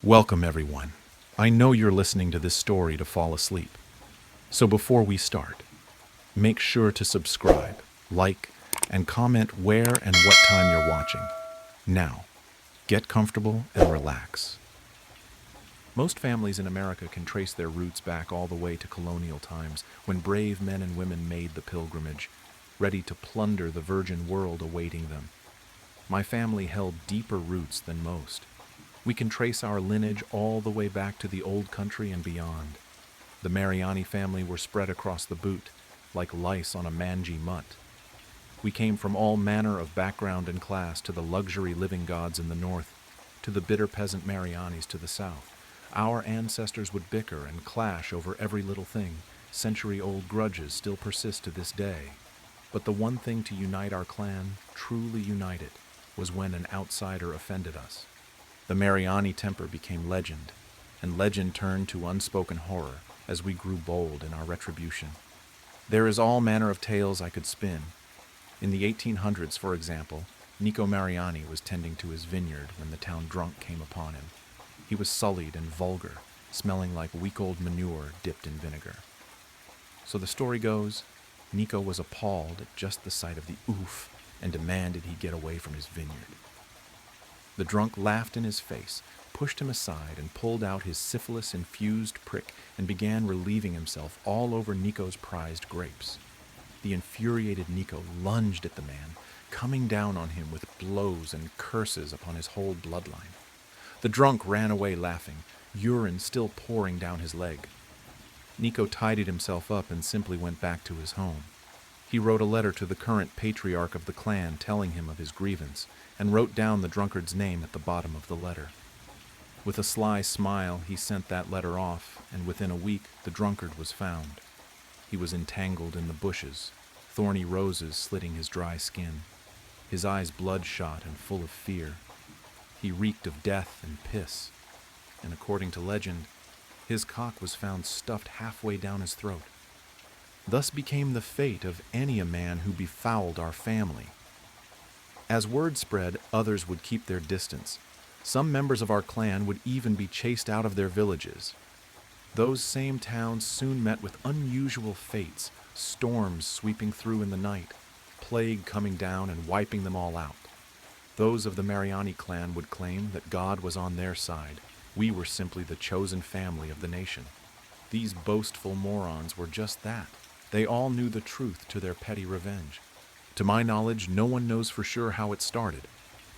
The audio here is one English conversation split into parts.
Welcome, everyone. I know you're listening to this story to fall asleep. So before we start, make sure to subscribe, like, and comment where and what time you're watching. Now, get comfortable and relax. Most families in America can trace their roots back all the way to colonial times, when brave men and women made the pilgrimage, ready to plunder the virgin world awaiting them. My family held deeper roots than most. We can trace our lineage all the way back to the old country and beyond. The Mariani family were spread across the boot, like lice on a mangy mutt. We came from all manner of background and class, to the luxury living gods in the north, to the bitter peasant Marianis to the south. Our ancestors would bicker and clash over every little thing. Century-old grudges still persist to this day. But the one thing to unite our clan, truly united, was when an outsider offended us. The Mariani temper became legend, and legend turned to unspoken horror as we grew bold in our retribution. There is all manner of tales I could spin. In the 1800s, for example, Nico Mariani was tending to his vineyard when the town drunk came upon him. He was sullied and vulgar, smelling like week-old manure dipped in vinegar. So the story goes, Nico was appalled at just the sight of the oof and demanded he get away from his vineyard. The drunk laughed in his face, pushed him aside, and pulled out his syphilis-infused prick and began relieving himself all over Nico's prized grapes. The infuriated Nico lunged at the man, coming down on him with blows and curses upon his whole bloodline. The drunk ran away laughing, urine still pouring down his leg. Nico tidied himself up and simply went back to his home. He wrote a letter to the current patriarch of the clan telling him of his grievance, and wrote down the drunkard's name at the bottom of the letter. With a sly smile, he sent that letter off, and within a week the drunkard was found. He was entangled in the bushes, thorny roses slitting his dry skin, his eyes bloodshot and full of fear. He reeked of death and piss, and according to legend, his cock was found stuffed halfway down his throat. Thus became the fate of any a man who befouled our family. As word spread, others would keep their distance. Some members of our clan would even be chased out of their villages. Those same towns soon met with unusual fates, storms sweeping through in the night, plague coming down and wiping them all out. Those of the Mariani clan would claim that God was on their side. We were simply the chosen family of the nation. These boastful morons were just that. They all knew the truth to their petty revenge. To my knowledge, no one knows for sure how it started.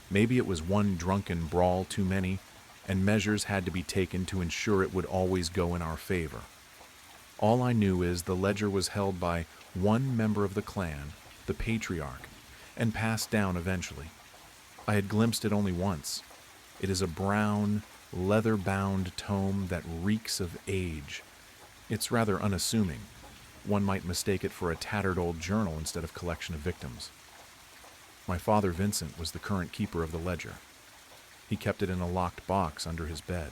Maybe it was one drunken brawl too many, and measures had to be taken to ensure it would always go in our favor. All I knew is the ledger was held by one member of the clan, the patriarch, and passed down eventually. I had glimpsed it only once. It is a brown, leather-bound tome that reeks of age. It's rather unassuming. One might mistake it for a tattered old journal instead of collection of victims. My father, Vincent, was the current keeper of the ledger. He kept it in a locked box under his bed.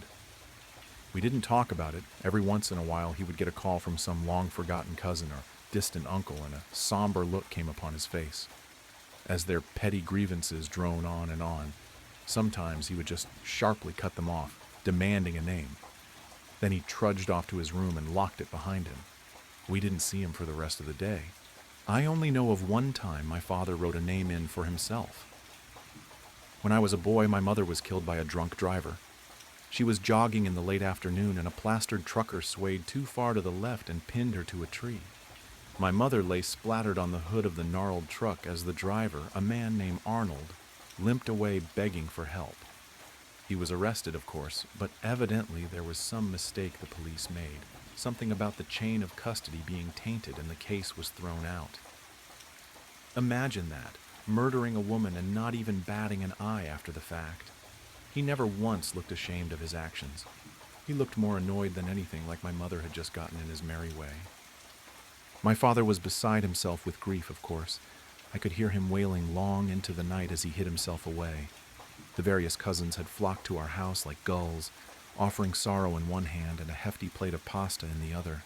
We didn't talk about it. Every once in a while he would get a call from some long-forgotten cousin or distant uncle, and a somber look came upon his face. As their petty grievances drone on and on, sometimes he would just sharply cut them off, demanding a name. Then he trudged off to his room and locked it behind him. We didn't see him for the rest of the day. I only know of one time my father wrote a name in for himself. When I was a boy, my mother was killed by a drunk driver. She was jogging in the late afternoon, and a plastered trucker swayed too far to the left and pinned her to a tree. My mother lay splattered on the hood of the gnarled truck as the driver, a man named Arnold, limped away begging for help. He was arrested, of course, but evidently there was some mistake the police made. Something about the chain of custody being tainted, and the case was thrown out. Imagine that, murdering a woman and not even batting an eye after the fact. He never once looked ashamed of his actions. He looked more annoyed than anything, like my mother had just gotten in his merry way. My father was beside himself with grief, of course. I could hear him wailing long into the night as he hid himself away. The various cousins had flocked to our house like gulls, offering sorrow in one hand and a hefty plate of pasta in the other.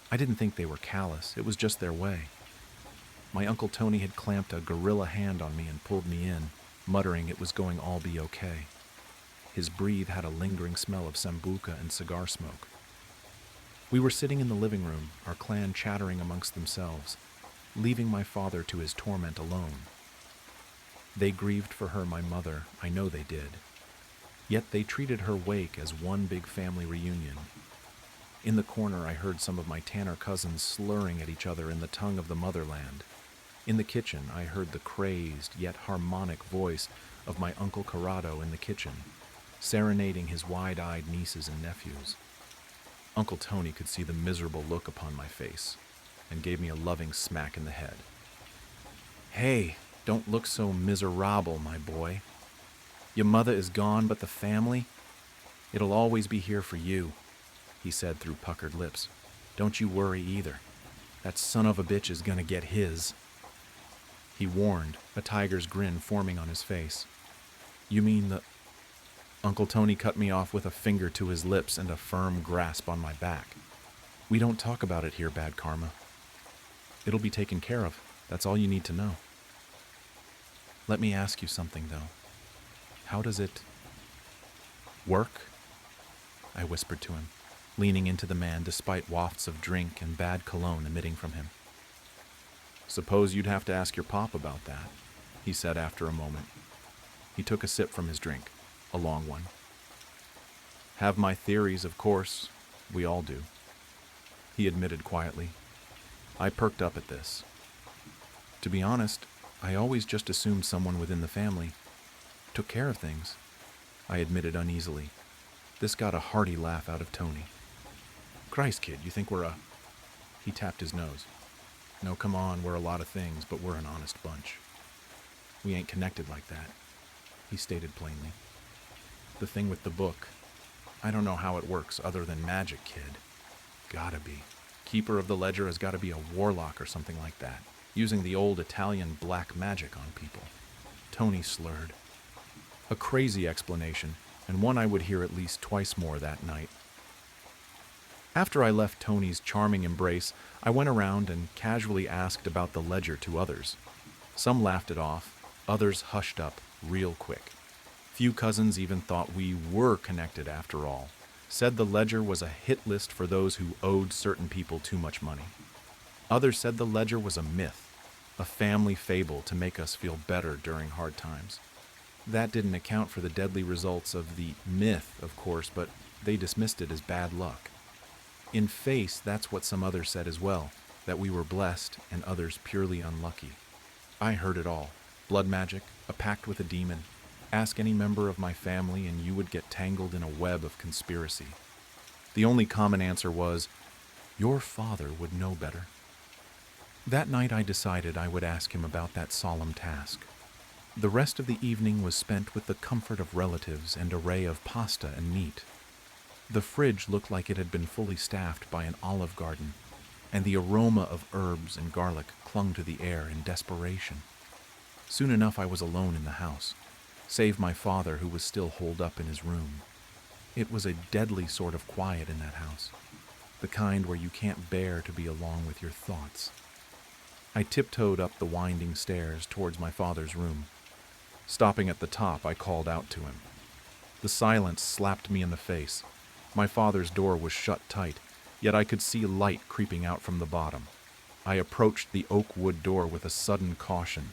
I didn't think they were callous. It was just their way. My Uncle Tony had clamped a gorilla hand on me and pulled me in, muttering it was going all be okay. His breath had a lingering smell of sambuca and cigar smoke. We were sitting in the living room, our clan chattering amongst themselves, leaving my father to his torment alone. They grieved for her, my mother, I know they did. Yet they treated her wake as one big family reunion. In the corner, I heard some of my Tanner cousins slurring at each other in the tongue of the motherland. In the kitchen, I heard the crazed yet harmonic voice of my Uncle Corrado in the kitchen, serenading his wide-eyed nieces and nephews. Uncle Tony could see the miserable look upon my face and gave me a loving smack in the head. "Hey, don't look so miserable, my boy. Your mother is gone, but the family? It'll always be here for you," he said through puckered lips. "Don't you worry either. That son of a bitch is gonna get his." He warned, a tiger's grin forming on his face. "You mean the—" Uncle Tony cut me off with a finger to his lips and a firm grasp on my back. "We don't talk about it here, Bad Karma. It'll be taken care of. That's all you need to know. Let me ask you something, though. How does it work?" I whispered to him, leaning into the man despite wafts of drink and bad cologne emitting from him. "Suppose you'd have to ask your pop about that," he said after a moment. He took a sip from his drink, a long one. "Have my theories, of course. We all do," he admitted quietly. I perked up at this. To be honest, I always just assumed someone within the family took care of things, I admitted uneasily. This got a hearty laugh out of Tony. "Christ, kid, you think we're a—" He tapped his nose. "No, come on, we're a lot of things, but we're an honest bunch. We ain't connected like that," he stated plainly. "The thing with the book, I don't know how it works other than magic, kid. Gotta be. Keeper of the ledger has gotta be a warlock or something like that, using the old Italian black magic on people." Tony slurred. A crazy explanation, and one I would hear at least twice more that night. After I left Tony's charming embrace, I went around and casually asked about the ledger to others. Some laughed it off, others hushed up real quick. Few cousins even thought we were connected after all, said the ledger was a hit list for those who owed certain people too much money. Others said the ledger was a myth, a family fable to make us feel better during hard times. That didn't account for the deadly results of the myth, of course, but they dismissed it as bad luck. In face, that's what some others said as well, that we were blessed and others purely unlucky. I heard it all. Blood magic, a pact with a demon. Ask any member of my family and you would get tangled in a web of conspiracy. The only common answer was, "Your father would know better." That night I decided I would ask him about that solemn task. The rest of the evening was spent with the comfort of relatives and array of pasta and meat. The fridge looked like it had been fully staffed by an olive garden, and the aroma of herbs and garlic clung to the air in desperation. Soon enough I was alone in the house, save my father who was still holed up in his room. It was a deadly sort of quiet in that house, the kind where you can't bear to be alone with your thoughts. I tiptoed up the winding stairs towards my father's room. Stopping at the top, I called out to him. The silence slapped me in the face. My father's door was shut tight, yet I could see light creeping out from the bottom. I approached the oak wood door with a sudden caution,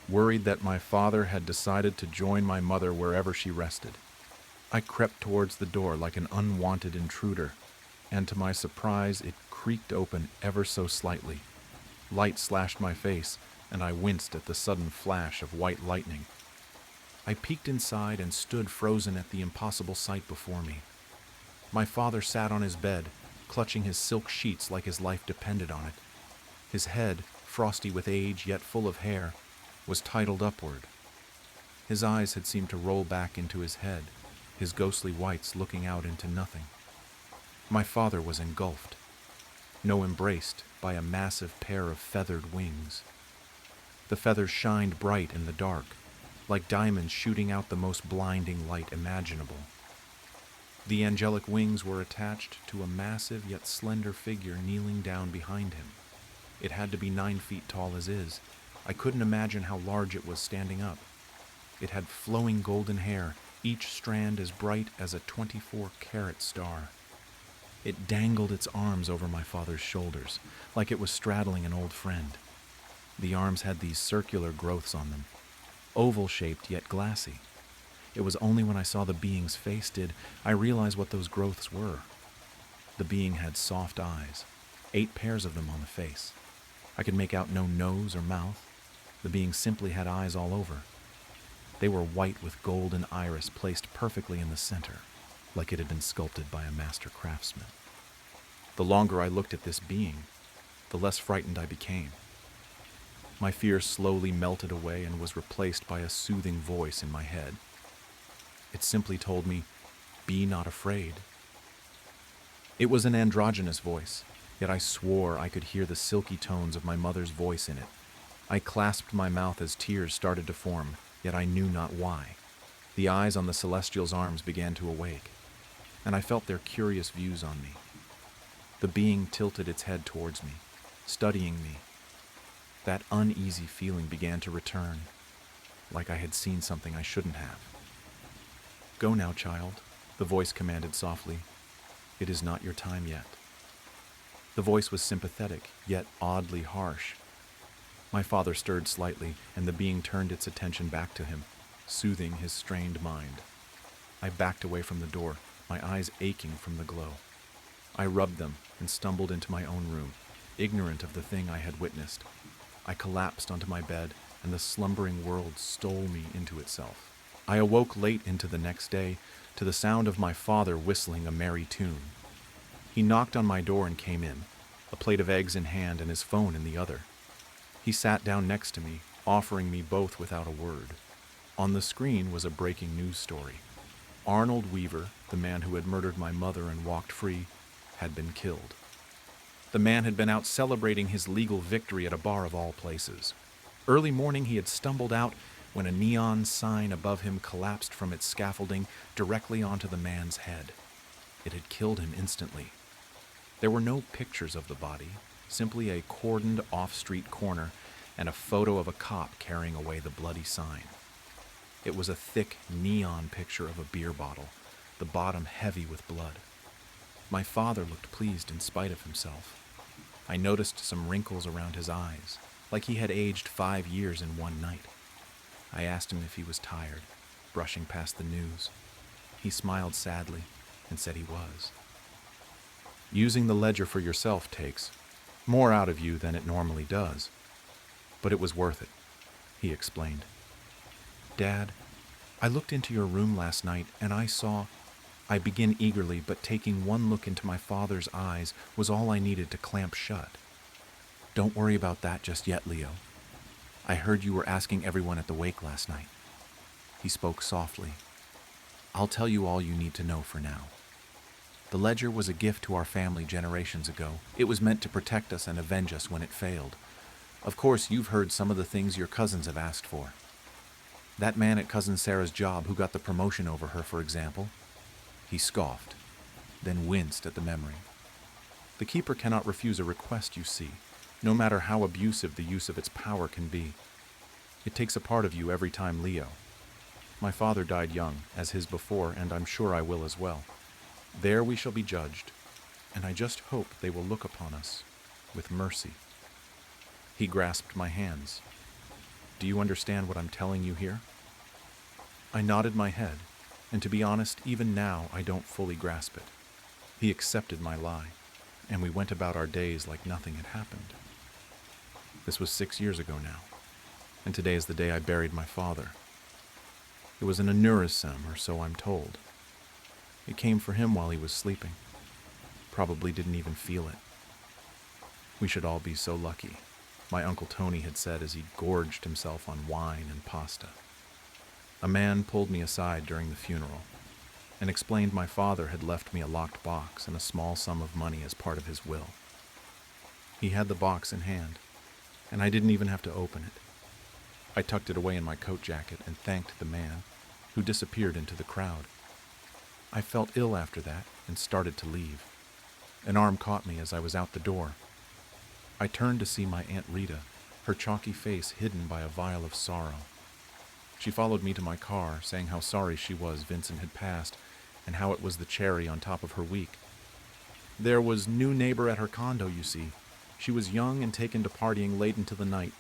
worried that my father had decided to join my mother wherever she rested. I crept towards the door like an unwanted intruder, and to my surprise it creaked open ever so slightly. Light slashed my face, and I winced at the sudden flash of white lightning. I peeked inside and stood frozen at the impossible sight before me. My father sat on his bed, clutching his silk sheets like his life depended on it. His head, frosty with age yet full of hair, was titled upward. His eyes had seemed to roll back into his head, his ghostly whites looking out into nothing. My father was engulfed, embraced by a massive pair of feathered wings. The feathers shined bright in the dark, like diamonds shooting out the most blinding light imaginable. The angelic wings were attached to a massive yet slender figure kneeling down behind him. It had to be 9 feet tall as is. I couldn't imagine how large it was standing up. It had flowing golden hair, each strand as bright as a 24-carat star. It dangled its arms over my father's shoulders, like it was straddling an old friend. The arms had these circular growths on them, oval-shaped yet glassy. It was only when I saw the being's face did I realize what those growths were. The being had soft eyes, 8 pairs of them on the face. I could make out no nose or mouth. The being simply had eyes all over. They were white with golden iris placed perfectly in the center, like it had been sculpted by a master craftsman. The longer I looked at this being, the less frightened I became. My fear slowly melted away and was replaced by a soothing voice in my head. It simply told me, "Be not afraid." It was an androgynous voice, yet I swore I could hear the silky tones of my mother's voice in it. I clasped my mouth as tears started to form, yet I knew not why. The eyes on the celestial's arms began to awake, and I felt their curious views on me. The being tilted its head towards me, studying me. That uneasy feeling began to return, like I had seen something I shouldn't have. "Go now, child," the voice commanded softly. "It is not your time yet." The voice was sympathetic, yet oddly harsh. My father stirred slightly, and the being turned its attention back to him, soothing his strained mind. I backed away from the door, my eyes aching from the glow. I rubbed them and stumbled into my own room, ignorant of the thing I had witnessed. I collapsed onto my bed, and the slumbering world stole me into itself. I awoke late into the next day to the sound of my father whistling a merry tune. He knocked on my door and came in, a plate of eggs in hand and his phone in the other. He sat down next to me, offering me both without a word. On the screen was a breaking news story. Arnold Weaver, the man who had murdered my mother and walked free, had been killed. The man had been out celebrating his legal victory at a bar of all places. Early morning he had stumbled out when a neon sign above him collapsed from its scaffolding directly onto the man's head. It had killed him instantly. There were no pictures of the body, simply a cordoned off-street corner and a photo of a cop carrying away the bloody sign. It was a thick neon picture of a beer bottle, the bottom heavy with blood. My father looked pleased in spite of himself. I noticed some wrinkles around his eyes, like he had aged 5 years in one night. I asked him if he was tired, brushing past the news. He smiled sadly and said he was. "Using the ledger for yourself takes more out of you than it normally does. But it was worth it," he explained. "Dad, I looked into your room last night and I began eagerly, but taking one look into my father's eyes was all I needed to clamp shut. Don't worry about that just yet, Leo. I heard you were asking everyone at the wake last night." He spoke softly. "I'll tell you all you need to know for now. The ledger was a gift to our family generations ago. It was meant to protect us and avenge us when it failed. Of course, you've heard some of the things your cousins have asked for. That man at Cousin Sarah's job who got the promotion over her, for example." He scoffed, then winced at the memory. "The keeper cannot refuse a request, you see, no matter how abusive the use of its power can be. It takes a part of you every time, Leo. My father died young, as his before, and I'm sure I will as well. There we shall be judged, and I just hope they will look upon us with mercy." He grasped my hands. "Do you understand what I'm telling you here?" I nodded my head, and to be honest, even now I don't fully grasp it. He accepted my lie, and we went about our days like nothing had happened. This was 6 years ago now, and today is the day I buried my father. It was an aneurysm, or so I'm told. It came for him while he was sleeping. Probably didn't even feel it. "We should all be so lucky," my Uncle Tony had said as he gorged himself on wine and pasta. A man pulled me aside during the funeral and explained my father had left me a locked box and a small sum of money as part of his will. He had the box in hand, and I didn't even have to open it. I tucked it away in my coat jacket and thanked the man, who disappeared into the crowd. I felt ill after that and started to leave. An arm caught me as I was out the door. I turned to see my Aunt Rita, her chalky face hidden by a vial of sorrow. She followed me to my car, saying how sorry she was Vincent had passed, and how it was the cherry on top of her week. There was new neighbor at her condo, you see. She was young and taken to partying late into the night.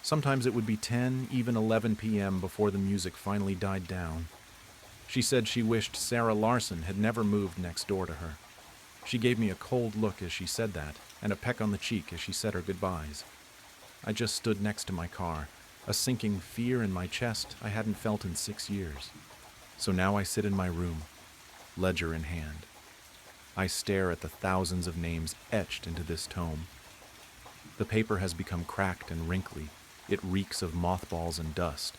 Sometimes it would be 10, even 11 p.m. before the music finally died down. She said she wished Sarah Larson had never moved next door to her. She gave me a cold look as she said that, and a peck on the cheek as she said her goodbyes. I just stood next to my car, a sinking fear in my chest I hadn't felt in 6 years. So now I sit in my room, ledger in hand. I stare at the thousands of names etched into this tome. The paper has become cracked and wrinkly. It reeks of mothballs and dust.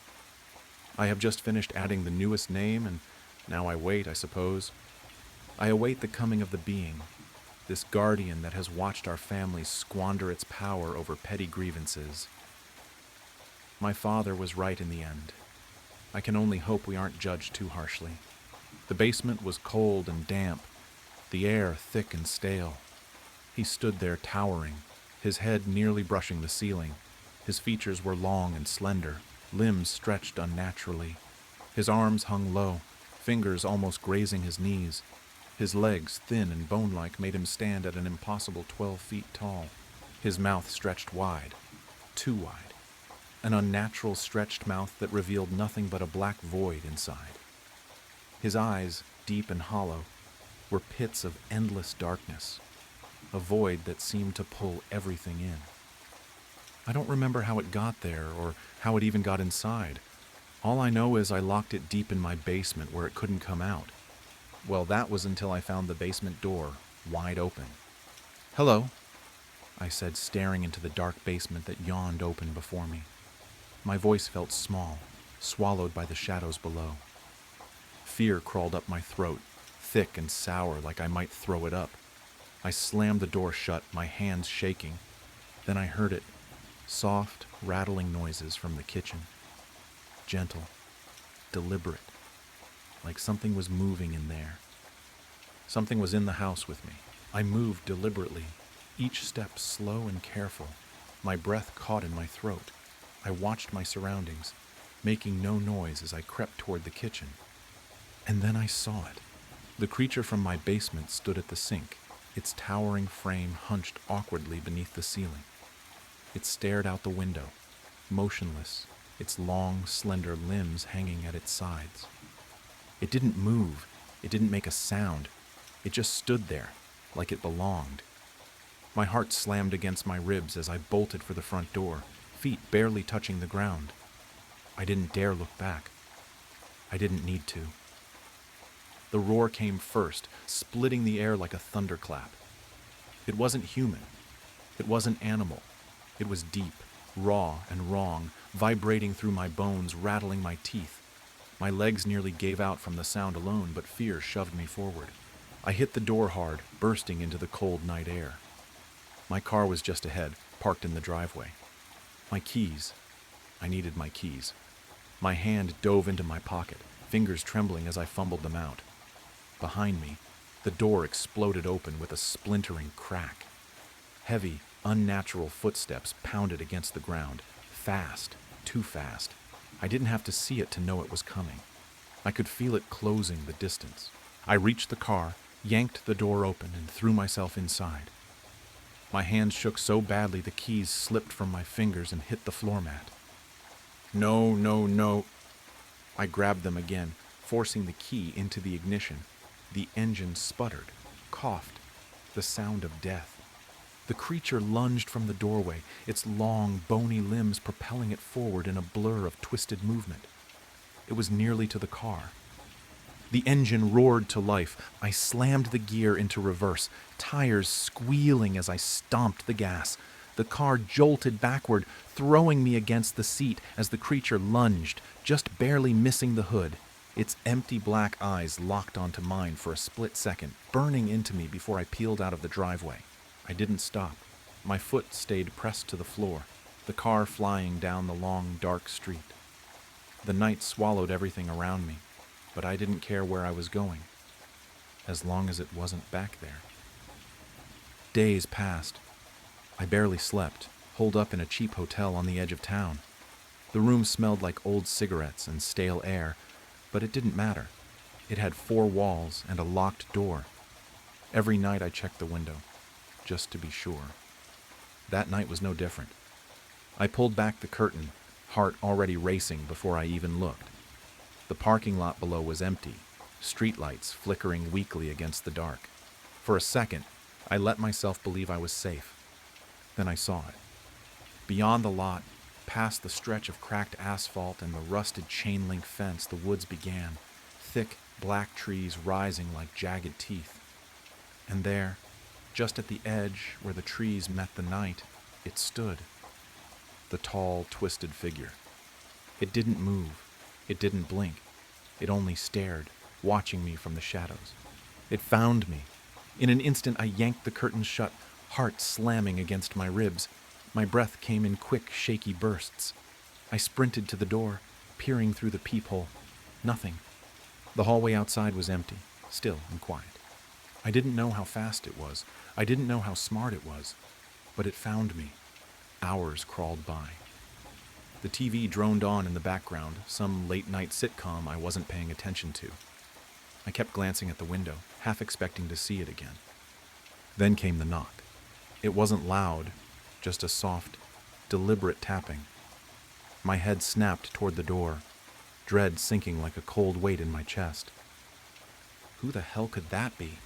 I have just finished adding the newest name, and now I wait, I suppose. I await the coming of the being, this guardian that has watched our family squander its power over petty grievances. My father was right in the end. I can only hope we aren't judged too harshly. The basement was cold and damp, the air thick and stale. He stood there towering, his head nearly brushing the ceiling. His features were long and slender, limbs stretched unnaturally. His arms hung low, fingers almost grazing his knees. His legs, thin and bone-like, made him stand at an impossible 12 feet tall. His mouth stretched wide, too wide. An unnatural stretched mouth that revealed nothing but a black void inside. His eyes, deep and hollow, were pits of endless darkness, a void that seemed to pull everything in. I don't remember how it got there or how it even got inside. All I know is I locked it deep in my basement where it couldn't come out. Well, that was until I found the basement door wide open. "Hello," I said, staring into the dark basement that yawned open before me. My voice felt small, swallowed by the shadows below. Fear crawled up my throat, thick and sour like I might throw it up. I slammed the door shut, my hands shaking. Then I heard it. Soft, rattling noises from the kitchen. Gentle, deliberate, like something was moving in there. Something was in the house with me. I moved deliberately, each step slow and careful, my breath caught in my throat. I watched my surroundings, making no noise as I crept toward the kitchen. And then I saw it. The creature from my basement stood at the sink, its towering frame hunched awkwardly beneath the ceiling. It stared out the window, motionless, its long, slender limbs hanging at its sides. It didn't move. It didn't make a sound. It just stood there, like it belonged. My heart slammed against my ribs as I bolted for the front door, feet barely touching the ground. I didn't dare look back. I didn't need to. The roar came first, splitting the air like a thunderclap. It wasn't human. It wasn't animal. It was deep, raw and wrong, vibrating through my bones, rattling my teeth. My legs nearly gave out from the sound alone, but fear shoved me forward. I hit the door hard, bursting into the cold night air. My car was just ahead, parked in the driveway. My keys. I needed my keys. My hand dove into my pocket, fingers trembling as I fumbled them out. Behind me, the door exploded open with a splintering crack. Heavy, unnatural footsteps pounded against the ground, fast, too fast. I didn't have to see it to know it was coming. I could feel it closing the distance. I reached the car, yanked the door open, and threw myself inside. My hands shook so badly the keys slipped from my fingers and hit the floor mat. No, no, no. I grabbed them again, forcing the key into the ignition. The engine sputtered, coughed, the sound of death. The creature lunged from the doorway, its long, bony limbs propelling it forward in a blur of twisted movement. It was nearly to the car. The engine roared to life. I slammed the gear into reverse, tires squealing as I stomped the gas. The car jolted backward, throwing me against the seat as the creature lunged, just barely missing the hood. Its empty black eyes locked onto mine for a split second, burning into me before I peeled out of the driveway. I didn't stop. My foot stayed pressed to the floor, the car flying down the long, dark street. The night swallowed everything around me, but I didn't care where I was going, as long as it wasn't back there. Days passed. I barely slept, holed up in a cheap hotel on the edge of town. The room smelled like old cigarettes and stale air, but it didn't matter. It had 4 walls and a locked door. Every night I checked the window, just to be sure. That night was no different. I pulled back the curtain, heart already racing before I even looked. The parking lot below was empty, streetlights flickering weakly against the dark. For a second, I let myself believe I was safe. Then I saw it. Beyond the lot, past the stretch of cracked asphalt and the rusted chain-link fence, the woods began, thick black trees rising like jagged teeth. And there, just at the edge where the trees met the night, it stood. The tall, twisted figure. It didn't move. It didn't blink. It only stared, watching me from the shadows. It found me. In an instant, I yanked the curtains shut, heart slamming against my ribs. My breath came in quick, shaky bursts. I sprinted to the door, peering through the peephole. Nothing. The hallway outside was empty, still and quiet. I didn't know how fast it was. I didn't know how smart it was. But it found me. Hours crawled by. The TV droned on in the background, some late-night sitcom I wasn't paying attention to. I kept glancing at the window, half expecting to see it again. Then came the knock. It wasn't loud, just a soft, deliberate tapping. My head snapped toward the door, dread sinking like a cold weight in my chest. Who the hell could that be?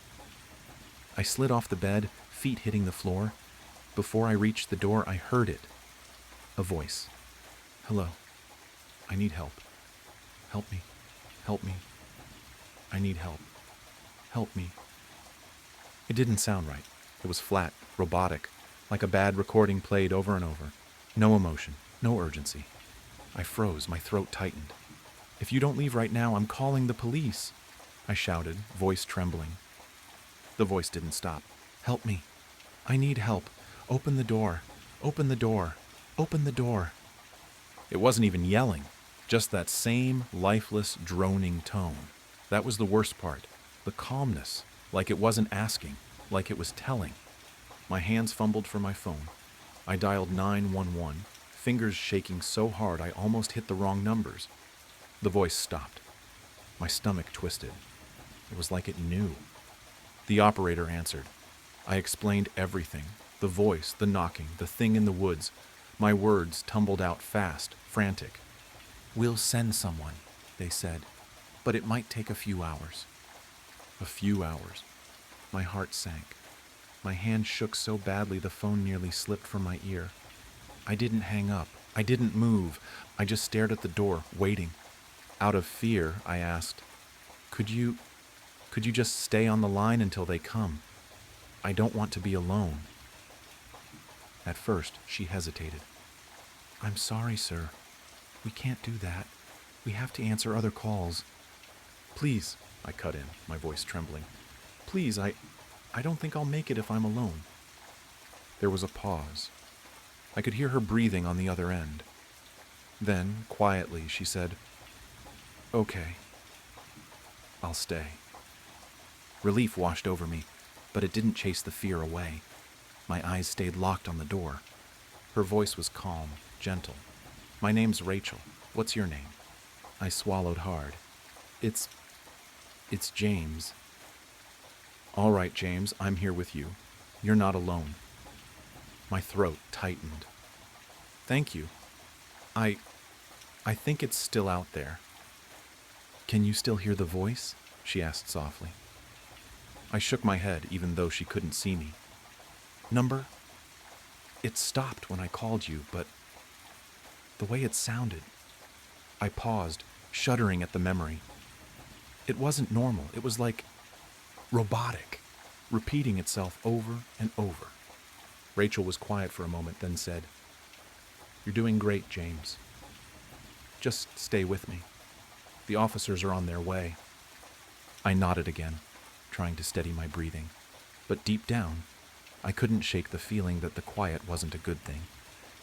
I slid off the bed, feet hitting the floor. Before I reached the door, I heard it. A voice. Hello. I need help. Help me. Help me. I need help. Help me. It didn't sound right. It was flat, robotic, like a bad recording played over and over. No emotion, no urgency. I froze, my throat tightened. If you don't leave right now, I'm calling the police, I shouted, voice trembling. The voice didn't stop. Help me. I need help. Open the door. Open the door. Open the door. It wasn't even yelling, just that same lifeless, droning tone. That was the worst part. The calmness, like it wasn't asking, like it was telling. My hands fumbled for my phone. I dialed 911, fingers shaking so hard I almost hit the wrong numbers. The voice stopped. My stomach twisted. It was like it knew. The operator answered. I explained everything. The voice, the knocking, the thing in the woods. My words tumbled out fast, frantic. We'll send someone, they said, but it might take a few hours. A few hours. My heart sank. My hand shook so badly the phone nearly slipped from my ear. I didn't hang up. I didn't move. I just stared at the door, waiting. Out of fear, I asked, Could you just stay on the line until they come? I don't want to be alone. At first, she hesitated. I'm sorry, sir. We can't do that. We have to answer other calls. Please, I cut in, my voice trembling. Please, I don't think I'll make it if I'm alone. There was a pause. I could hear her breathing on the other end. Then, quietly, she said, Okay. I'll stay. Relief washed over me, but it didn't chase the fear away. My eyes stayed locked on the door. Her voice was calm, gentle. My name's Rachel. What's your name? I swallowed hard. It's James. All right, James, I'm here with you. You're not alone. My throat tightened. Thank you. I think it's still out there. Can you still hear the voice? She asked softly. I shook my head, even though she couldn't see me. Number? It stopped when I called you, but the way it sounded. I paused, shuddering at the memory. It wasn't normal. It was like robotic, repeating itself over and over. Rachel was quiet for a moment, then said, You're doing great, James. Just stay with me. The officers are on their way. I nodded again, trying to steady my breathing. But deep down, I couldn't shake the feeling that the quiet wasn't a good thing.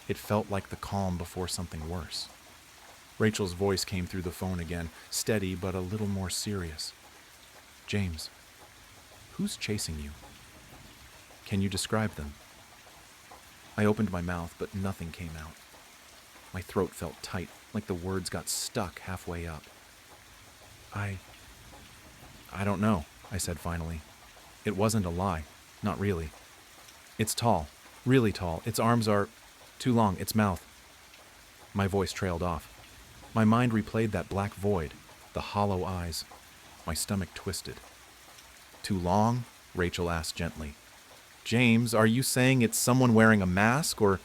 It felt like the calm before something worse. Rachel's voice came through the phone again, steady but a little more serious. James, who's chasing you? Can you describe them? I opened my mouth, but nothing came out. My throat felt tight, like the words got stuck halfway up. I don't know, I said finally. It wasn't a lie. Not really. It's tall. Really tall. Its arms are too long. Its mouth. My voice trailed off. My mind replayed that black void, the hollow eyes. My stomach twisted. Too long? Rachel asked gently. James, are you saying it's someone wearing a mask or...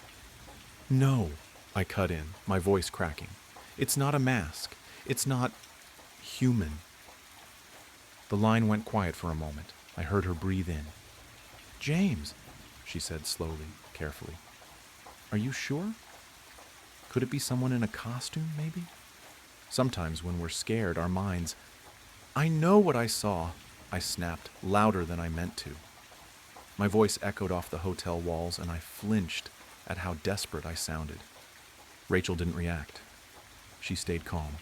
No, I cut in, my voice cracking. It's not a mask. It's not human. The line went quiet for a moment. I heard her breathe in. James, she said slowly, carefully. Are you sure? Could it be someone in a costume, maybe? Sometimes when we're scared, our minds... I know what I saw, I snapped, louder than I meant to. My voice echoed off the hotel walls, and I flinched at how desperate I sounded. Rachel didn't react. She stayed calm.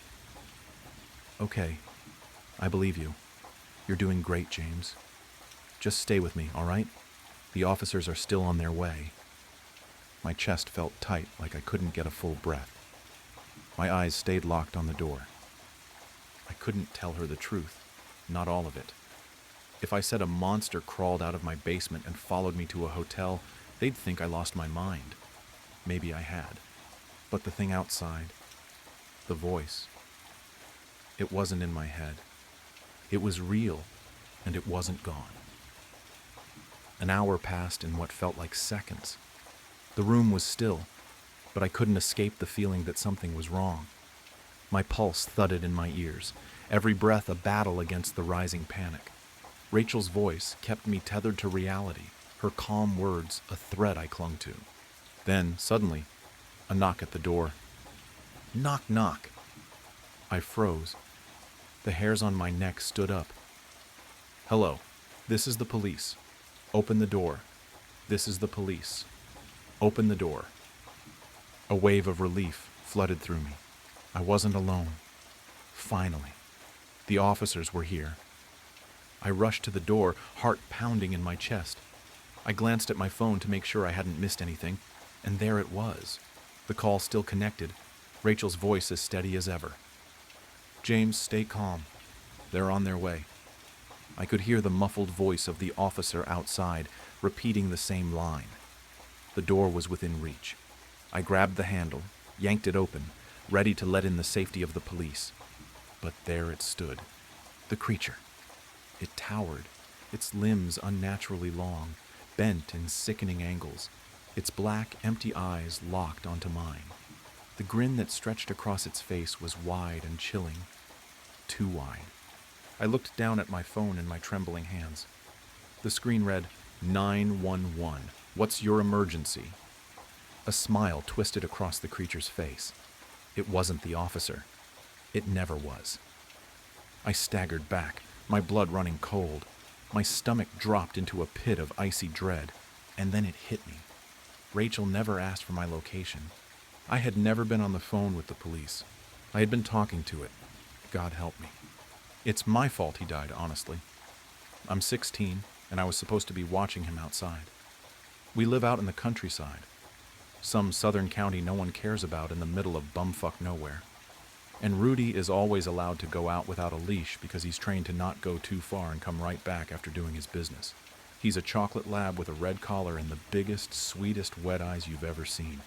Okay, I believe you. You're doing great, James. Just stay with me, all right? The officers are still on their way. My chest felt tight, like I couldn't get a full breath. My eyes stayed locked on the door. I couldn't tell her the truth, not all of it. If I said a monster crawled out of my basement and followed me to a hotel, they'd think I lost my mind. Maybe I had. But the thing outside, the voice, it wasn't in my head. It was real, and it wasn't gone. An hour passed in what felt like seconds. The room was still, but I couldn't escape the feeling that something was wrong. My pulse thudded in my ears, every breath a battle against the rising panic. Rachel's voice kept me tethered to reality, her calm words a thread I clung to. Then, suddenly, a knock at the door. Knock, knock. I froze. The hairs on my neck stood up. Hello, this is the police. Open the door. This is the police. Open the door. A wave of relief flooded through me. I wasn't alone. Finally. The officers were here. I rushed to the door, heart pounding in my chest. I glanced at my phone to make sure I hadn't missed anything, and there it was. The call still connected, Rachel's voice as steady as ever. James, stay calm. They're on their way. I could hear the muffled voice of the officer outside, repeating the same line. The door was within reach. I grabbed the handle, yanked it open, ready to let in the safety of the police. But there it stood, the creature. It towered, its limbs unnaturally long, bent in sickening angles, its black, empty eyes locked onto mine. The grin that stretched across its face was wide and chilling, too wide. I looked down at my phone in my trembling hands. The screen read, 911. What's your emergency? A smile twisted across the creature's face. It wasn't the officer. It never was. I staggered back, my blood running cold. My stomach dropped into a pit of icy dread, and then it hit me. Rachel never asked for my location. I had never been on the phone with the police. I had been talking to it. God help me. It's my fault he died, honestly. I'm 16, and I was supposed to be watching him outside. We live out in the countryside. Some southern county no one cares about in the middle of bumfuck nowhere. And Rudy is always allowed to go out without a leash because he's trained to not go too far and come right back after doing his business. He's a chocolate lab with a red collar and the biggest, sweetest wet eyes you've ever seen.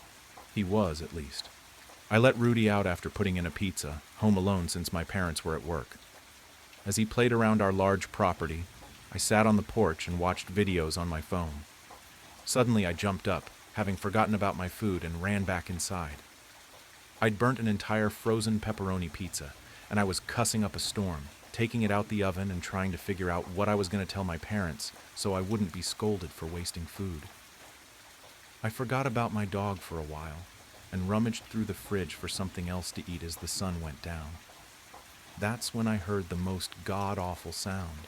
He was, at least. I let Rudy out after putting in a pizza, home alone since my parents were at work. As he played around our large property, I sat on the porch and watched videos on my phone. Suddenly I jumped up, having forgotten about my food, and ran back inside. I'd burnt an entire frozen pepperoni pizza, and I was cussing up a storm, taking it out the oven and trying to figure out what I was going to tell my parents so I wouldn't be scolded for wasting food. I forgot about my dog for a while and rummaged through the fridge for something else to eat as the sun went down. That's when I heard the most god-awful sound.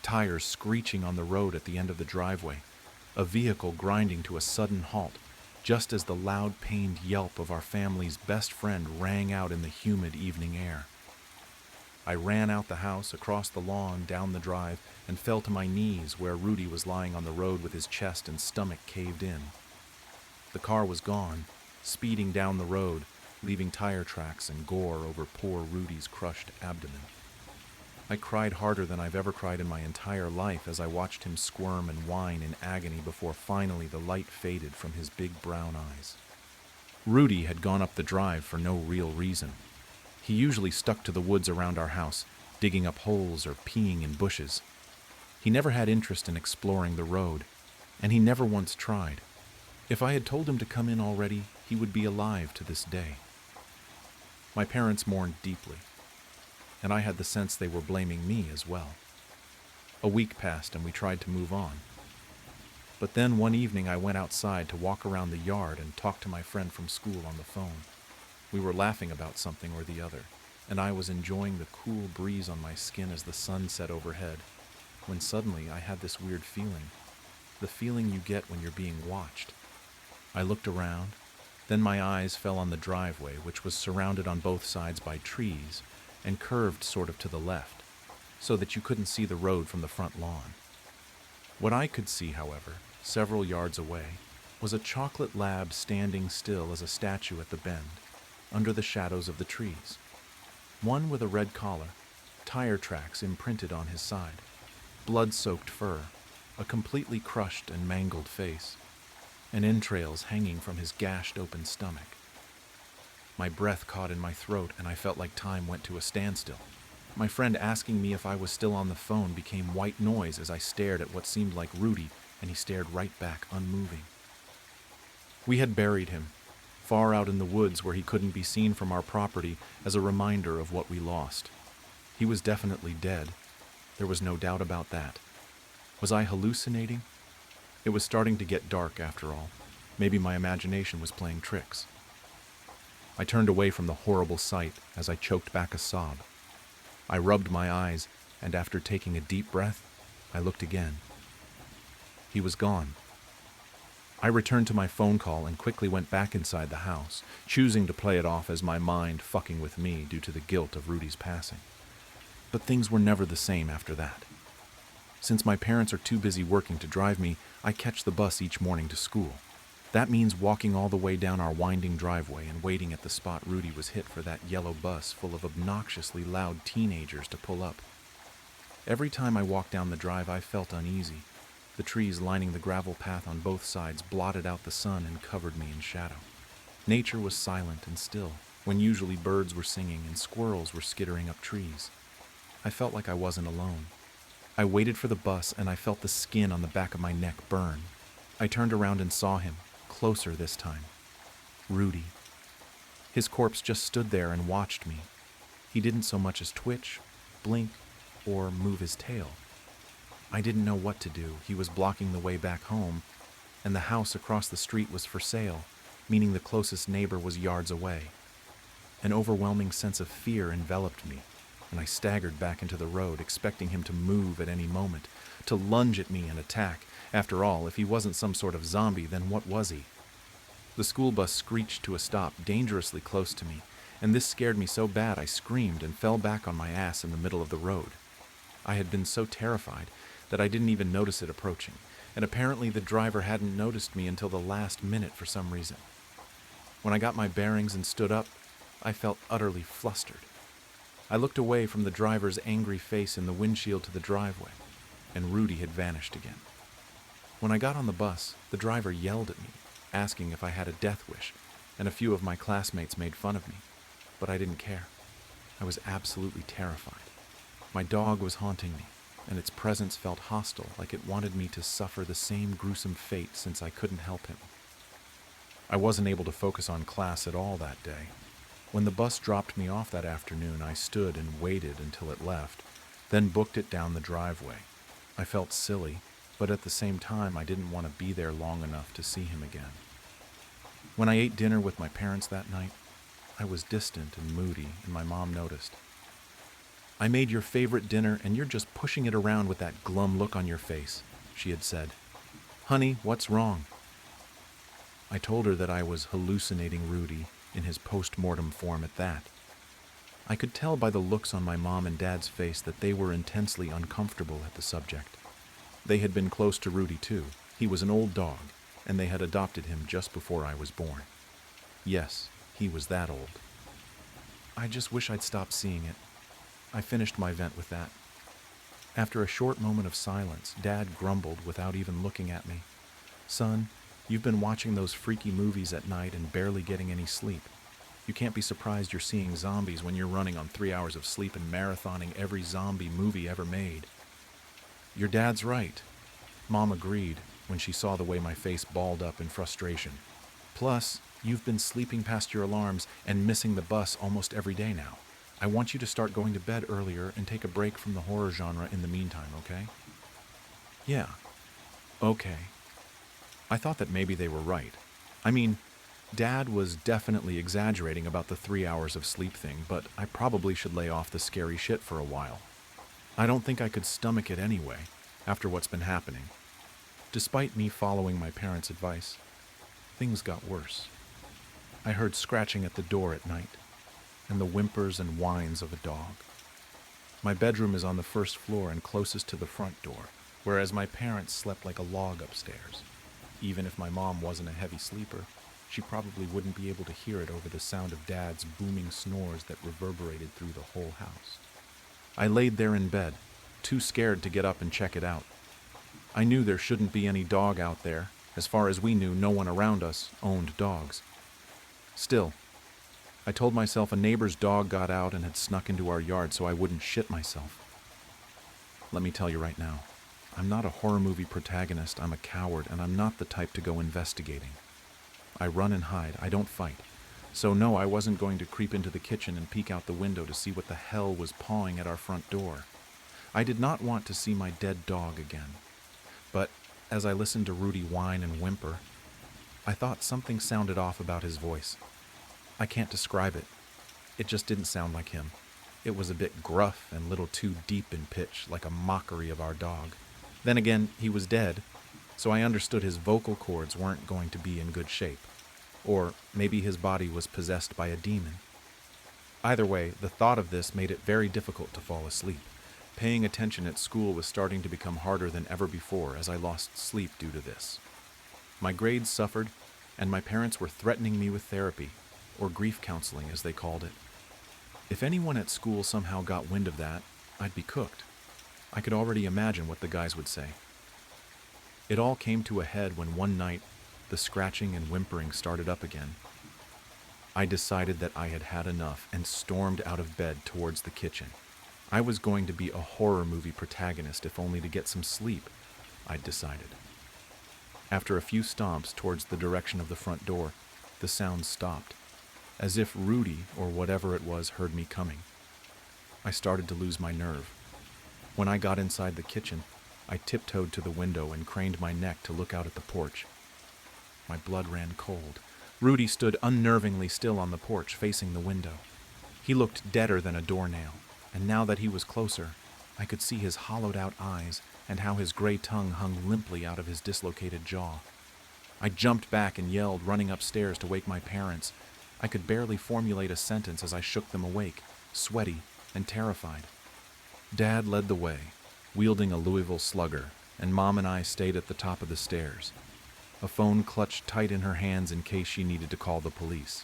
Tires screeching on the road at the end of the driveway, a vehicle grinding to a sudden halt, just as the loud, pained yelp of our family's best friend rang out in the humid evening air. I ran out the house, across the lawn, down the drive, and fell to my knees where Rudy was lying on the road with his chest and stomach caved in. The car was gone, speeding down the road, leaving tire tracks and gore over poor Rudy's crushed abdomen. I cried harder than I've ever cried in my entire life as I watched him squirm and whine in agony before finally the light faded from his big brown eyes. Rudy had gone up the drive for no real reason. He usually stuck to the woods around our house, digging up holes or peeing in bushes. He never had interest in exploring the road, and he never once tried. If I had told him to come in already, he would be alive to this day. My parents mourned deeply, and I had the sense they were blaming me as well. A week passed and we tried to move on. But then one evening I went outside to walk around the yard and talk to my friend from school on the phone. We were laughing about something or the other, and I was enjoying the cool breeze on my skin as the sun set overhead, when suddenly I had this weird feeling, the feeling you get when you're being watched. I looked around, then my eyes fell on the driveway, which was surrounded on both sides by trees and curved sort of to the left, so that you couldn't see the road from the front lawn. What I could see, however, several yards away, was a chocolate lab standing still as a statue at the bend, under the shadows of the trees. One with a red collar, tire tracks imprinted on his side, blood-soaked fur, a completely crushed and mangled face, and entrails hanging from his gashed open stomach. My breath caught in my throat and I felt like time went to a standstill. My friend asking me if I was still on the phone became white noise as I stared at what seemed like Rudy, and he stared right back, unmoving. We had buried him, far out in the woods where he couldn't be seen from our property, as a reminder of what we lost. He was definitely dead. There was no doubt about that. Was I hallucinating? It was starting to get dark after all. Maybe my imagination was playing tricks. I turned away from the horrible sight as I choked back a sob. I rubbed my eyes, and after taking a deep breath, I looked again. He was gone. I returned to my phone call and quickly went back inside the house, choosing to play it off as my mind fucking with me due to the guilt of Rudy's passing. But things were never the same after that. Since my parents are too busy working to drive me, I catch the bus each morning to school. That means walking all the way down our winding driveway and waiting at the spot Rudy was hit for that yellow bus full of obnoxiously loud teenagers to pull up. Every time I walked down the drive, I felt uneasy. The trees lining the gravel path on both sides blotted out the sun and covered me in shadow. Nature was silent and still, when usually birds were singing and squirrels were skittering up trees. I felt like I wasn't alone. I waited for the bus and I felt the skin on the back of my neck burn. I turned around and saw him, closer this time. Rudy. His corpse just stood there and watched me. He didn't so much as twitch, blink, or move his tail. I didn't know what to do. He was blocking the way back home, and the house across the street was for sale, meaning the closest neighbor was yards away. An overwhelming sense of fear enveloped me, and I staggered back into the road, expecting him to move at any moment, to lunge at me and attack. After all, if he wasn't some sort of zombie, then what was he? The school bus screeched to a stop dangerously close to me, and this scared me so bad I screamed and fell back on my ass in the middle of the road. I had been so terrified that I didn't even notice it approaching, and apparently the driver hadn't noticed me until the last minute for some reason. When I got my bearings and stood up, I felt utterly flustered. I looked away from the driver's angry face in the windshield to the driveway, and Rudy had vanished again. When I got on the bus, the driver yelled at me, asking if I had a death wish, and a few of my classmates made fun of me, but I didn't care. I was absolutely terrified. My dog was haunting me, and its presence felt hostile, like it wanted me to suffer the same gruesome fate since I couldn't help him. I wasn't able to focus on class at all that day. When the bus dropped me off that afternoon, I stood and waited until it left, then booked it down the driveway. I felt silly, but at the same time I didn't want to be there long enough to see him again. When I ate dinner with my parents that night, I was distant and moody, and my mom noticed. "I made your favorite dinner and you're just pushing it around with that glum look on your face," she had said. "Honey, what's wrong?" I told her that I was hallucinating Rudy in his post-mortem form at that. I could tell by the looks on my mom and dad's face that they were intensely uncomfortable at the subject. They had been close to Rudy too. He was an old dog, and they had adopted him just before I was born. Yes, he was that old. I just wish I'd stopped seeing it. I finished my vent with that. After a short moment of silence, Dad grumbled without even looking at me. Son, you've been watching those freaky movies at night and barely getting any sleep. You can't be surprised you're seeing zombies when you're running on 3 hours of sleep and marathoning every zombie movie ever made. Your dad's right. Mom agreed when she saw the way my face balled up in frustration. Plus, you've been sleeping past your alarms and missing the bus almost every day now. I want you to start going to bed earlier and take a break from the horror genre in the meantime, okay? Yeah. Okay. I thought that maybe they were right. I mean, Dad was definitely exaggerating about the 3 hours of sleep thing, but I probably should lay off the scary shit for a while. I don't think I could stomach it anyway, after what's been happening. Despite me following my parents' advice, things got worse. I heard scratching at the door at night, and the whimpers and whines of a dog. My bedroom is on the first floor and closest to the front door, whereas my parents slept like a log upstairs. Even if my mom wasn't a heavy sleeper, she probably wouldn't be able to hear it over the sound of Dad's booming snores that reverberated through the whole house. I laid there in bed, too scared to get up and check it out. I knew there shouldn't be any dog out there. As far as we knew, no one around us owned dogs. Still, I told myself a neighbor's dog got out and had snuck into our yard so I wouldn't shit myself. Let me tell you right now, I'm not a horror movie protagonist, I'm a coward, and I'm not the type to go investigating. I run and hide, I don't fight. So no, I wasn't going to creep into the kitchen and peek out the window to see what the hell was pawing at our front door. I did not want to see my dead dog again. But as I listened to Rudy whine and whimper, I thought something sounded off about his voice. I can't describe it. It just didn't sound like him. It was a bit gruff and a little too deep in pitch, like a mockery of our dog. Then again, he was dead, so I understood his vocal cords weren't going to be in good shape. Or maybe his body was possessed by a demon. Either way, the thought of this made it very difficult to fall asleep. Paying attention at school was starting to become harder than ever before as I lost sleep due to this. My grades suffered, and my parents were threatening me with therapy, or grief counseling as they called it. If anyone at school somehow got wind of that, I'd be cooked. I could already imagine what the guys would say. It all came to a head when one night, the scratching and whimpering started up again. I decided that I had had enough and stormed out of bed towards the kitchen. I was going to be a horror movie protagonist if only to get some sleep, I'd decided. After a few stomps towards the direction of the front door, the sound stopped, as if Rudy, or whatever it was, heard me coming. I started to lose my nerve. When I got inside the kitchen, I tiptoed to the window and craned my neck to look out at the porch. My blood ran cold. Rudy stood unnervingly still on the porch, facing the window. He looked deader than a doornail, and now that he was closer, I could see his hollowed-out eyes and how his gray tongue hung limply out of his dislocated jaw. I jumped back and yelled, running upstairs to wake my parents. I could barely formulate a sentence as I shook them awake, sweaty and terrified. Dad led the way, wielding a Louisville Slugger, and Mom and I stayed at the top of the stairs. A phone clutched tight in her hands in case she needed to call the police.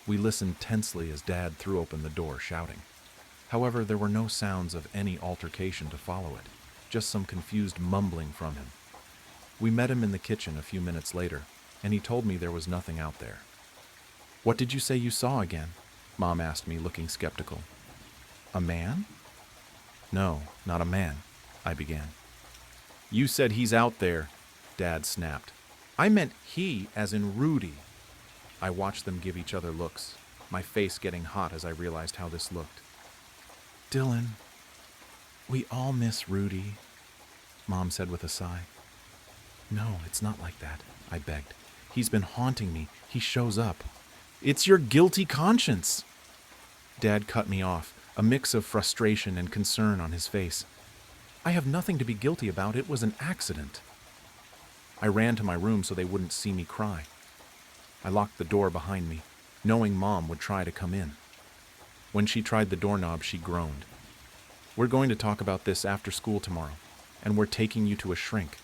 We listened tensely as Dad threw open the door, shouting. However, there were no sounds of any altercation to follow it, just some confused mumbling from him. We met him in the kitchen a few minutes later, and he told me there was nothing out there. "What did you say you saw again?" Mom asked me, looking skeptical. "A man?" "No, not a man," I began. "You said he's out there," Dad snapped. "I meant he, as in Rudy." I watched them give each other looks, my face getting hot as I realized how this looked. "Dylan, we all miss Rudy," Mom said with a sigh. "No, it's not like that," I begged. "He's been haunting me. He shows up." "It's your guilty conscience." Dad cut me off, a mix of frustration and concern on his face. "I have nothing to be guilty about. It was an accident." I ran to my room so they wouldn't see me cry. I locked the door behind me, knowing Mom would try to come in. When she tried the doorknob, she groaned. "We're going to talk about this after school tomorrow, and we're taking you to a shrink."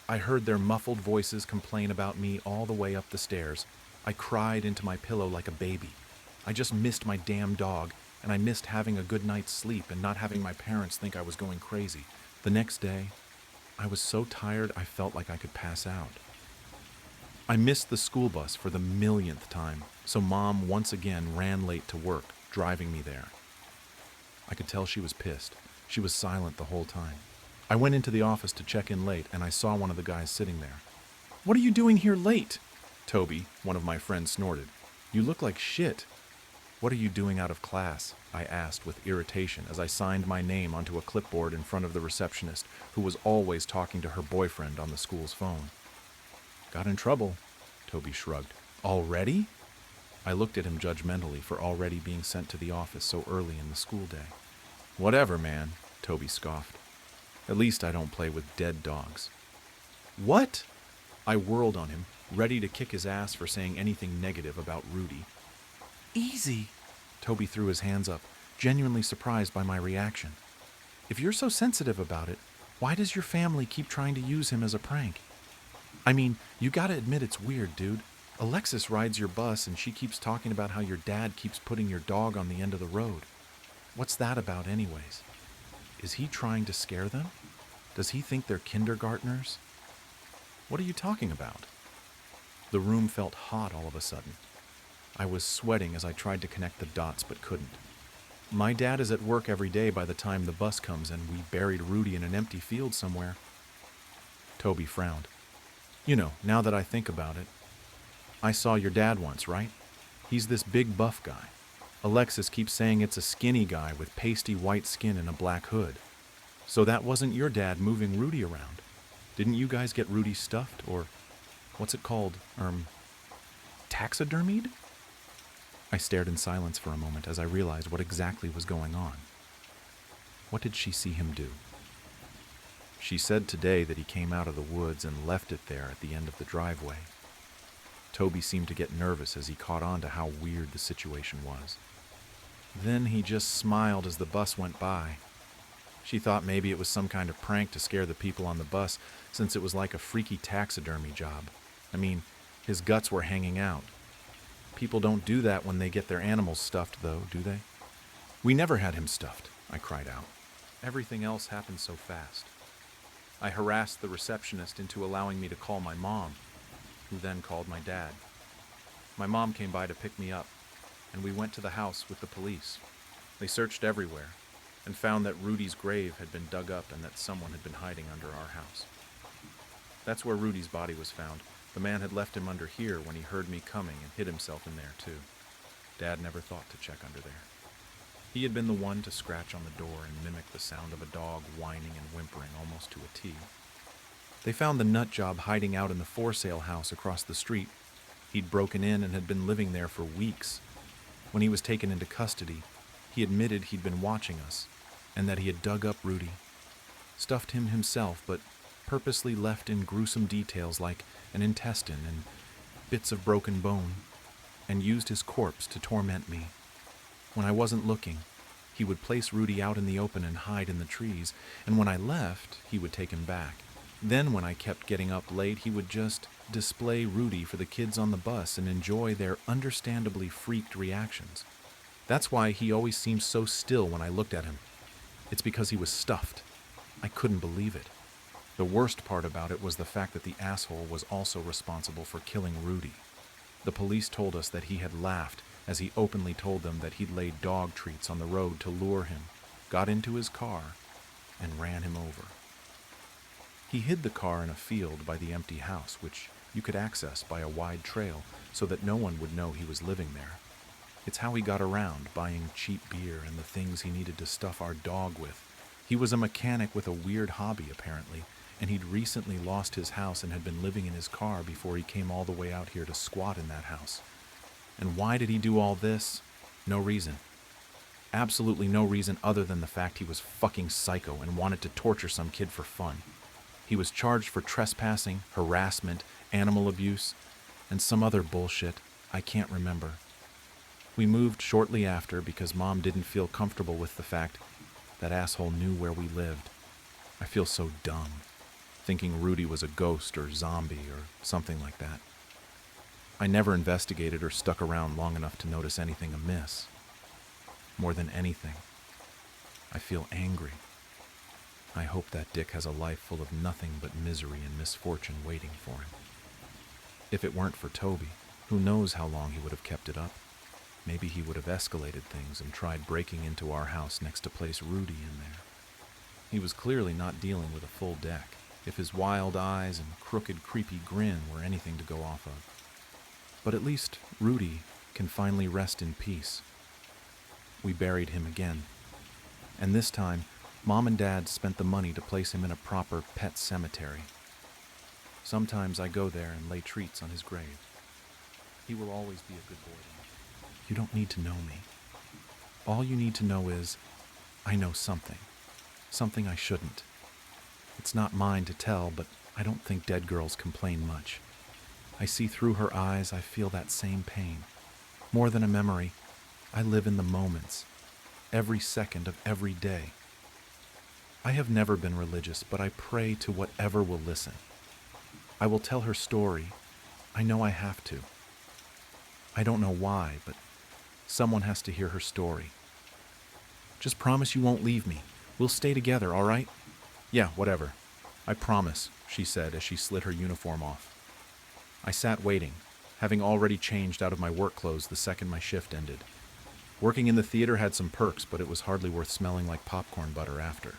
I heard their muffled voices complain about me all the way up the stairs, I cried into my pillow like a baby. I just missed my damn dog, and I missed having a good night's sleep and not having my parents think I was going crazy. The next day, I was so tired I felt like I could pass out. I missed the school bus for the millionth time, so Mom once again ran late to work, driving me there. I could tell she was pissed. She was silent the whole time. I went into the office to check in late, and I saw one of the guys sitting there. "What are you doing here late?" Toby, one of my friends, snorted. "You look like shit." "What are you doing out of class?" I asked with irritation as I signed my name onto a clipboard in front of the receptionist, who was always talking to her boyfriend on the school's phone. "Got in trouble," Toby shrugged. "Already?" I looked at him judgmentally for already being sent to the office so early in the school day. "Whatever, man," Toby scoffed. "At least I don't play with dead dogs." "What?" I whirled on him, ready to kick his ass for saying anything negative about Rudy. "Easy." Toby threw his hands up, genuinely surprised by my reaction. "If you're so sensitive about it, why does your family keep trying to use him as a prank? I mean, you gotta admit it's weird, dude. Alexis rides your bus and she keeps talking about how your dad keeps putting your dog on the end of the road. What's that about anyways? Is he trying to scare them? Does he think they're kindergartners? What are you talking about?" The room felt hot all of a sudden. I was sweating as I tried to connect the dots but couldn't. My dad is at work every day by the time the bus comes, and we buried Rudy in an empty field somewhere. Toby frowned. "You know, now that I think about it, I saw your dad once, right? He's this big buff guy. Alexis keeps saying it's a skinny guy with pasty white skin and a black hood. So that wasn't your dad moving Rudy around. Didn't you guys get Rudy stuffed, or what's it called, taxidermied?" I stared in silence for a moment as I realized what exactly was going on. What did she see him do? She said today that he came out of the woods and left it there at the end of the driveway. Toby seemed to get nervous as he caught on to how weird the situation was. Then he just smiled as the bus went by. She thought maybe it was some kind of prank to scare the people on the bus, since it was like a freaky taxidermy job. I mean, his guts were hanging out. People don't do that when they get their animals stuffed, though, do they? "We never had him stuffed," I cried out. Everything else happened so fast. I harassed the receptionist into allowing me to call my mom, who then called my dad. My mom came by to pick me up, and we went to the house with the police. They searched everywhere and found that Rudy's grave had been dug up and that someone had been hiding under our house. That's where Rudy's body was found. The man had left him under here when he heard me coming and hid himself in there too. Dad never thought to check under there. He had been the one to scratch on the door and mimic the sound of a dog whining and whimpering almost to a T. They found the nut job hiding out in the for sale house across the street. He'd broken in and had been living there for weeks. When he was taken into custody, he admitted he'd been watching us and that he had dug up Rudy, stuffed him himself, but purposely left in gruesome details like an intestine and bits of broken bone, and used his corpse to torment me. When I wasn't looking, he would place Rudy out in the open and hide in the trees, and when I left, he would take him back. Then when I kept getting up late, he would just display Rudy for the kids on the bus and enjoy their understandably freaked reactions. That's why he always seemed so still when I looked at him. It's because he was stuffed. I couldn't believe it. The worst part about it was the fact that the asshole was also responsible for killing Rudy. The police told us that he had laughed as he openly told them that he'd laid dog treats on the road to lure him, got into his car, and ran him over. He hid the car in a field by the empty house, which you could access by a wide trail so that no one would know he was living there. It's how he got around, buying cheap beer and the things he needed to stuff our dog with. He was a mechanic with a weird hobby, apparently, and he'd recently lost his house and had been living in his car before he came all the way out here to squat in that house. And why did he do all this? No reason. Absolutely no reason other than the fact he was fucking psycho and wanted to torture some kid for fun. He was charged for trespassing, harassment, animal abuse, and some other bullshit I can't remember. We moved shortly after because Mom didn't feel comfortable with the fact that asshole knew where we lived. I feel so dumb, thinking Rudy was a ghost or zombie or something like that. I never investigated or stuck around long enough to notice anything amiss. More than anything, I feel angry. I hope that Dick has a life full of nothing but misery and misfortune waiting for him. If it weren't for Toby, who knows how long he would have kept it up? Maybe he would have escalated things and tried breaking into our house next to place Rudy in there. He was clearly not dealing with a full deck, if his wild eyes and crooked, creepy grin were anything to go off of. But at least Rudy can finally rest in peace. We buried him again, and this time, Mom and Dad spent the money to place him in a proper pet cemetery. Sometimes I go there and lay treats on his grave. He will always be a good boy to me. You don't need to know me. All you need to know is, I know something I shouldn't. It's not mine to tell, but I don't think dead girls complain much. I see through her eyes, I feel that same pain. More than a memory, I live in the moments, every second of every day. I have never been religious, but I pray to whatever will listen. I will tell her story. I know I have to. I don't know why, but someone has to hear her story. Just promise you won't leave me. We'll stay together, all right? Yeah, whatever. I promise, she said as she slid her uniform off. I sat waiting, having already changed out of my work clothes the second my shift ended. Working in the theater had some perks, but it was hardly worth smelling like popcorn butter after.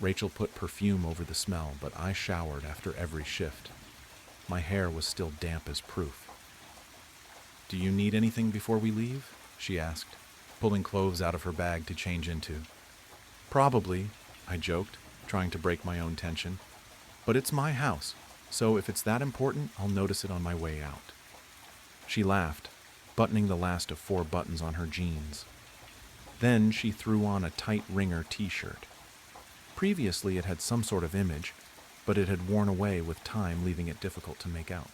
Rachel put perfume over the smell, but I showered after every shift. My hair was still damp as proof. Do you need anything before we leave? She asked, pulling clothes out of her bag to change into. Probably, I joked, trying to break my own tension. But it's my house, so if it's that important, I'll notice it on my way out. She laughed, buttoning the last of 4 buttons on her jeans. Then she threw on a tight ringer t-shirt. Previously it had some sort of image, but it had worn away with time, leaving it difficult to make out.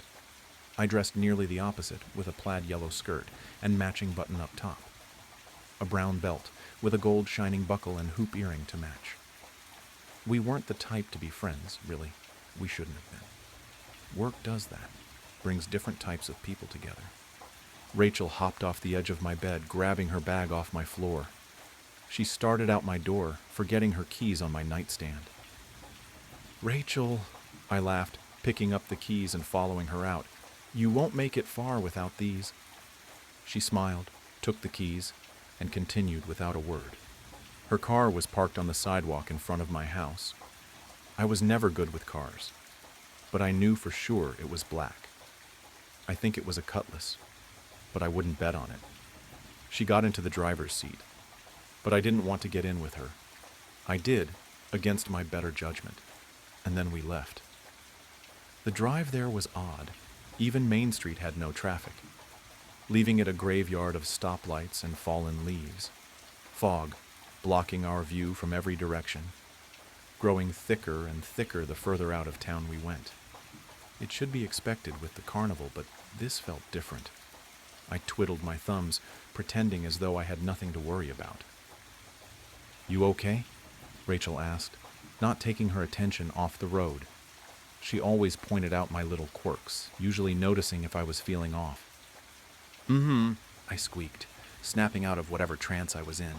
I dressed nearly the opposite, with a plaid yellow skirt and matching button up top. A brown belt, with a gold shining buckle and hoop earring to match. We weren't the type to be friends, really. We shouldn't have been. Work does that, brings different types of people together. Rachel hopped off the edge of my bed, grabbing her bag off my floor. She started out my door, forgetting her keys on my nightstand. Rachel, I laughed, picking up the keys and following her out. You won't make it far without these. She smiled, took the keys, and continued without a word. Her car was parked on the sidewalk in front of my house. I was never good with cars, but I knew for sure it was black. I think it was a Cutlass, but I wouldn't bet on it. She got into the driver's seat, but I didn't want to get in with her. I did, against my better judgment, and then we left. The drive there was odd. Even Main Street had no traffic, leaving it a graveyard of stoplights and fallen leaves. Fog, blocking our view from every direction, growing thicker and thicker the further out of town we went. It should be expected with the carnival, but this felt different. I twiddled my thumbs, pretending as though I had nothing to worry about. You okay? Rachel asked, not taking her attention off the road. She always pointed out my little quirks, usually noticing if I was feeling off. I squeaked, snapping out of whatever trance I was in.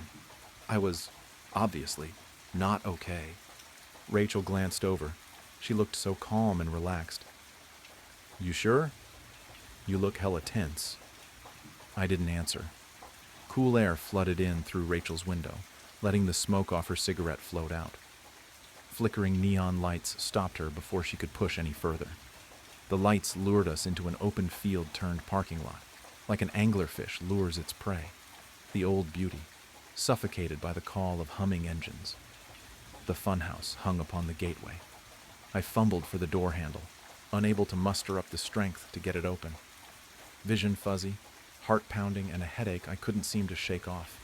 I was, obviously, not okay. Rachel glanced over. She looked so calm and relaxed. You sure? You look hella tense. I didn't answer. Cool air flooded in through Rachel's window, letting the smoke off her cigarette float out. Flickering neon lights stopped her before she could push any further. The lights lured us into an open field-turned parking lot, like an anglerfish lures its prey. The old beauty, suffocated by the call of humming engines. The funhouse hung upon the gateway. I fumbled for the door handle, unable to muster up the strength to get it open. Vision fuzzy, heart pounding, and a headache I couldn't seem to shake off.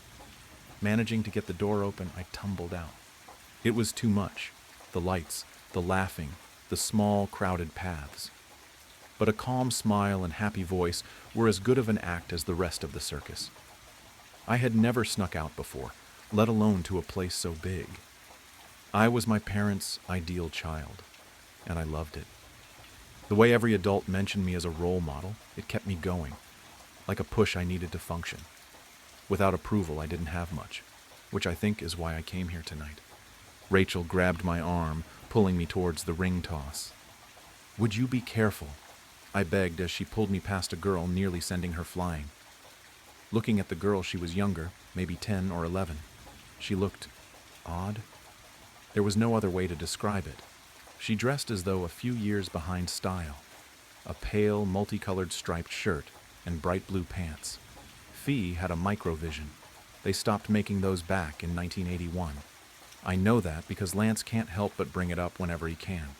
Managing to get the door open, I tumbled out. It was too much. The lights, the laughing, the small, crowded paths. But a calm smile and happy voice were as good of an act as the rest of the circus. I had never snuck out before, let alone to a place so big. I was my parents' ideal child, and I loved it. The way every adult mentioned me as a role model, it kept me going, like a push I needed to function. Without approval, I didn't have much, which I think is why I came here tonight. Rachel grabbed my arm, pulling me towards the ring toss. "Would you be careful?" I begged as she pulled me past a girl, nearly sending her flying. Looking at the girl, she was younger, maybe 10 or 11. She looked odd. There was no other way to describe it. She dressed as though a few years behind style. A pale, multicolored striped shirt and bright blue pants. Fee had a microvision. They stopped making those back in 1981. I know that because Lance can't help but bring it up whenever he can.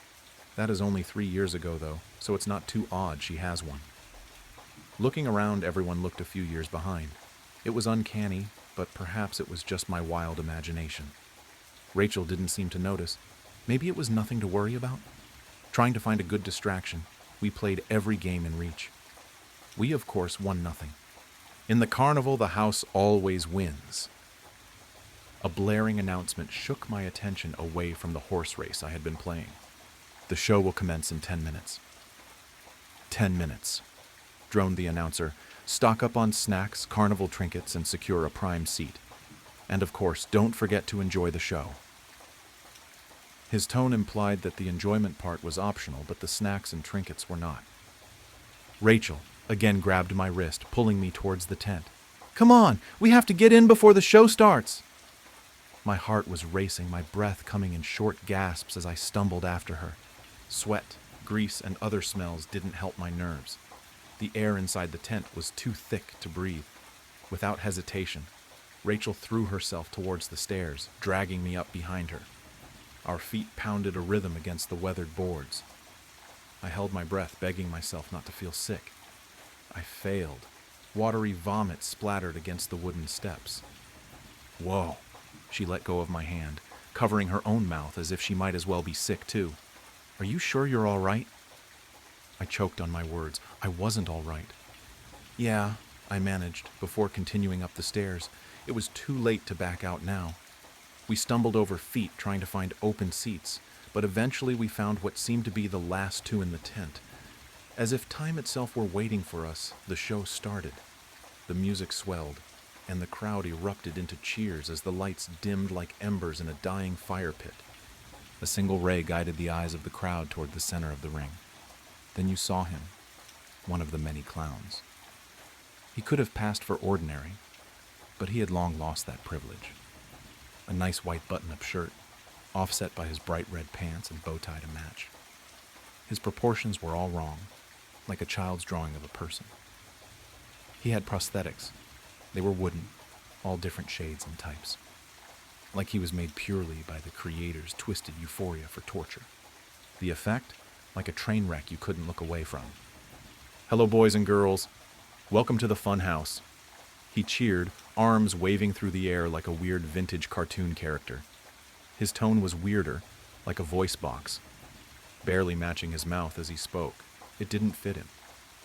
That is only 3 years ago, though, so it's not too odd she has one. Looking around, everyone looked a few years behind. It was uncanny, but perhaps it was just my wild imagination. Rachel didn't seem to notice. Maybe it was nothing to worry about. Trying to find a good distraction, we played every game in reach. We, of course, won nothing. In the carnival, the house always wins. A blaring announcement shook my attention away from the horse race I had been playing. The show will commence in 10 minutes. 10 minutes, droned the announcer. Stock up on snacks, carnival trinkets, and secure a prime seat. And of course, don't forget to enjoy the show. His tone implied that the enjoyment part was optional, but the snacks and trinkets were not. Rachel again grabbed my wrist, pulling me towards the tent. "Come on, we have to get in before the show starts." My heart was racing, my breath coming in short gasps as I stumbled after her. Sweat, grease, and other smells didn't help my nerves. The air inside the tent was too thick to breathe. Without hesitation, Rachel threw herself towards the stairs, dragging me up behind her. Our feet pounded a rhythm against the weathered boards. I held my breath, begging myself not to feel sick. I failed. Watery vomit splattered against the wooden steps. "Whoa." She let go of my hand, covering her own mouth as if she might as well be sick too. "Are you sure you're all right?" I choked on my words. I wasn't all right. "Yeah," I managed, before continuing up the stairs. It was too late to back out now. We stumbled over feet trying to find open seats, but eventually we found what seemed to be the last two in the tent. As if time itself were waiting for us, the show started. The music swelled, and the crowd erupted into cheers as the lights dimmed like embers in a dying fire pit. A single ray guided the eyes of the crowd toward the center of the ring. Then you saw him, one of the many clowns. He could have passed for ordinary, but he had long lost that privilege. A nice white button-up shirt, offset by his bright red pants and bow tie to match. His proportions were all wrong, like a child's drawing of a person. He had prosthetics. They were wooden, all different shades and types. Like he was made purely by the creator's twisted euphoria for torture. The effect? Like a train wreck you couldn't look away from. "Hello, boys and girls. Welcome to the fun house." He cheered, arms waving through the air like a weird vintage cartoon character. His tone was weirder, like a voice box, barely matching his mouth as he spoke. It didn't fit him.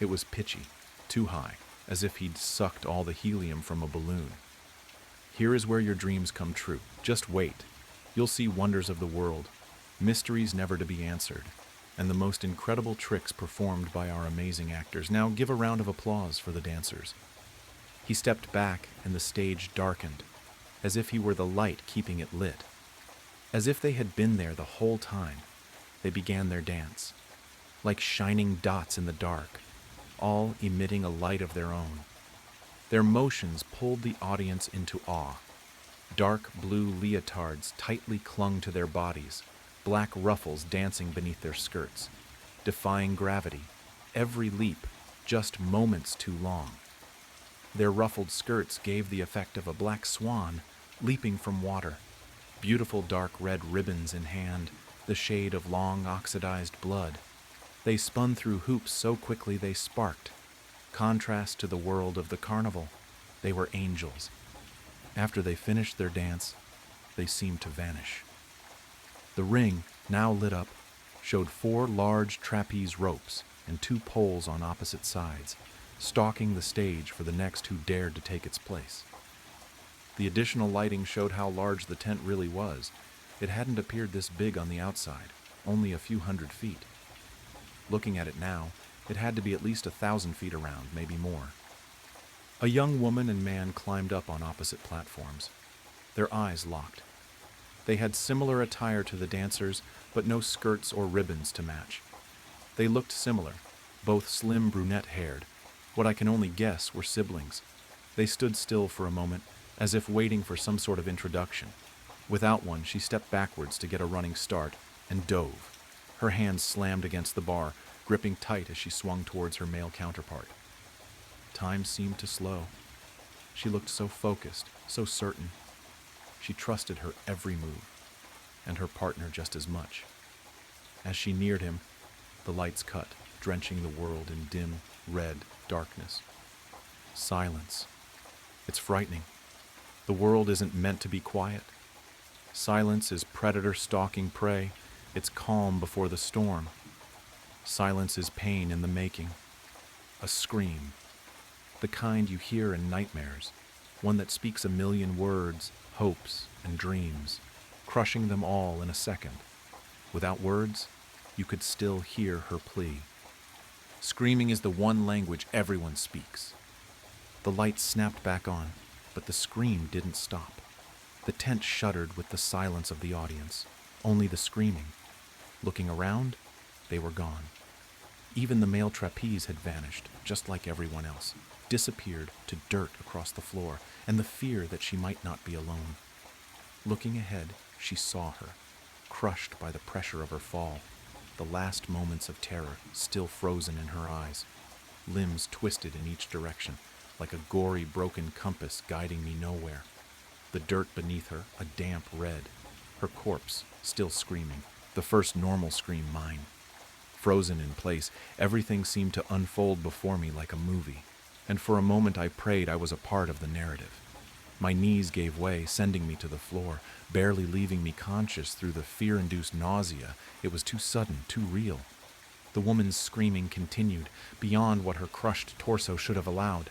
It was pitchy, too high, as if he'd sucked all the helium from a balloon. "Here is where your dreams come true. Just wait. You'll see wonders of the world, mysteries never to be answered, and the most incredible tricks performed by our amazing actors. Now give a round of applause for the dancers." He stepped back and the stage darkened, as if he were the light keeping it lit. As if they had been there the whole time, they began their dance, like shining dots in the dark, all emitting a light of their own. Their motions pulled the audience into awe. Dark blue leotards tightly clung to their bodies, black ruffles dancing beneath their skirts, defying gravity, every leap just moments too long. Their ruffled skirts gave the effect of a black swan leaping from water, beautiful dark red ribbons in hand, the shade of long oxidized blood. They spun through hoops so quickly they sparked. Contrast to the world of the carnival, they were angels. After they finished their dance, they seemed to vanish. The ring, now lit up, showed 4 large trapeze ropes and 2 poles on opposite sides, stalking the stage for the next who dared to take its place. The additional lighting showed how large the tent really was. It hadn't appeared this big on the outside, only a few hundred feet. Looking at it now, it had to be at least 1,000 feet around, maybe more. A young woman and man climbed up on opposite platforms. Their eyes locked. They had similar attire to the dancers, but no skirts or ribbons to match. They looked similar, both slim brunette-haired. What I can only guess were siblings. They stood still for a moment, as if waiting for some sort of introduction. Without one, she stepped backwards to get a running start and dove. Her hands slammed against the bar, gripping tight as she swung towards her male counterpart. Time seemed to slow. She looked so focused, so certain. She trusted her every move, and her partner just as much. As she neared him, the lights cut, drenching the world in dim, red darkness. Silence. It's frightening. The world isn't meant to be quiet. Silence is predator stalking prey. It's calm before the storm. Silence is pain in the making. A scream. The kind you hear in nightmares. One that speaks a million words, hopes, and dreams, crushing them all in a second. Without words, you could still hear her plea. Screaming is the one language everyone speaks. The lights snapped back on, but the scream didn't stop. The tent shuddered with the silence of the audience, only the screaming. Looking around, they were gone. Even the male trapeze had vanished, just like everyone else, disappeared to dirt across the floor, and the fear that she might not be alone. Looking ahead, she saw her, crushed by the pressure of her fall, the last moments of terror still frozen in her eyes, limbs twisted in each direction, like a gory broken compass guiding me nowhere. The dirt beneath her, a damp red, her corpse still screaming, the first normal scream mine. Frozen in place, everything seemed to unfold before me like a movie, and for a moment I prayed I was a part of the narrative. My knees gave way, sending me to the floor, barely leaving me conscious through the fear-induced nausea. It was too sudden, too real. The woman's screaming continued, beyond what her crushed torso should have allowed.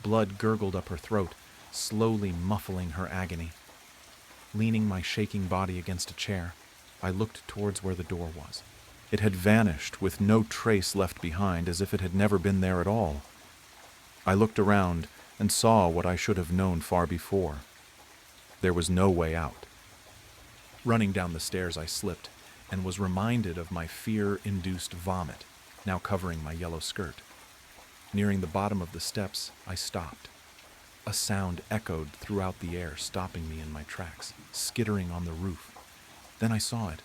Blood gurgled up her throat, slowly muffling her agony. Leaning my shaking body against a chair, I looked towards where the door was. It had vanished, with no trace left behind, as if it had never been there at all. I looked around and saw what I should have known far before. There was no way out. Running down the stairs, I slipped and was reminded of my fear-induced vomit, now covering my yellow skirt. Nearing the bottom of the steps, I stopped. A sound echoed throughout the air, stopping me in my tracks, skittering on the roof. Then I saw it.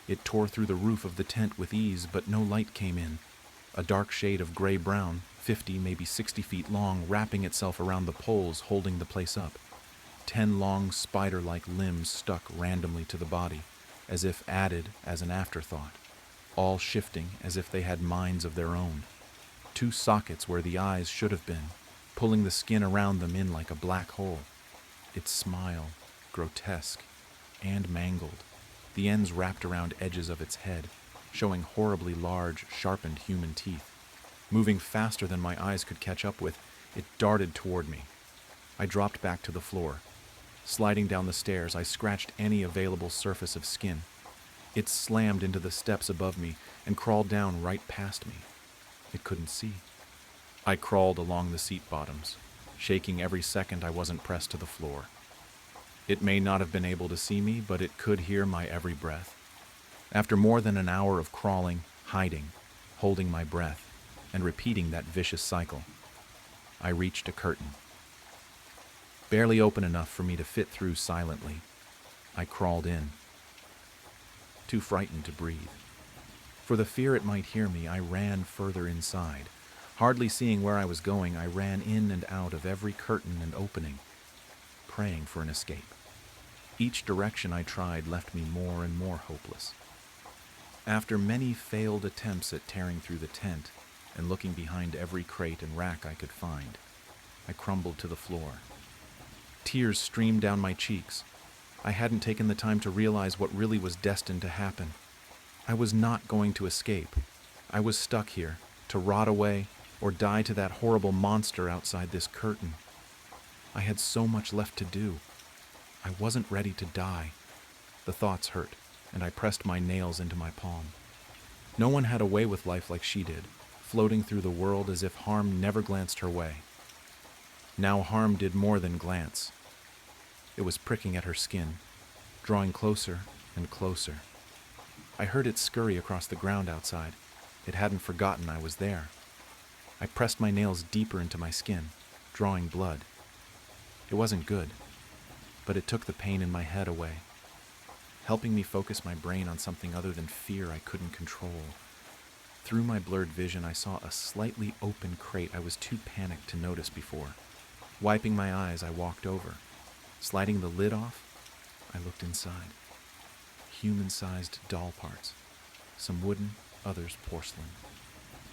It tore through the roof of the tent with ease, but no light came in. A dark shade of gray-brown, 50, maybe 60 feet long, wrapping itself around the poles holding the place up. 10 long spider-like limbs stuck randomly to the body, as if added as an afterthought, all shifting as if they had minds of their own. 2 sockets where the eyes should have been, pulling the skin around them in like a black hole. Its smile, grotesque and mangled, the ends wrapped around edges of its head, showing horribly large, sharpened human teeth. Moving faster than my eyes could catch up with, it darted toward me. I dropped back to the floor. Sliding down the stairs, I scratched any available surface of skin. It slammed into the steps above me and crawled down right past me. It couldn't see. I crawled along the seat bottoms, shaking every second I wasn't pressed to the floor. It may not have been able to see me, but it could hear my every breath. After more than an hour of crawling, hiding, holding my breath, and repeating that vicious cycle, I reached a curtain. Barely open enough for me to fit through silently, I crawled in. Too frightened to breathe. For the fear it might hear me, I ran further inside. Hardly seeing where I was going, I ran in and out of every curtain and opening, praying for an escape. Each direction I tried left me more and more hopeless. After many failed attempts at tearing through the tent and looking behind every crate and rack I could find, I crumbled to the floor. Tears streamed down my cheeks. I hadn't taken the time to realize what really was destined to happen. I was not going to escape. I was stuck here, to rot away or die to that horrible monster outside this curtain. I had so much left to do. I wasn't ready to die. The thoughts hurt, and I pressed my nails into my palm. No one had a way with life like she did, floating through the world as if harm never glanced her way. Now harm did more than glance. It was pricking at her skin, drawing closer and closer. I heard it scurry across the ground outside. It hadn't forgotten I was there. I pressed my nails deeper into my skin, drawing blood. It wasn't good, but it took the pain in my head away, helping me focus my brain on something other than fear I couldn't control. Through my blurred vision, I saw a slightly open crate I was too panicked to notice before. Wiping my eyes, I walked over. Sliding the lid off, I looked inside. Human-sized doll parts, some wooden, others porcelain,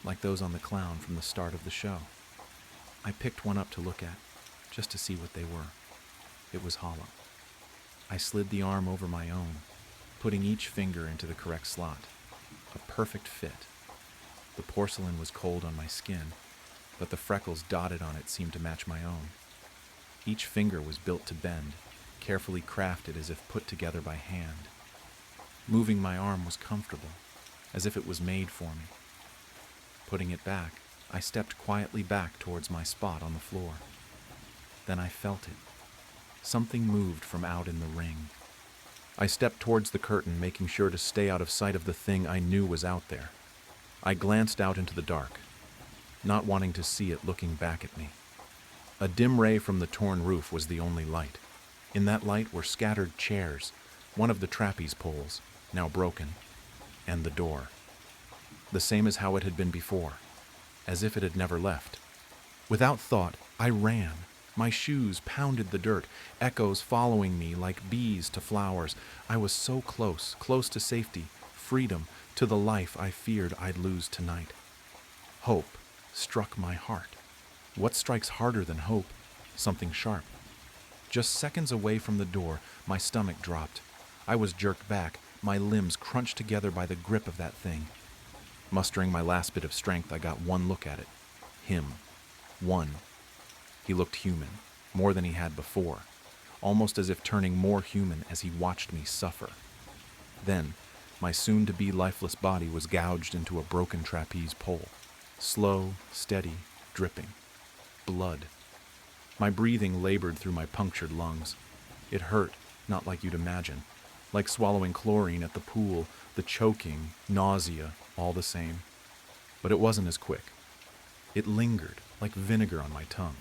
like those on the clown from the start of the show. I picked one up to look at, just to see what they were. It was hollow. I slid the arm over my own, putting each finger into the correct slot. A perfect fit. The porcelain was cold on my skin, but the freckles dotted on it seemed to match my own. Each finger was built to bend, carefully crafted as if put together by hand. Moving my arm was comfortable, as if it was made for me. Putting it back, I stepped quietly back towards my spot on the floor. Then I felt it. Something moved from out in the ring. I stepped towards the curtain, making sure to stay out of sight of the thing I knew was out there. I glanced out into the dark, not wanting to see it looking back at me. A dim ray from the torn roof was the only light. In that light were scattered chairs, one of the trapeze poles, now broken, and the door. The same as how it had been before, as if it had never left. Without thought, I ran. My shoes pounded the dirt, echoes following me like bees to flowers. I was so close, close to safety, freedom, to the life I feared I'd lose tonight. Hope struck my heart. What strikes harder than hope? Something sharp. Just seconds away from the door, my stomach dropped. I was jerked back, my limbs crunched together by the grip of that thing. Mustering my last bit of strength, I got one look at it. Him. One. He looked human, more than he had before, almost as if turning more human as he watched me suffer. Then, my soon-to-be lifeless body was gouged into a broken trapeze pole. Slow, steady, dripping. Blood. My breathing labored through my punctured lungs. It hurt, not like you'd imagine. Like swallowing chlorine at the pool, the choking, nausea, all the same. But it wasn't as quick. It lingered, like vinegar on my tongue.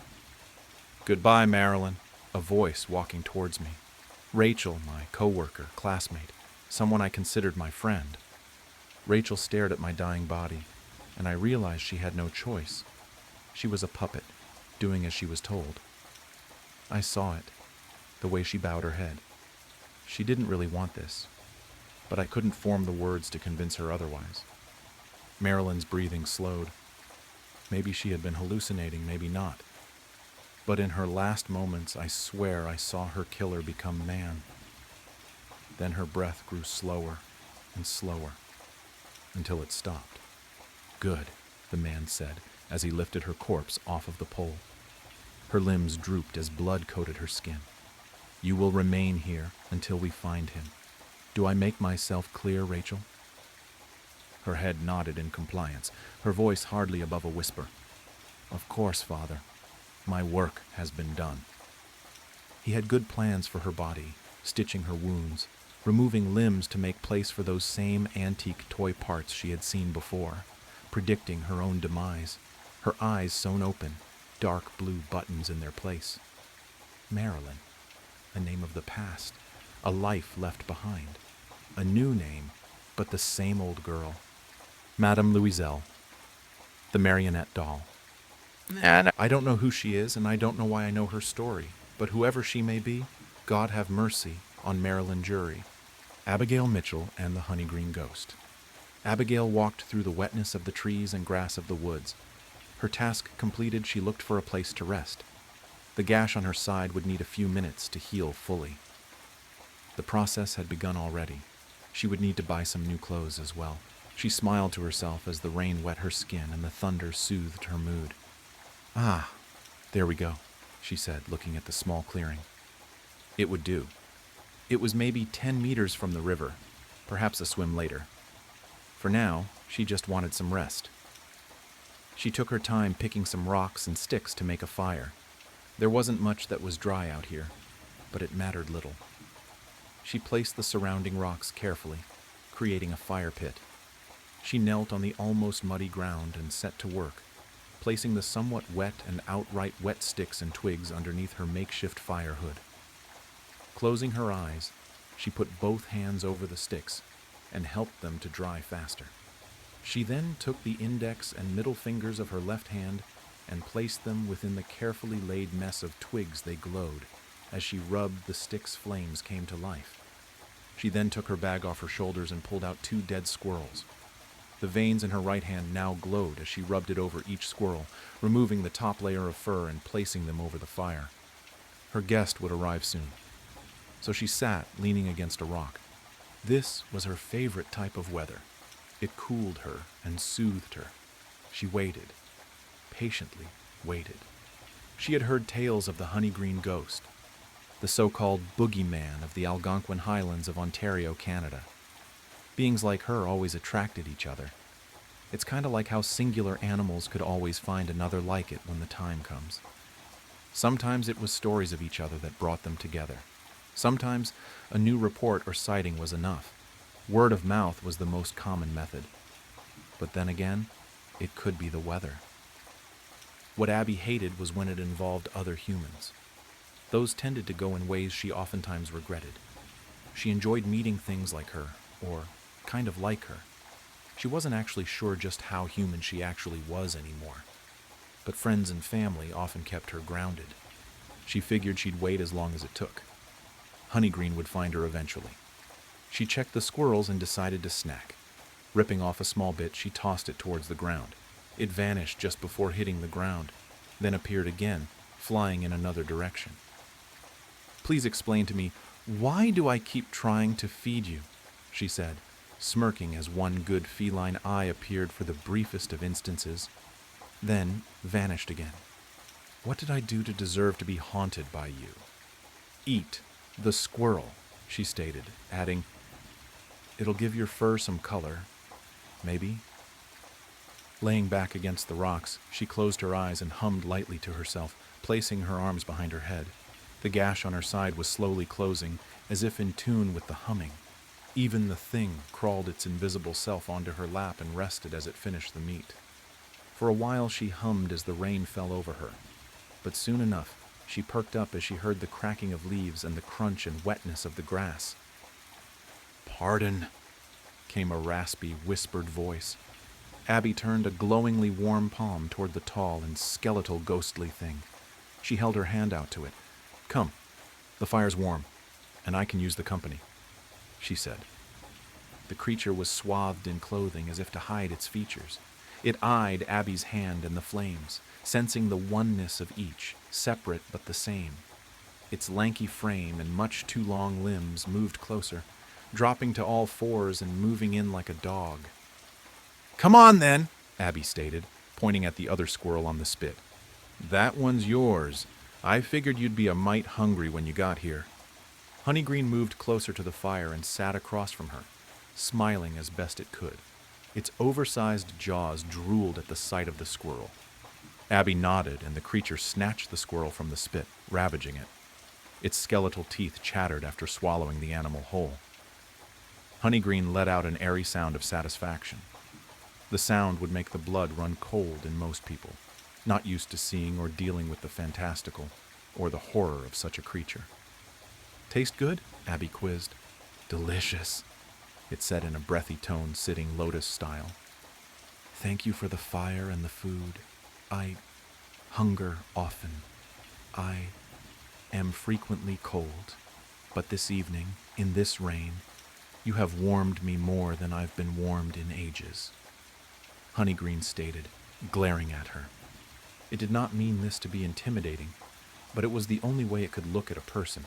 "Goodbye, Marilyn," a voice walking towards me. Rachel, my co-worker, classmate, someone I considered my friend. Rachel stared at my dying body, and I realized she had no choice. She was a puppet, doing as she was told. I saw it, the way she bowed her head. She didn't really want this, but I couldn't form the words to convince her otherwise. Marilyn's breathing slowed. Maybe she had been hallucinating, maybe not. But in her last moments, I swear I saw her killer become man. Then her breath grew slower and slower, until it stopped. "Good," the man said, as he lifted her corpse off of the pole. Her limbs drooped as blood coated her skin. "You will remain here until we find him. Do I make myself clear, Rachel?" Her head nodded in compliance, her voice hardly above a whisper. "Of course, Father. My work has been done." He had good plans for her body, stitching her wounds, removing limbs to make place for those same antique toy parts she had seen before, predicting her own demise, her eyes sewn open, dark blue buttons in their place. Marilyn, a name of the past, a life left behind, a new name, but the same old girl. Madame Louiselle, the marionette doll. I don't know who she is, and I don't know why I know her story, but whoever she may be, God have mercy on Marilyn Jury. Abigail Mitchell and the Honey Green Ghost. Abigail walked through the wetness of the trees and grass of the woods. Her task completed, she looked for a place to rest. The gash on her side would need a few minutes to heal fully. The process had begun already. She would need to buy some new clothes as well. She smiled to herself as the rain wet her skin and the thunder soothed her mood. "Ah, there we go," she said, looking at the small clearing. It would do. It was maybe 10 meters from the river, perhaps a swim later. For now, She just wanted some rest. She took her time picking some rocks and sticks to make a fire. There wasn't much that was dry out here, but it mattered little. She placed the surrounding rocks carefully, creating a fire pit. She knelt on the almost muddy ground and set to work, placing the somewhat wet and outright wet sticks and twigs underneath her makeshift fire hood. Closing her eyes, she put both hands over the sticks and helped them to dry faster. She then took the index and middle fingers of her left hand and placed them within the carefully laid mess of twigs. They glowed. As she rubbed, the stick's flames came to life. She then took her bag off her shoulders and pulled out 2 dead squirrels. The veins in her right hand now glowed as she rubbed it over each squirrel, removing the top layer of fur and placing them over the fire. Her guest would arrive soon, so she sat leaning against a rock. This was her favorite type of weather. It cooled her and soothed her. She waited, patiently waited. She had heard tales of the honey-green ghost, the so-called boogeyman of the Algonquin Highlands of Ontario, Canada. Beings like her always attracted each other. It's kind of like how singular animals could always find another like it when the time comes. Sometimes it was stories of each other that brought them together. Sometimes a new report or sighting was enough. Word of mouth was the most common method. But then again, it could be the weather. What Abby hated was when it involved other humans. Those tended to go in ways she oftentimes regretted. She enjoyed meeting things like her, or kind of like her. She wasn't actually sure just how human she actually was anymore. But friends and family often kept her grounded. She figured she'd wait as long as it took. Honeygreen would find her eventually. She checked the squirrels and decided to snack. Ripping off a small bit, she tossed it towards the ground. It vanished just before hitting the ground, then appeared again, flying in another direction. "Please explain to me, why do I keep trying to feed you?" she said, smirking as one good feline eye appeared for the briefest of instances, then vanished again. "What did I do to deserve to be haunted by you?" "Eat the squirrel," she stated, adding, "It'll give your fur some color, maybe." Laying back against the rocks, she closed her eyes and hummed lightly to herself, placing her arms behind her head. The gash on her side was slowly closing, as if in tune with the humming. Even the thing crawled its invisible self onto her lap and rested as it finished the meat. For a while she hummed as the rain fell over her, but soon enough she perked up as she heard the cracking of leaves and the crunch and wetness of the grass. "Pardon," came a raspy, whispered voice. Abby turned a glowingly warm palm toward the tall and skeletal ghostly thing. She held her hand out to it. "Come, the fire's warm, and I can use the company," she said. The creature was swathed in clothing as if to hide its features. It eyed Abby's hand and the flames, sensing the oneness of each, separate but the same. Its lanky frame and much too long limbs moved closer, dropping to all fours and moving in like a dog. "Come on, then," Abby stated, pointing at the other squirrel on the spit. "That one's yours. I figured you'd be a mite hungry when you got here." Honeygreen moved closer to the fire and sat across from her, smiling as best it could. Its oversized jaws drooled at the sight of the squirrel. Abby nodded, and the creature snatched the squirrel from the spit, ravaging it. Its skeletal teeth chattered after swallowing the animal whole. Honeygreen let out an airy sound of satisfaction. The sound would make the blood run cold in most people, not used to seeing or dealing with the fantastical or the horror of such a creature. "Taste good?" Abby quizzed. "Delicious," it said in a breathy tone, sitting lotus style. "Thank you for the fire and the food. I hunger often. I am frequently cold, but this evening, in this rain, you have warmed me more than I've been warmed in ages," Honeygreen stated, glaring at her. It did not mean this to be intimidating, but it was the only way it could look at a person.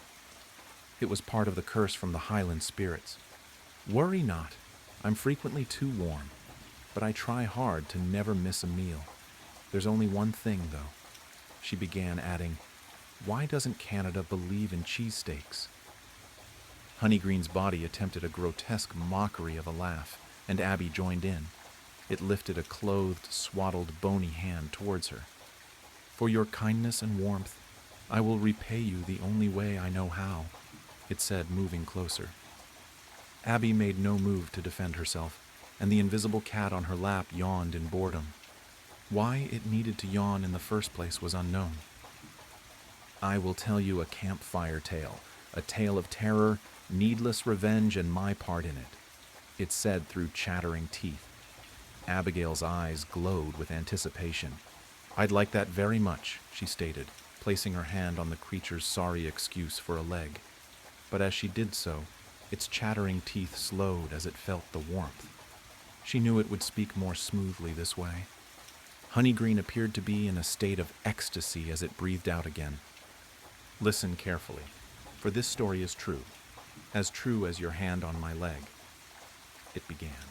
It was part of the curse from the Highland spirits. "Worry not, I'm frequently too warm, but I try hard to never miss a meal. There's only one thing, though," she began, adding, "Why doesn't Canada believe in cheesesteaks?" Honeygreen's body attempted a grotesque mockery of a laugh, and Abby joined in. It lifted a clothed, swaddled, bony hand towards her. "For your kindness and warmth, I will repay you the only way I know how," it said, moving closer. Abby made no move to defend herself, and the invisible cat on her lap yawned in boredom. Why it needed to yawn in the first place was unknown. "I will tell you a campfire tale, a tale of terror, needless revenge, and my part in it," it said through chattering teeth. Abigail's eyes glowed with anticipation. "I'd like that very much," she stated, placing her hand on the creature's sorry excuse for a leg. But as she did so, its chattering teeth slowed as it felt the warmth. She knew it would speak more smoothly this way. Honeygreen appeared to be in a state of ecstasy as it breathed out again. "Listen carefully, for this story is true as your hand on my leg," it began.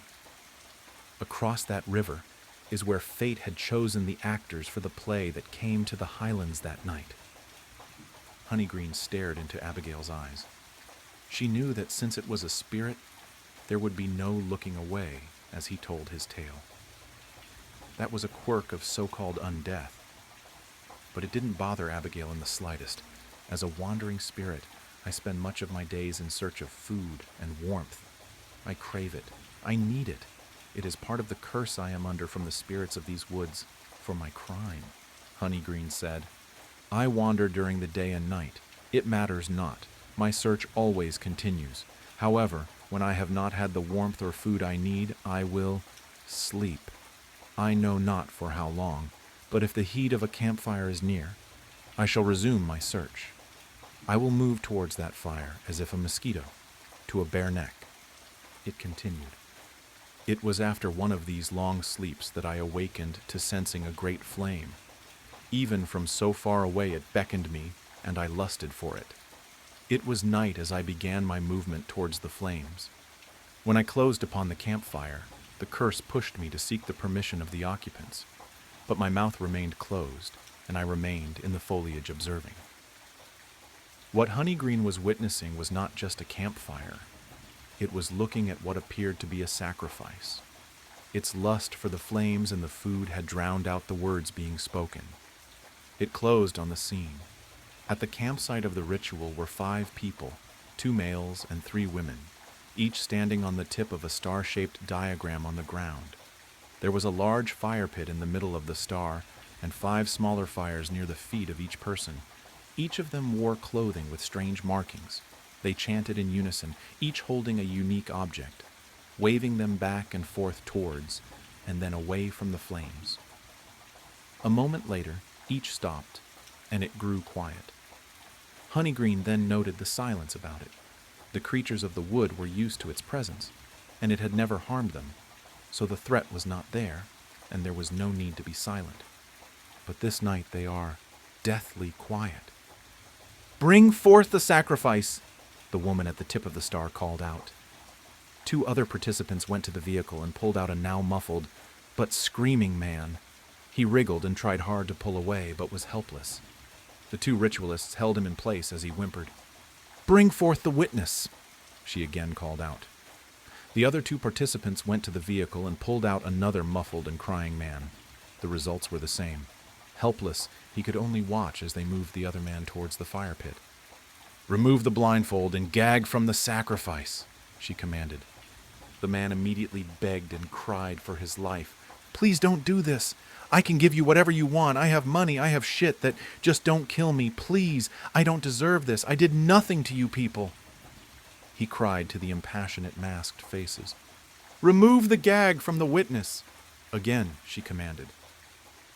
"Across that river is where fate had chosen the actors for the play that came to the highlands that night." Honeygreen stared into Abigail's eyes. She knew that since it was a spirit, there would be no looking away as he told his tale. That was a quirk of so-called undeath. But it didn't bother Abigail in the slightest. As a wandering spirit, I spend much of my days in search of food and warmth. I crave it. I need it. It is part of the curse I am under from the spirits of these woods for my crime," Honeygreen said. "I wander during the day and night. It matters not. My search always continues. However, when I have not had the warmth or food I need, I will sleep. I know not for how long, but if the heat of a campfire is near, I shall resume my search. I will move towards that fire as if a mosquito, to a bare neck," it continued. "It was after one of these long sleeps that I awakened to sensing a great flame. Even from so far away it beckoned me, and I lusted for it. It was night as I began my movement towards the flames. When I closed upon the campfire, the curse pushed me to seek the permission of the occupants, but my mouth remained closed, and I remained in the foliage observing." What Honeygreen was witnessing was not just a campfire. It was looking at what appeared to be a sacrifice. Its lust for the flames and the food had drowned out the words being spoken. It closed on the scene. At the campsite of the ritual were 5 people, 2 males and 3 women, each standing on the tip of a star-shaped diagram on the ground. There was a large fire pit in the middle of the star, and 5 smaller fires near the feet of each person. Each of them wore clothing with strange markings. They chanted in unison, each holding a unique object, waving them back and forth towards, and then away from the flames. A moment later, each stopped, and it grew quiet. Honeygreen then noted the silence about it. The creatures of the wood were used to its presence, and it had never harmed them, so the threat was not there, and there was no need to be silent. But this night they are deathly quiet. "Bring forth the sacrifice," the woman at the tip of the star called out. 2 other participants went to the vehicle and pulled out a now muffled, but screaming man. He wriggled and tried hard to pull away, but was helpless. The 2 ritualists held him in place as he whimpered. "Bring forth the witness," she again called out. The other 2 participants went to the vehicle and pulled out another muffled and crying man. The results were the same. Helpless, he could only watch as they moved the other man towards the fire pit. "Remove the blindfold and gag from the sacrifice," she commanded. The man immediately begged and cried for his life. "Please don't do this. I can give you whatever you want. I have money. I have shit. That just don't kill me. Please. I don't deserve this. I did nothing to you people," he cried to the impassionate masked faces. "Remove the gag from the witness." Again, she commanded.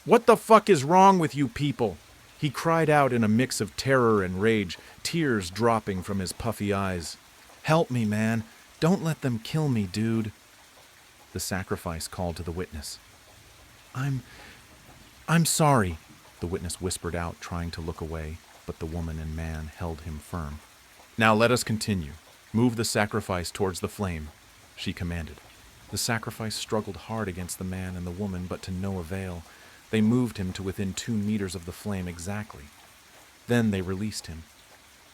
"What the fuck is wrong with you people?" he cried out in a mix of terror and rage, tears dropping from his puffy eyes. "Help me, man. Don't let them kill me, dude." The sacrifice called to the witness. I'm sorry," the witness whispered out, trying to look away, but the woman and man held him firm. "Now let us continue. Move the sacrifice towards the flame," she commanded. The sacrifice struggled hard against the man and the woman, but to no avail. They moved him to within 2 meters of the flame exactly. Then they released him.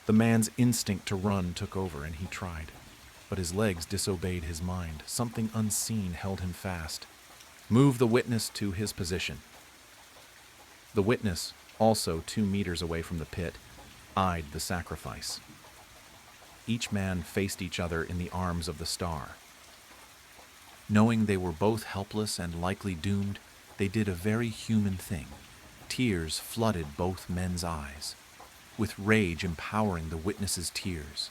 The man's instinct to run took over, and he tried. But his legs disobeyed his mind. Something unseen held him fast. Move the witness to his position. The witness, also 2 meters away from the pit, eyed the sacrifice. Each man faced each other in the arms of the star. Knowing they were both helpless and likely doomed, they did a very human thing. Tears flooded both men's eyes, with rage empowering the witness's tears.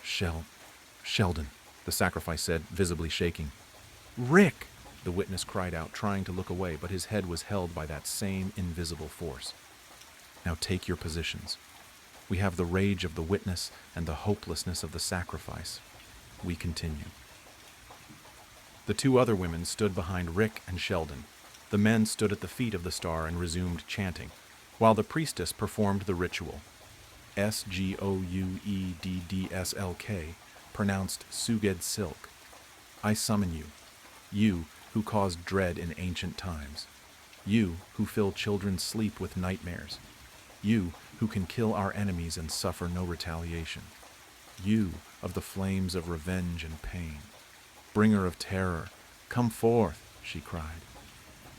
Sheldon, the sacrifice said, visibly shaking. Rick, the witness cried out, trying to look away, but his head was held by that same invisible force. Now take your positions. We have the rage of the witness and the hopelessness of the sacrifice. We continue. The 2 other women stood behind Rick and Sheldon. The men stood at the feet of the star and resumed chanting, while the priestess performed the ritual. Sgouedslk, pronounced Suged Silk. I summon you, you who caused dread in ancient times, you who fill children's sleep with nightmares, you who can kill our enemies and suffer no retaliation, you of the flames of revenge and pain. Bringer of terror, come forth, she cried.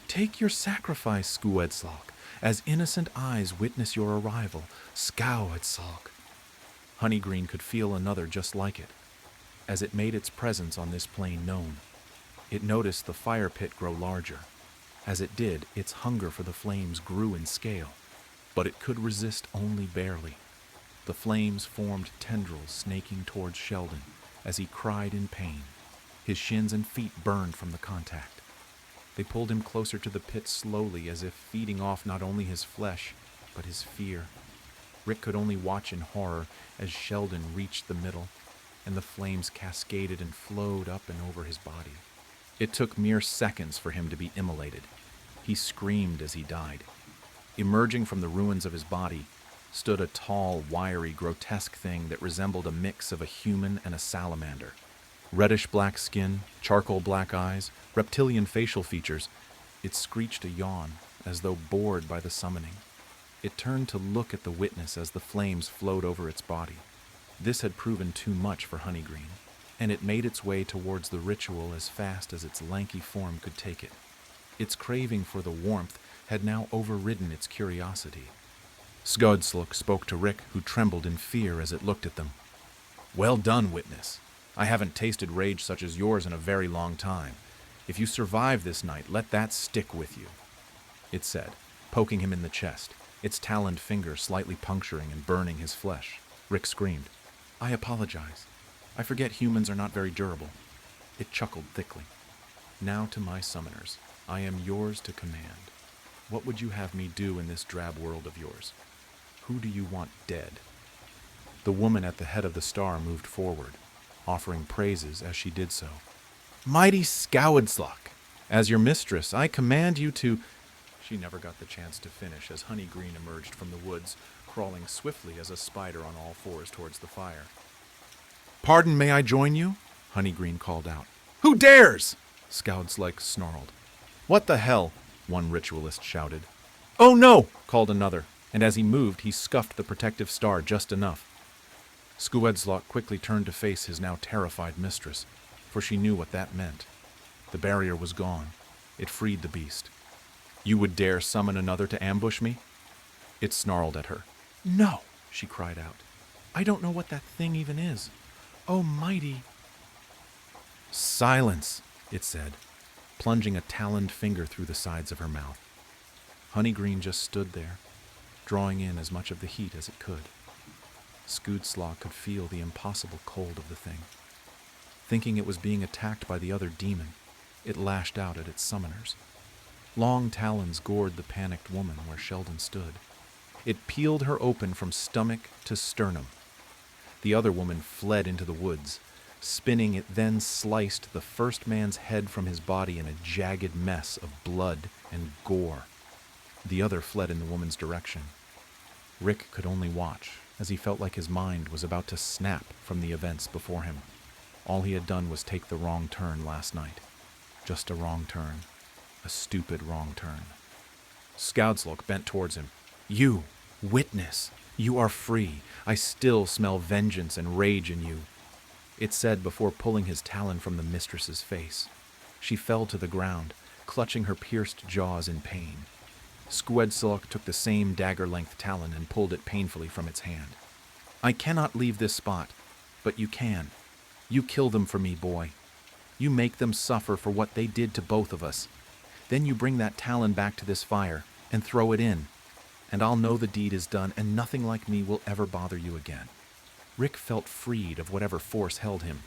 Take your sacrifice, Skuedslok, as innocent eyes witness your arrival, Skuedslok. Honeygreen could feel another just like it, as it made its presence on this plain known. It noticed the fire pit grow larger. As it did, its hunger for the flames grew in scale, but it could resist only barely. The flames formed tendrils snaking towards Sheldon as he cried in pain. His shins and feet burned from the contact. They pulled him closer to the pit slowly, as if feeding off not only his flesh, but his fear. Rick could only watch in horror as Sheldon reached the middle, and the flames cascaded and flowed up and over his body. It took mere seconds for him to be immolated. He screamed as he died. Emerging from the ruins of his body stood a tall, wiry, grotesque thing that resembled a mix of a human and a salamander. Reddish-black skin, charcoal-black eyes, reptilian facial features. It screeched a yawn, as though bored by the summoning. It turned to look at the witness as the flames flowed over its body. This had proven too much for Honeygreen, and it made its way towards the ritual as fast as its lanky form could take it. Its craving for the warmth had now overridden its curiosity. Skuedslok spoke to Rick, who trembled in fear as it looked at them. Well done, witness. I haven't tasted rage such as yours in a very long time. If you survive this night, let that stick with you, it said, poking him in the chest, its taloned finger slightly puncturing and burning his flesh. Rick screamed. I apologize. I forget humans are not very durable. It chuckled thickly. Now to my summoners. I am yours to command. What would you have me do in this drab world of yours? Who do you want dead? The woman at the head of the star moved forward, offering praises as she did so. Mighty Skuedslok, as your mistress, I command you to... She never got the chance to finish as Honeygreen emerged from the woods, crawling swiftly as a spider on all fours towards the fire. Pardon, may I join you? Honeygreen called out. Who dares? Skuedslok snarled. What the hell? One ritualist shouted. Oh no! Called another, and as he moved, he scuffed the protective star just enough. Skuedslok quickly turned to face his now terrified mistress, for she knew what that meant. The barrier was gone. It freed the beast. You would dare summon another to ambush me? It snarled at her. No, she cried out. I don't know what that thing even is. Oh, mighty... Silence, it said, plunging a taloned finger through the sides of her mouth. Honeygreen just stood there, drawing in as much of the heat as it could. Skuedslok could feel the impossible cold of the thing. Thinking it was being attacked by the other demon, it lashed out at its summoners. Long talons gored the panicked woman where Sheldon stood. It peeled her open from stomach to sternum. The other woman fled into the woods. Spinning, it then sliced the first man's head from his body in a jagged mess of blood and gore. The other fled in the woman's direction. Rick could only watch, as he felt like his mind was about to snap from the events before him. All he had done was take the wrong turn last night. Just a wrong turn. A stupid wrong turn. Skuedslok bent towards him. You, witness, you are free. I still smell vengeance and rage in you, it said before pulling his talon from the mistress's face. She fell to the ground, clutching her pierced jaws in pain. Squedsilk took the same dagger-length talon and pulled it painfully from its hand. I cannot leave this spot, but you can. You kill them for me, boy. You make them suffer for what they did to both of us. Then you bring that talon back to this fire and throw it in, and I'll know the deed is done and nothing like me will ever bother you again. Rick felt freed of whatever force held him.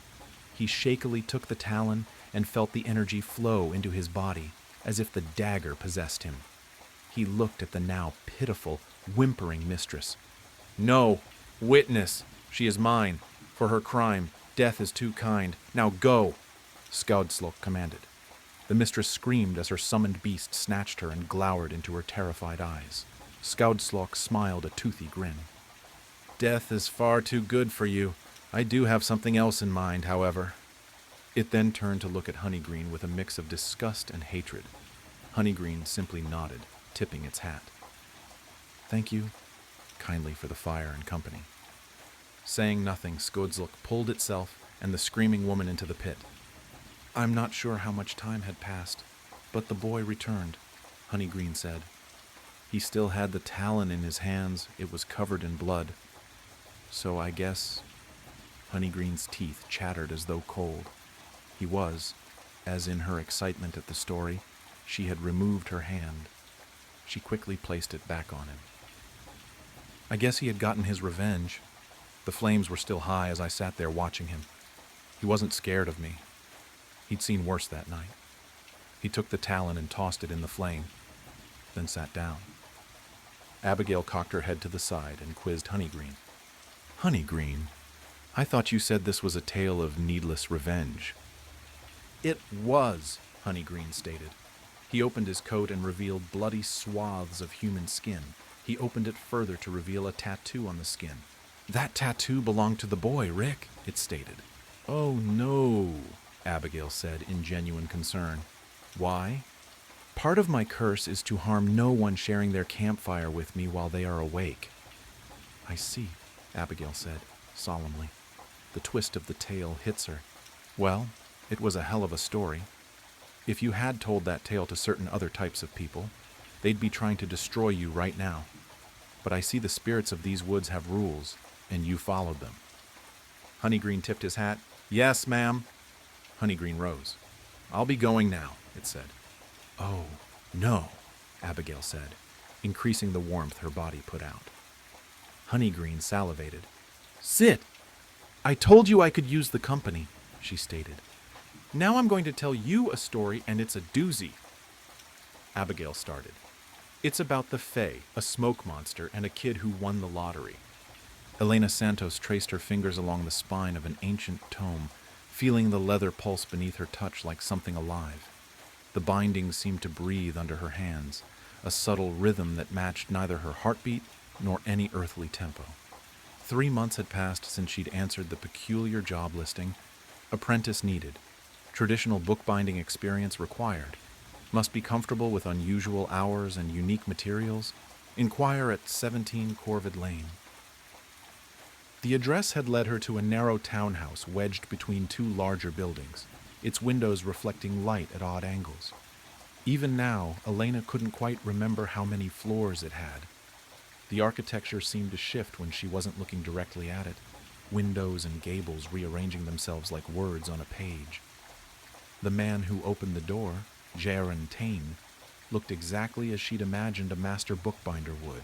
He shakily took the talon and felt the energy flow into his body as if the dagger possessed him. He looked at the now pitiful, whimpering mistress. No, witness, she is mine. For her crime, death is too kind. Now go, Squedsilk commanded. The mistress screamed as her summoned beast snatched her and glowered into her terrified eyes. Squedsilk smiled a toothy grin. Death is far too good for you. I do have something else in mind, however. It then turned to look at Honeygreen with a mix of disgust and hatred. Honeygreen simply nodded, tipping its hat. Thank you kindly for the fire and company. Saying nothing, Squedsilk pulled itself and the screaming woman into the pit. I'm not sure how much time had passed, but the boy returned, Honeygreen said. He still had the talon in his hands. It was covered in blood. So I guess... Honeygreen's teeth chattered as though cold. He was, as in her excitement at the story, she had removed her hand. She quickly placed it back on him. I guess he had gotten his revenge. The flames were still high as I sat there watching him. He wasn't scared of me. He'd seen worse that night. He took the talon and tossed it in the flame, then sat down. Abigail cocked her head to the side and quizzed Honeygreen. Honeygreen, I thought you said this was a tale of needless revenge. It was, Honeygreen stated. He opened his coat and revealed bloody swaths of human skin. He opened it further to reveal a tattoo on the skin. That tattoo belonged to the boy, Rick, it stated. Oh no, Abigail said in genuine concern. Why? Part of my curse is to harm no one sharing their campfire with me while they are awake. I see, Abigail said, solemnly. The twist of the tale hits her. Well, it was a hell of a story. If you had told that tale to certain other types of people, they'd be trying to destroy you right now. But I see the spirits of these woods have rules, and you followed them. Honeygreen tipped his hat. Yes, ma'am. Honeygreen rose. I'll be going now, it said. Oh, no, Abigail said, increasing the warmth her body put out. Honeygreen salivated. Sit! I told you I could use the company, she stated. Now I'm going to tell you a story, and it's a doozy. Abigail started. It's about the Fae, a smoke monster, and a kid who won the lottery. Elena Santos traced her fingers along the spine of an ancient tome, feeling the leather pulse beneath her touch like something alive. The bindings seemed to breathe under her hands, a subtle rhythm that matched neither her heartbeat nor any earthly tempo. 3 months had passed since she'd answered the peculiar job listing. Apprentice needed. Traditional bookbinding experience required. Must be comfortable with unusual hours and unique materials. Inquire at 17 Corvid Lane. The address had led her to a narrow townhouse wedged between 2 larger buildings, its windows reflecting light at odd angles. Even now, Elena couldn't quite remember how many floors it had. The architecture seemed to shift when she wasn't looking directly at it, windows and gables rearranging themselves like words on a page. The man who opened the door, Jaron Tain, looked exactly as she'd imagined a master bookbinder would.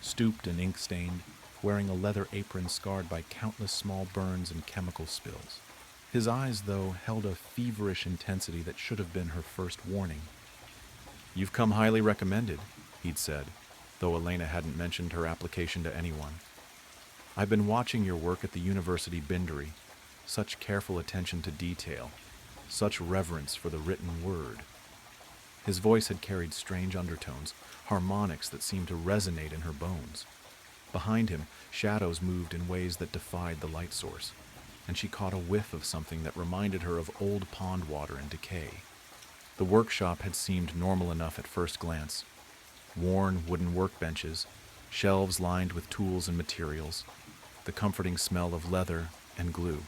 Stooped and ink-stained, wearing a leather apron scarred by countless small burns and chemical spills. His eyes, though, held a feverish intensity that should have been her first warning. You've come highly recommended, he'd said, though Elena hadn't mentioned her application to anyone. I've been watching your work at the University Bindery. Such careful attention to detail. Such reverence for the written word. His voice had carried strange undertones, harmonics that seemed to resonate in her bones. Behind him, shadows moved in ways that defied the light source, and she caught a whiff of something that reminded her of old pond water in decay. The workshop had seemed normal enough at first glance. Worn wooden workbenches, shelves lined with tools and materials, the comforting smell of leather and glue.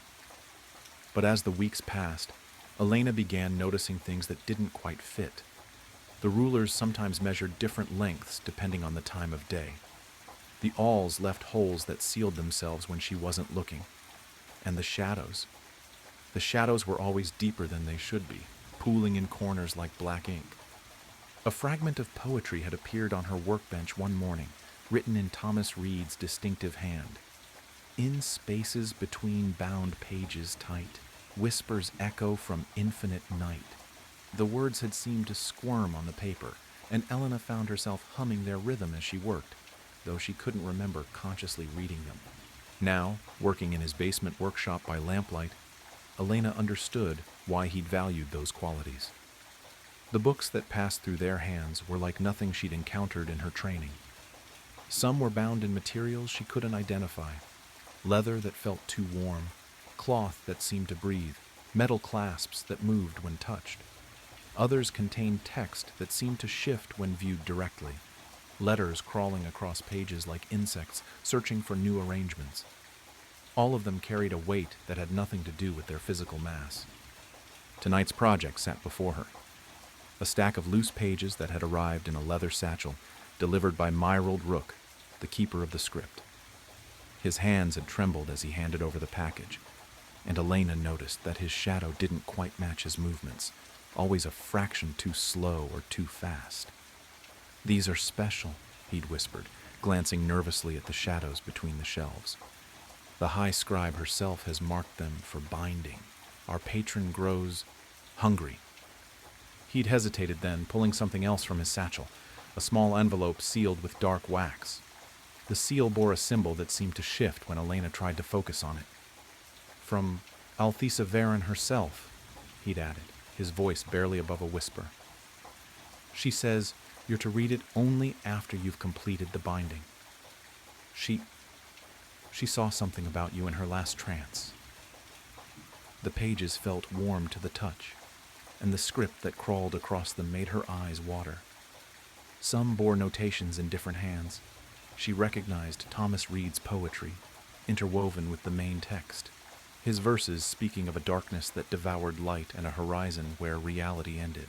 But as the weeks passed, Elena began noticing things that didn't quite fit. The rulers sometimes measured different lengths depending on the time of day. The awls left holes that sealed themselves when she wasn't looking. And the shadows. The shadows were always deeper than they should be, pooling in corners like black ink. A fragment of poetry had appeared on her workbench one morning, written in Thomas Reed's distinctive hand. In spaces between bound pages tight, whispers echo from infinite night. The words had seemed to squirm on the paper, and Elena found herself humming their rhythm as she worked, though she couldn't remember consciously reading them. Now, working in his basement workshop by lamplight, Elena understood why he'd valued those qualities. The books that passed through their hands were like nothing she'd encountered in her training. Some were bound in materials she couldn't identify, leather that felt too warm, cloth that seemed to breathe, metal clasps that moved when touched. Others contained text that seemed to shift when viewed directly, letters crawling across pages like insects searching for new arrangements. All of them carried a weight that had nothing to do with their physical mass. Tonight's project sat before her. A stack of loose pages that had arrived in a leather satchel, delivered by Myrold Rook, the keeper of the script. His hands had trembled as he handed over the package, and Elena noticed that his shadow didn't quite match his movements, always a fraction too slow or too fast. "These are special," he'd whispered, glancing nervously at the shadows between the shelves. "The High Scribe herself has marked them for binding. Our patron grows hungry." He'd hesitated then, pulling something else from his satchel, a small envelope sealed with dark wax. The seal bore a symbol that seemed to shift when Elena tried to focus on it. "From Althesa Varen herself," he'd added, his voice barely above a whisper. "She says you're to read it only after you've completed the binding. She saw something about you in her last trance." The pages felt warm to the touch, and the script that crawled across them made her eyes water. Some bore notations in different hands. She recognized Thomas Reed's poetry, interwoven with the main text, his verses speaking of a darkness that devoured light and a horizon where reality ended.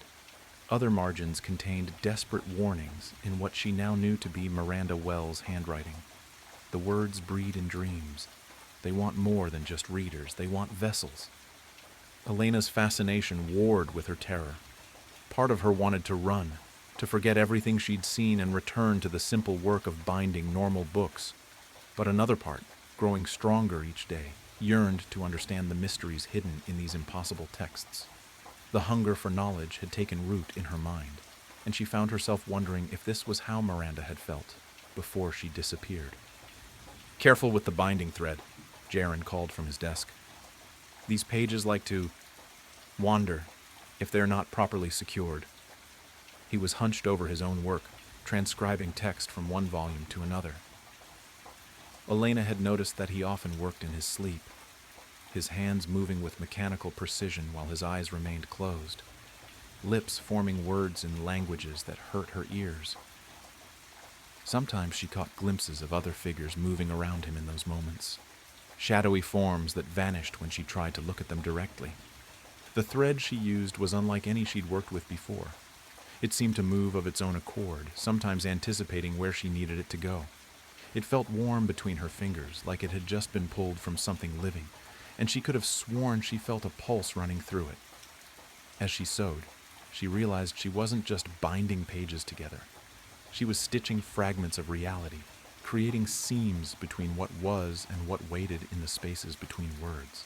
Other margins contained desperate warnings in what she now knew to be Miranda Wells' handwriting. The words breed in dreams. They want more than just readers. They want vessels. Elena's fascination warred with her terror. Part of her wanted to run, to forget everything she'd seen and return to the simple work of binding normal books. But another part, growing stronger each day, yearned to understand the mysteries hidden in these impossible texts. The hunger for knowledge had taken root in her mind, and she found herself wondering if this was how Miranda had felt before she disappeared. "Careful with the binding thread," Jaren called from his desk. "These pages like to wander if they're not properly secured." He was hunched over his own work, transcribing text from one volume to another. Elena had noticed that he often worked in his sleep, his hands moving with mechanical precision while his eyes remained closed, lips forming words in languages that hurt her ears. Sometimes she caught glimpses of other figures moving around him in those moments, shadowy forms that vanished when she tried to look at them directly. The thread she used was unlike any she'd worked with before. It seemed to move of its own accord, sometimes anticipating where she needed it to go. It felt warm between her fingers, like it had just been pulled from something living, and she could have sworn she felt a pulse running through it. As she sewed, she realized she wasn't just binding pages together. She was stitching fragments of reality, creating seams between what was and what waited in the spaces between words.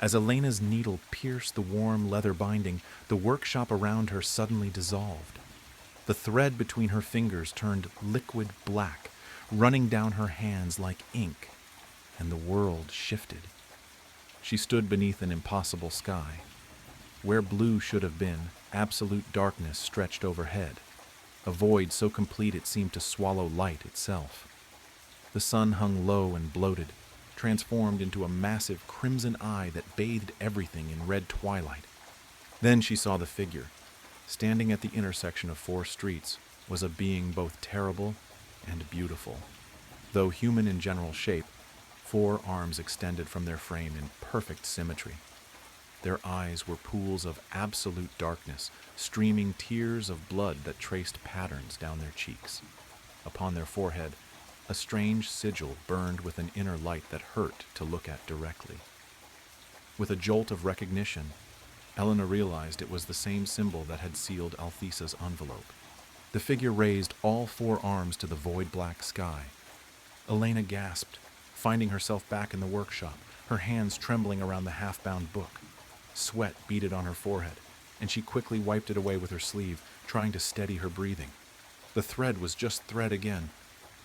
As Elena's needle pierced the warm leather binding, the workshop around her suddenly dissolved. The thread between her fingers turned liquid black, running down her hands like ink, and the world shifted. She stood beneath an impossible sky. Where blue should have been, absolute darkness stretched overhead, a void so complete it seemed to swallow light itself. The sun hung low and bloated, transformed into a massive crimson eye that bathed everything in red twilight. Then she saw the figure. Standing at the intersection of four streets was a being both terrible and beautiful. Though human in general shape, four arms extended from their frame in perfect symmetry. Their eyes were pools of absolute darkness, streaming tears of blood that traced patterns down their cheeks. Upon their forehead, a strange sigil burned with an inner light that hurt to look at directly. With a jolt of recognition, Elena realized it was the same symbol that had sealed Althesa's envelope. The figure raised all four arms to the void black sky. Elena gasped, finding herself back in the workshop, her hands trembling around the half-bound book. Sweat beaded on her forehead, and she quickly wiped it away with her sleeve, trying to steady her breathing. The thread was just thread again,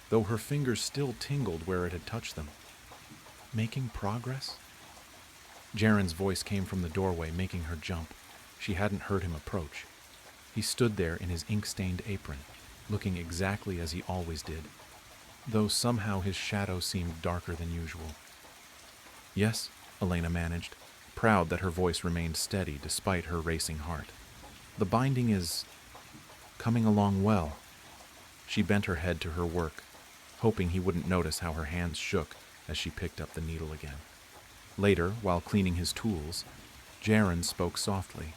though her fingers still tingled where it had touched them. Making progress? Jaren's voice came from the doorway, making her jump. She hadn't heard him approach. He stood there in his ink-stained apron, looking exactly as he always did, though somehow his shadow seemed darker than usual. "Yes," Elena managed, proud that her voice remained steady despite her racing heart. "The binding is coming along well." She bent her head to her work, hoping he wouldn't notice how her hands shook as she picked up the needle again. Later, while cleaning his tools, Jaren spoke softly,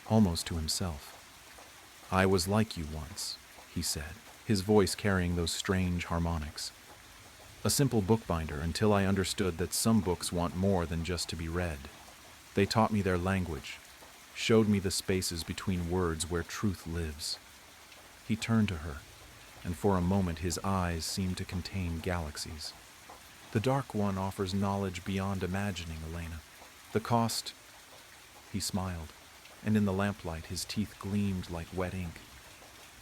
almost to himself. "I was like you once," he said, his voice carrying those strange harmonics. "A simple bookbinder until I understood that some books want more than just to be read. They taught me their language, showed me the spaces between words where truth lives." He turned to her, and for a moment his eyes seemed to contain galaxies. "The Dark One offers knowledge beyond imagining, Elena. The cost—" He smiled, and in the lamplight his teeth gleamed like wet ink.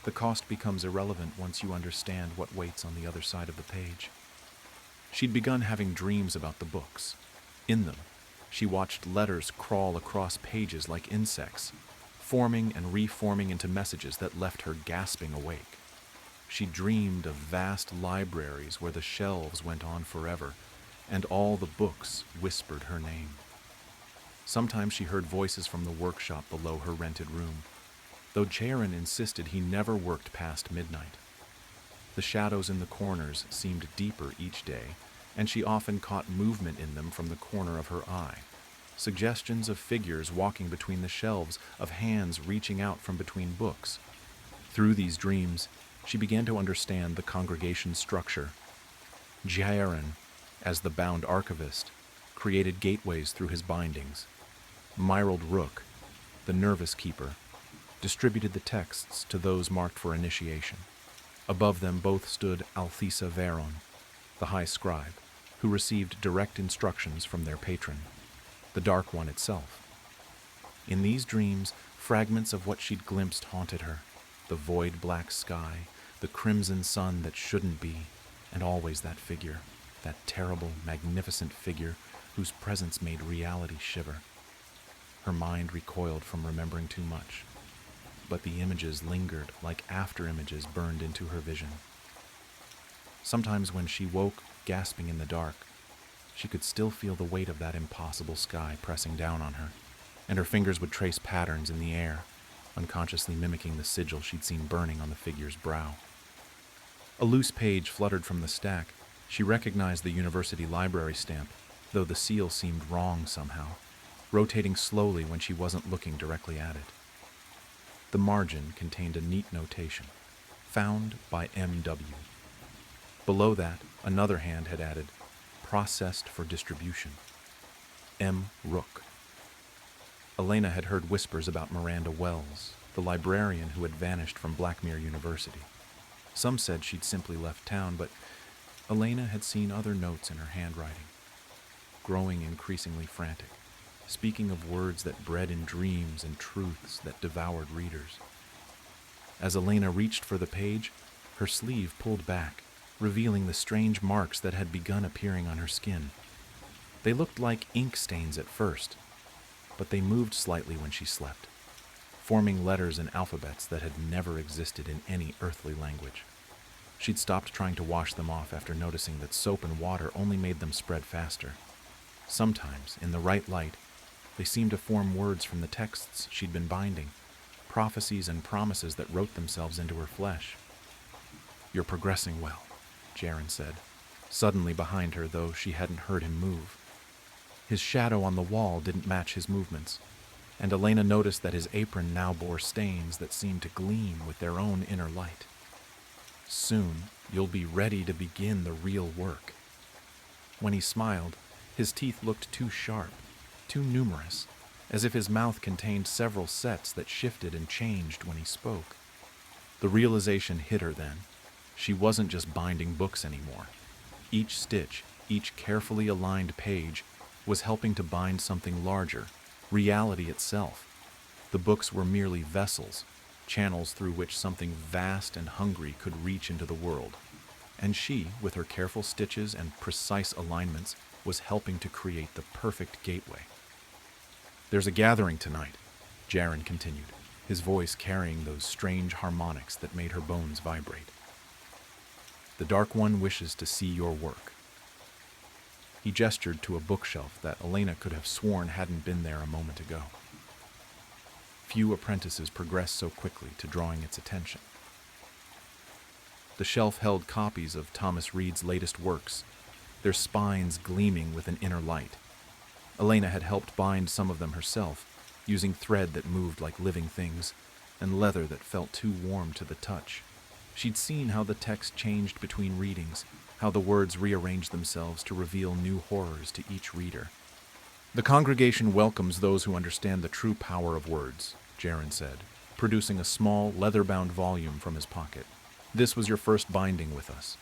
"The cost becomes irrelevant once you understand what waits on the other side of the page." She'd begun having dreams about the books. In them, she watched letters crawl across pages like insects, forming and reforming into messages that left her gasping awake. She dreamed of vast libraries where the shelves went on forever, and all the books whispered her name. Sometimes she heard voices from the workshop below her rented room, though Jaren insisted he never worked past midnight. The shadows in the corners seemed deeper each day, and she often caught movement in them from the corner of her eye. Suggestions of figures walking between the shelves, of hands reaching out from between books. Through these dreams, she began to understand the congregation's structure. Jaren, as the bound archivist, created gateways through his bindings. Myrald Rook, the nervous keeper, distributed the texts to those marked for initiation. Above them both stood Althesa Veron, the High Scribe, who received direct instructions from their patron, the Dark One itself. In these dreams, fragments of what she'd glimpsed haunted her: the void black sky, the crimson sun that shouldn't be, and always that figure, that terrible, magnificent figure whose presence made reality shiver. Her mind recoiled from remembering too much, but the images lingered like after-images burned into her vision. Sometimes when she woke, gasping in the dark, she could still feel the weight of that impossible sky pressing down on her, and her fingers would trace patterns in the air, unconsciously mimicking the sigil she'd seen burning on the figure's brow. A loose page fluttered from the stack. She recognized the university library stamp, though the seal seemed wrong somehow, rotating slowly when she wasn't looking directly at it. The margin contained a neat notation, "Found by M.W." Below that, another hand had added, "Processed for distribution. M. Rook." Elena had heard whispers about Miranda Wells, the librarian who had vanished from Blackmere University. Some said she'd simply left town, but Elena had seen other notes in her handwriting, growing increasingly frantic, speaking of words that bred in dreams and truths that devoured readers. As Elena reached for the page, her sleeve pulled back, revealing the strange marks that had begun appearing on her skin. They looked like ink stains at first, but they moved slightly when she slept, forming letters and alphabets that had never existed in any earthly language. She'd stopped trying to wash them off after noticing that soap and water only made them spread faster. Sometimes, in the right light, they seemed to form words from the texts she'd been binding, prophecies and promises that wrote themselves into her flesh. "You're progressing well," Jaren said, suddenly behind her, though she hadn't heard him move. His shadow on the wall didn't match his movements, and Elena noticed that his apron now bore stains that seemed to gleam with their own inner light. Soon, you'll be ready to begin the real work. When he smiled, his teeth looked too sharp, too numerous, as if his mouth contained several sets that shifted and changed when he spoke. The realization hit her then. She wasn't just binding books anymore. Each stitch, each carefully aligned page, was helping to bind something larger, reality itself. The books were merely vessels, channels through which something vast and hungry could reach into the world. And she, with her careful stitches and precise alignments, was helping to create the perfect gateway. "There's a gathering tonight," Jaren continued, his voice carrying those strange harmonics that made her bones vibrate. "The Dark One wishes to see your work." He gestured to a bookshelf that Elena could have sworn hadn't been there a moment ago. Few apprentices progress so quickly to drawing its attention. The shelf held copies of Thomas Reed's latest works, their spines gleaming with an inner light. Elena had helped bind some of them herself, using thread that moved like living things, and leather that felt too warm to the touch. She'd seen how the text changed between readings, how the words rearranged themselves to reveal new horrors to each reader. "The congregation welcomes those who understand the true power of words," Jaren said, producing a small, leather-bound volume from his pocket. "This was your first binding with us.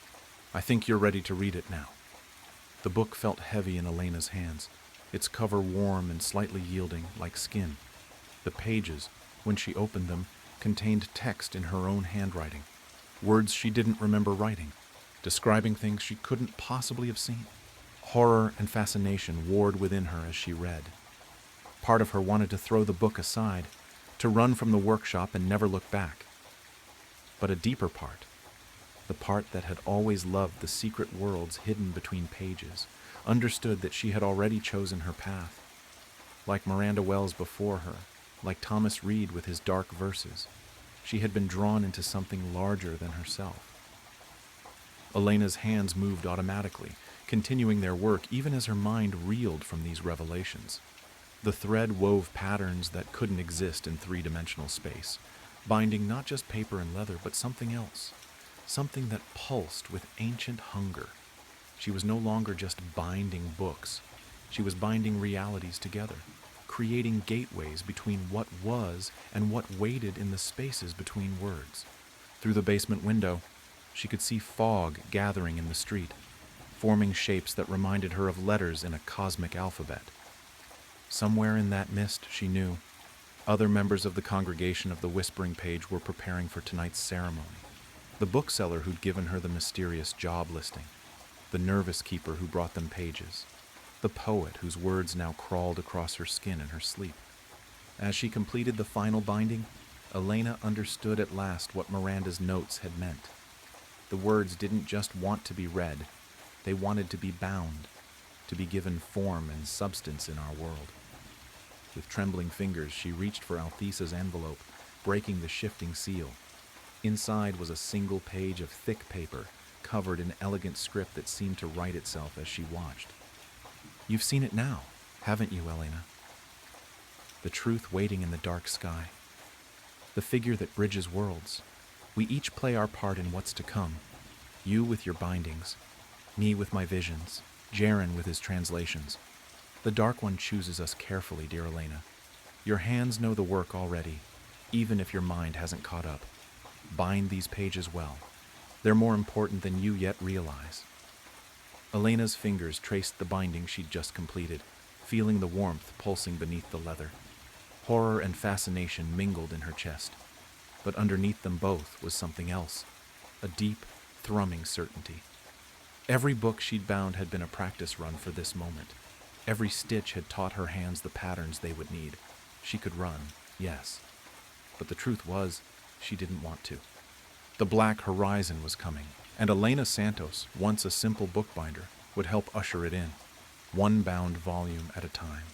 I think you're ready to read it now." The book felt heavy in Elena's hands, its cover warm and slightly yielding, like skin. The pages, when she opened them, contained text in her own handwriting, words she didn't remember writing, describing things she couldn't possibly have seen. Horror and fascination warred within her as she read. Part of her wanted to throw the book aside, to run from the workshop and never look back. But a deeper part, the part that had always loved the secret worlds hidden between pages, understood that she had already chosen her path. Like Miranda Wells before her, like Thomas Reed with his dark verses, she had been drawn into something larger than herself. Elena's hands moved automatically, continuing their work even as her mind reeled from these revelations. The thread wove patterns that couldn't exist in three-dimensional space, binding not just paper and leather, but something else, something that pulsed with ancient hunger. She was no longer just binding books. She was binding realities together, creating gateways between what was and what waited in the spaces between words. Through the basement window, she could see fog gathering in the street, forming shapes that reminded her of letters in a cosmic alphabet. Somewhere in that mist, she knew, other members of the congregation of the Whispering Page were preparing for tonight's ceremony. The bookseller who'd given her the mysterious job listing, the nervous keeper who brought them pages, the poet whose words now crawled across her skin in her sleep. As she completed the final binding, Elena understood at last what Miranda's notes had meant. The words didn't just want to be read, they wanted to be bound, to be given form and substance in our world. With trembling fingers, she reached for Althesa's envelope, breaking the shifting seal. Inside was a single page of thick paper, covered in elegant script that seemed to write itself as she watched. "You've seen it now, haven't you, Elena? The truth waiting in the dark sky. The figure that bridges worlds. We each play our part in what's to come. You with your bindings, me with my visions, Jaren with his translations. The Dark One chooses us carefully, dear Elena. Your hands know the work already, even if your mind hasn't caught up. Bind these pages well. They're more important than you yet realize." Elena's fingers traced the binding she'd just completed, feeling the warmth pulsing beneath the leather. Horror and fascination mingled in her chest, but underneath them both was something else, a deep, thrumming certainty. Every book she'd bound had been a practice run for this moment. Every stitch had taught her hands the patterns they would need. She could run, yes, but the truth was, she didn't want to. The black horizon was coming, and Elena Santos, once a simple bookbinder, would help usher it in, one bound volume at a time.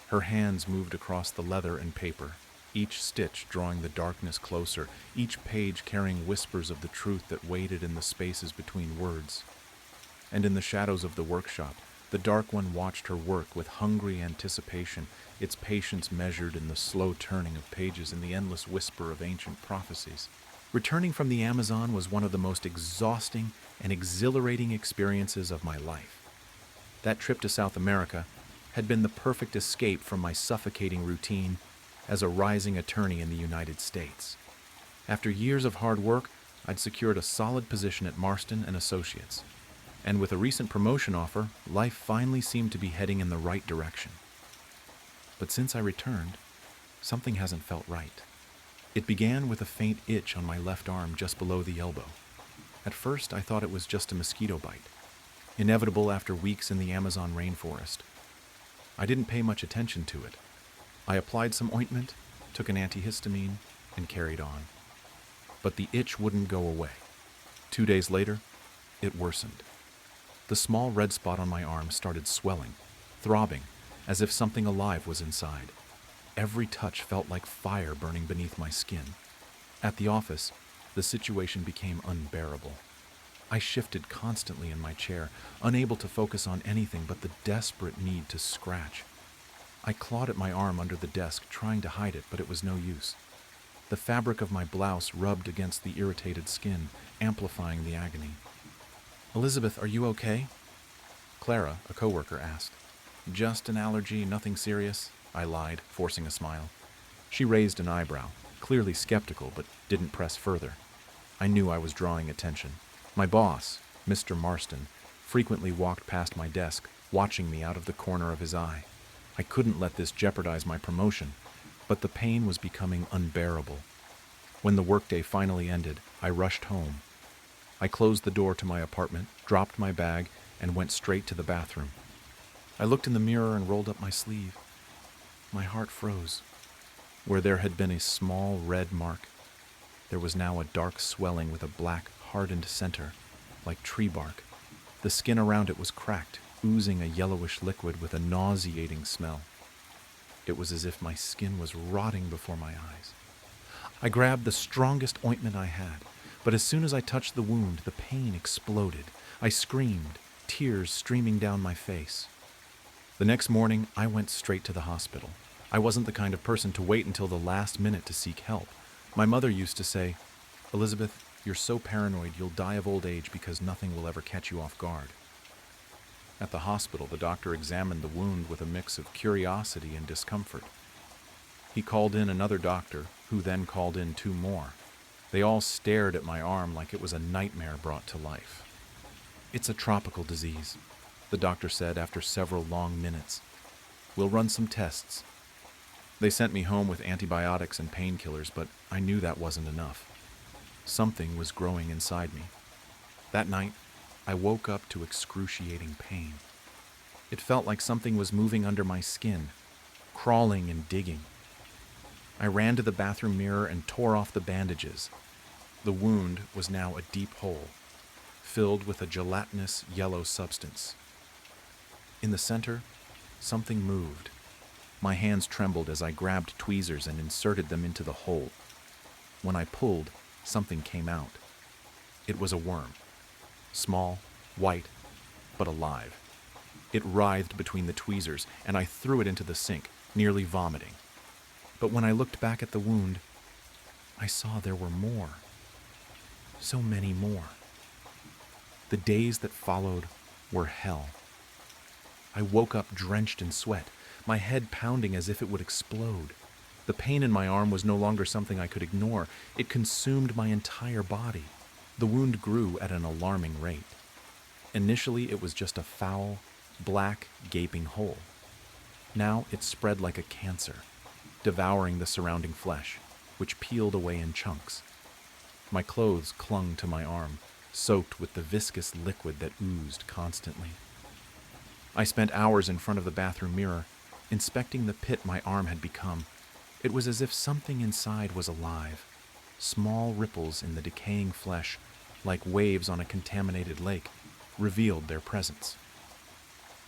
Her hands moved across the leather and paper, each stitch drawing the darkness closer, each page carrying whispers of the truth that waited in the spaces between words. And in the shadows of the workshop, The Dark One watched her work with hungry anticipation, its patience measured in the slow turning of pages and the endless whisper of ancient prophecies. Returning from the Amazon was one of the most exhausting and exhilarating experiences of my life. That trip to South America had been the perfect escape from my suffocating routine as a rising attorney in the United States. After years of hard work, I'd secured a solid position at Marston and Associates, and with a recent promotion offer, life finally seemed to be heading in the right direction. But since I returned, something hasn't felt right. It began with a faint itch on my left arm just below the elbow. At first, I thought it was just a mosquito bite, inevitable after weeks in the Amazon rainforest. I didn't pay much attention to it. I applied some ointment, took an antihistamine, and carried on. But the itch wouldn't go away. 2 days later, it worsened. The small red spot on my arm started swelling, throbbing, as if something alive was inside. Every touch felt like fire burning beneath my skin. At the office, the situation became unbearable. I shifted constantly in my chair, unable to focus on anything but the desperate need to scratch. I clawed at my arm under the desk, trying to hide it, but it was no use. The fabric of my blouse rubbed against the irritated skin, amplifying the agony. "Elizabeth, are you okay?" Clara, a coworker, asked. "Just an allergy, nothing serious," I lied, forcing a smile. She raised an eyebrow, clearly skeptical, but didn't press further. I knew I was drawing attention. My boss, Mr. Marston, frequently walked past my desk, watching me out of the corner of his eye. I couldn't let this jeopardize my promotion, but the pain was becoming unbearable. When the workday finally ended, I rushed home. I closed the door to my apartment, dropped my bag, and went straight to the bathroom. I looked in the mirror and rolled up my sleeve. My heart froze. Where there had been a small red mark, there was now a dark swelling with a black, hardened center, like tree bark. The skin around it was cracked, oozing a yellowish liquid with a nauseating smell. It was as if my skin was rotting before my eyes. I grabbed the strongest ointment I had, but as soon as I touched the wound, the pain exploded. I screamed, tears streaming down my face. The next morning, I went straight to the hospital. I wasn't the kind of person to wait until the last minute to seek help. My mother used to say, "Elizabeth, you're so paranoid you'll die of old age because nothing will ever catch you off guard." At the hospital, the doctor examined the wound with a mix of curiosity and discomfort. He called in another doctor, who then called in 2 more. They all stared at my arm like it was a nightmare brought to life. "It's a tropical disease," the doctor said after several long minutes. "We'll run some tests." They sent me home with antibiotics and painkillers, but I knew that wasn't enough. Something was growing inside me. That night, I woke up to excruciating pain. It felt like something was moving under my skin, crawling and digging. I ran to the bathroom mirror and tore off the bandages. The wound was now a deep hole, filled with a gelatinous yellow substance. In the center, something moved. My hands trembled as I grabbed tweezers and inserted them into the hole. When I pulled, something came out. It was a worm. Small, white, but alive. It writhed between the tweezers, and I threw it into the sink, nearly vomiting. But when I looked back at the wound, I saw there were more. So many more. The days that followed were hell. I woke up drenched in sweat, my head pounding as if it would explode. The pain in my arm was no longer something I could ignore. It consumed my entire body. The wound grew at an alarming rate. Initially, it was just a foul, black, gaping hole. Now it spread like a cancer, devouring the surrounding flesh, which peeled away in chunks. My clothes clung to my arm, soaked with the viscous liquid that oozed constantly. I spent hours in front of the bathroom mirror, inspecting the pit my arm had become. It was as if something inside was alive. Small ripples in the decaying flesh, like waves on a contaminated lake, revealed their presence.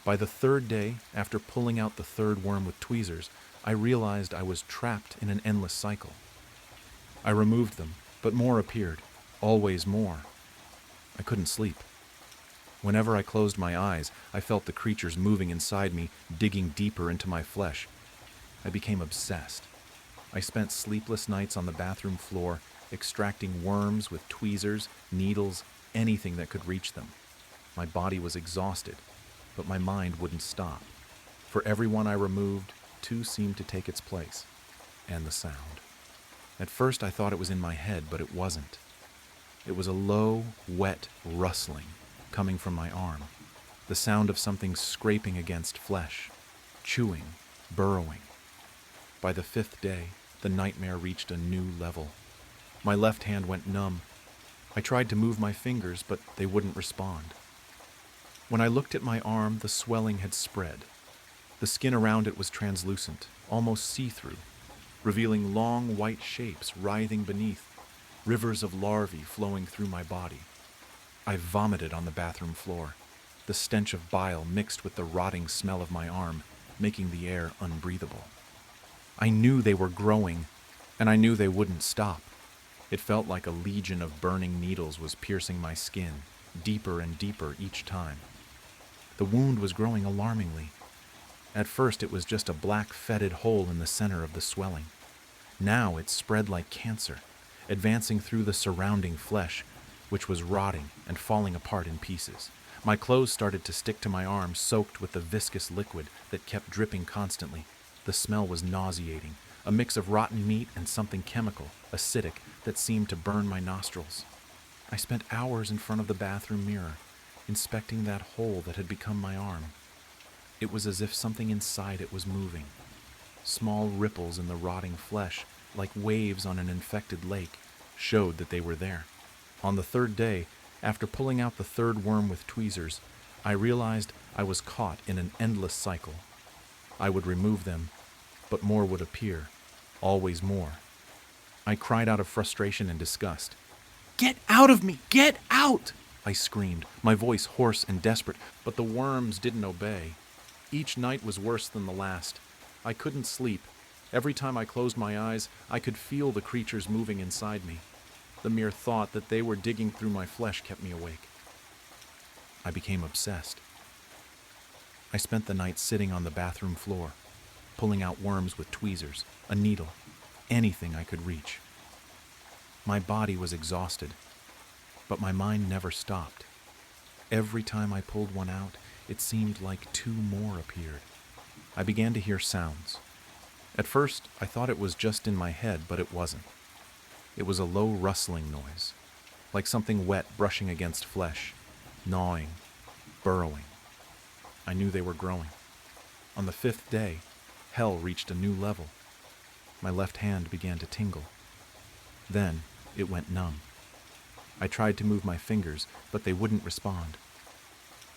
By the 3rd day, after pulling out the 3rd worm with tweezers, I realized I was trapped in an endless cycle. I removed them, but more appeared, always more. I couldn't sleep. Whenever I closed my eyes, I felt the creatures moving inside me, digging deeper into my flesh. I became obsessed. I spent sleepless nights on the bathroom floor, extracting worms with tweezers, needles, anything that could reach them. My body was exhausted, but my mind wouldn't stop. For every one I removed, two seemed to take its place, and the sound. At first I thought it was in my head, but it wasn't. It was a low, wet rustling coming from my arm, the sound of something scraping against flesh, chewing, burrowing. By the 5th day, the nightmare reached a new level. My left hand went numb. I tried to move my fingers, but they wouldn't respond. When I looked at my arm, the swelling had spread. The skin around it was translucent, almost see-through, revealing long white shapes writhing beneath, rivers of larvae flowing through my body. I vomited on the bathroom floor, the stench of bile mixed with the rotting smell of my arm, making the air unbreathable. I knew they were growing, and I knew they wouldn't stop. It felt like a legion of burning needles was piercing my skin, deeper and deeper each time. The wound was growing alarmingly. At first it was just a black, fetid hole in the center of the swelling. Now it spread like cancer, advancing through the surrounding flesh, which was rotting and falling apart in pieces. My clothes started to stick to my arms, soaked with the viscous liquid that kept dripping constantly. The smell was nauseating, a mix of rotten meat and something chemical, acidic, that seemed to burn my nostrils. I spent hours in front of the bathroom mirror, inspecting that hole that had become my arm. It was as if something inside it was moving. Small ripples in the rotting flesh, like waves on an infected lake, showed that they were there. On the 3rd day, after pulling out the 3rd worm with tweezers, I realized I was caught in an endless cycle. I would remove them, but more would appear, always more. I cried out of frustration and disgust. "Get out of me! Get out!" I screamed, my voice hoarse and desperate, but the worms didn't obey. Each night was worse than the last. I couldn't sleep. Every time I closed my eyes, I could feel the creatures moving inside me. The mere thought that they were digging through my flesh kept me awake. I became obsessed. I spent the night sitting on the bathroom floor, pulling out worms with tweezers, a needle, anything I could reach. My body was exhausted, but my mind never stopped. Every time I pulled one out, it seemed like 2 more appeared. I began to hear sounds. At first, I thought it was just in my head, but it wasn't. It was a low rustling noise, like something wet brushing against flesh, gnawing, burrowing. I knew they were growing. On the 5th day, hell reached a new level. My left hand began to tingle. Then, it went numb. I tried to move my fingers, but they wouldn't respond.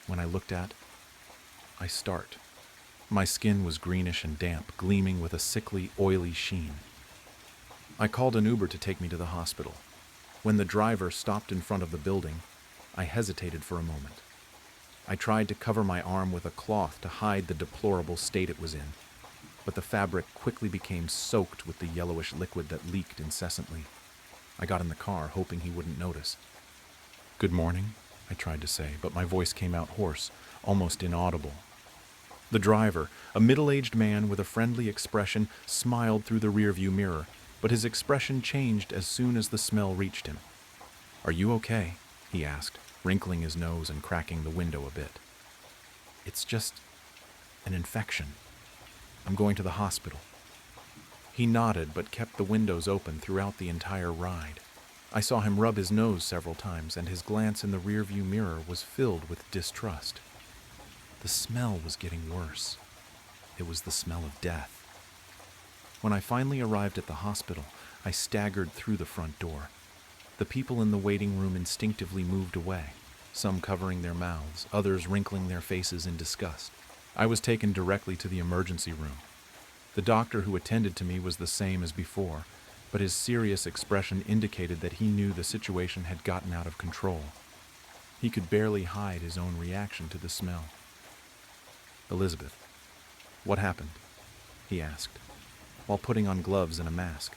When I looked at, I start. My skin was greenish and damp, gleaming with a sickly, oily sheen. I called an Uber to take me to the hospital. When the driver stopped in front of the building, I hesitated for a moment. I tried to cover my arm with a cloth to hide the deplorable state it was in, but the fabric quickly became soaked with the yellowish liquid that leaked incessantly. I got in the car, hoping he wouldn't notice. "Good morning," I tried to say, but my voice came out hoarse, almost inaudible. The driver, a middle-aged man with a friendly expression, smiled through the rearview mirror, but his expression changed as soon as the smell reached him. "Are you okay?" he asked, wrinkling his nose and cracking the window a bit. "It's just an infection. I'm going to the hospital." He nodded but kept the windows open throughout the entire ride. I saw him rub his nose several times, and his glance in the rearview mirror was filled with distrust. The smell was getting worse. It was the smell of death. When I finally arrived at the hospital, I staggered through the front door. The people in the waiting room instinctively moved away, some covering their mouths, others wrinkling their faces in disgust. I was taken directly to the emergency room. The doctor who attended to me was the same as before, but his serious expression indicated that he knew the situation had gotten out of control. He could barely hide his own reaction to the smell. "Elizabeth, what happened?" he asked, while putting on gloves and a mask.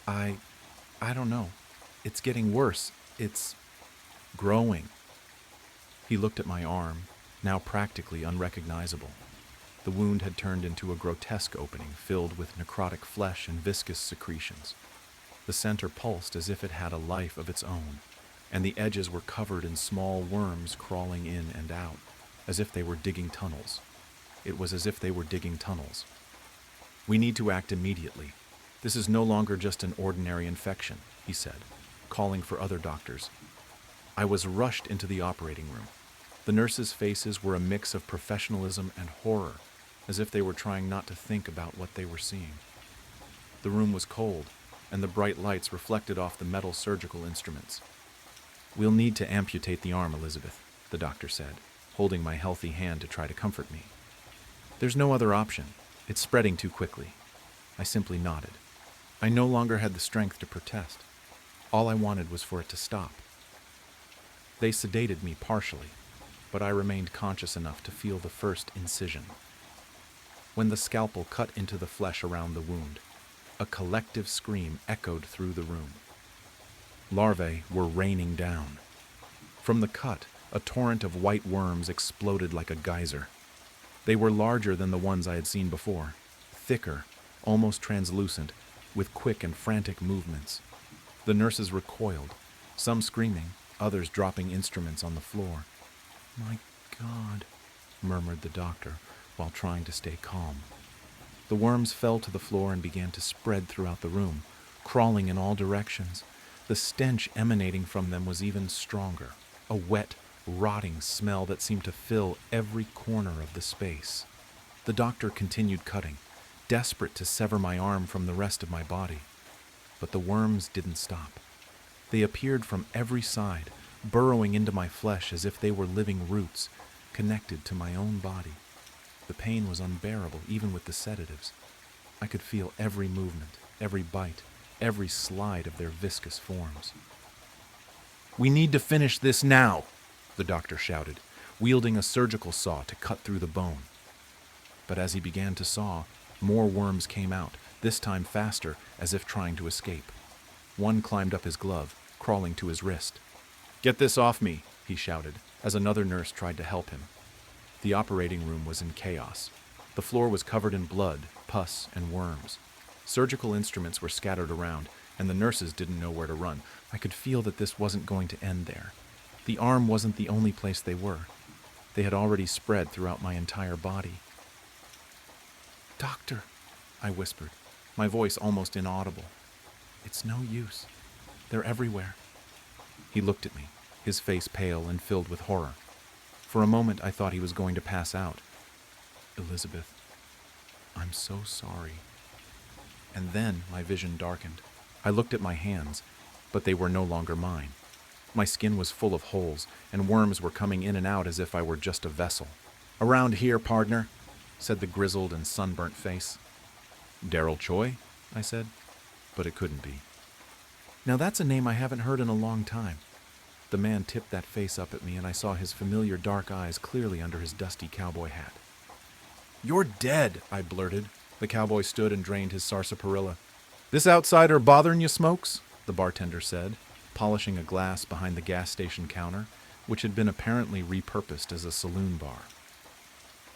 I don't know. It's getting worse. It's growing." He looked at my arm, now practically unrecognizable. The wound had turned into a grotesque opening filled with necrotic flesh and viscous secretions. The center pulsed as if it had a life of its own, and the edges were covered in small worms crawling in and out, as if they were digging tunnels. It was as if they were digging tunnels. "We need to act immediately. This is no longer just an ordinary infection," he said, calling for other doctors. I was rushed into the operating room. The nurses' faces were a mix of professionalism and horror, as if they were trying not to think about what they were seeing. The room was cold, and the bright lights reflected off the metal surgical instruments. "We'll need to amputate the arm, Elizabeth," the doctor said, holding my healthy hand to try to comfort me. "There's no other option. It's spreading too quickly." I simply nodded. I no longer had the strength to protest. All I wanted was for it to stop. They sedated me partially, but I remained conscious enough to feel the first incision. When the scalpel cut into the flesh around the wound, a collective scream echoed through the room. Larvae were raining down. From the cut, a torrent of white worms exploded like a geyser. They were larger than the ones I had seen before, thicker, almost translucent, with quick and frantic movements. The nurses recoiled, some screaming, others dropping instruments on the floor. "My God," murmured the doctor while trying to stay calm. The worms fell to the floor and began to spread throughout the room, crawling in all directions. The stench emanating from them was even stronger, a wet, rotting smell that seemed to fill every corner of the space. The doctor continued cutting, desperate to sever my arm from the rest of my body. But the worms didn't stop. They appeared from every side, burrowing into my flesh as if they were living roots, connected to my own body. The pain was unbearable, even with the sedatives. I could feel every movement, every bite, every slide of their viscous forms. "We need to finish this now," the doctor shouted, wielding a surgical saw to cut through the bone. But as he began to saw, more worms came out, this time faster, as if trying to escape. One climbed up his glove, crawling to his wrist. "Get this off me," he shouted, as another nurse tried to help him. The operating room was in chaos. The floor was covered in blood, pus, and worms. Surgical instruments were scattered around, and the nurses didn't know where to run. I could feel that this wasn't going to end there. The arm wasn't the only place they were. They had already spread throughout my entire body. "Doctor," I whispered, my voice almost inaudible. "It's no use. They're everywhere." He looked at me, his face pale and filled with horror. For a moment, I thought he was going to pass out. "Elizabeth, I'm so sorry." And then my vision darkened. I looked at my hands, but they were no longer mine. My skin was full of holes, and worms were coming in and out as if I were just a vessel. "Around here, partner," said the grizzled and sunburnt face. "Daryl Choi?" I said, but it couldn't be. Now that's a name I haven't heard in a long time. The man tipped that face up at me, and I saw his familiar dark eyes clearly under his dusty cowboy hat. "You're dead," I blurted. The cowboy stood and drained his sarsaparilla. "This outsider bothering you, Smokes?" the bartender said, polishing a glass behind the gas station counter, which had been apparently repurposed as a saloon bar.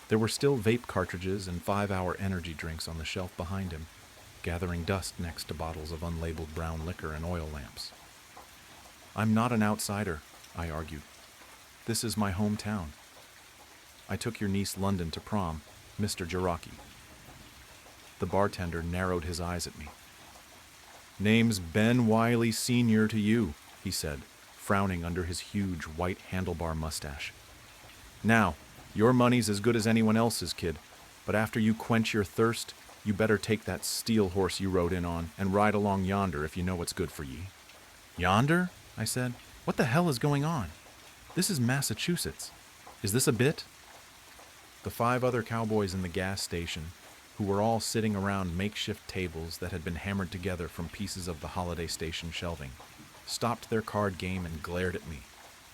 There were still vape cartridges and 5-hour energy drinks on the shelf behind him, gathering dust next to bottles of unlabeled brown liquor and oil lamps. "I'm not an outsider," I argued. "This is my hometown. I took your niece London to prom, Mr. Jarocki." The bartender narrowed his eyes at me. "Name's Ben Wiley Sr. to you," he said, frowning under his huge white handlebar mustache. "Now, your money's as good as anyone else's, kid, but after you quench your thirst, you better take that steel horse you rode in on and ride along yonder if you know what's good for ye." "Yonder?" I said. "What the hell is going on? This is Massachusetts. Is this a bit?" The 5 other cowboys in the gas station, who were all sitting around makeshift tables that had been hammered together from pieces of the holiday station shelving, stopped their card game and glared at me.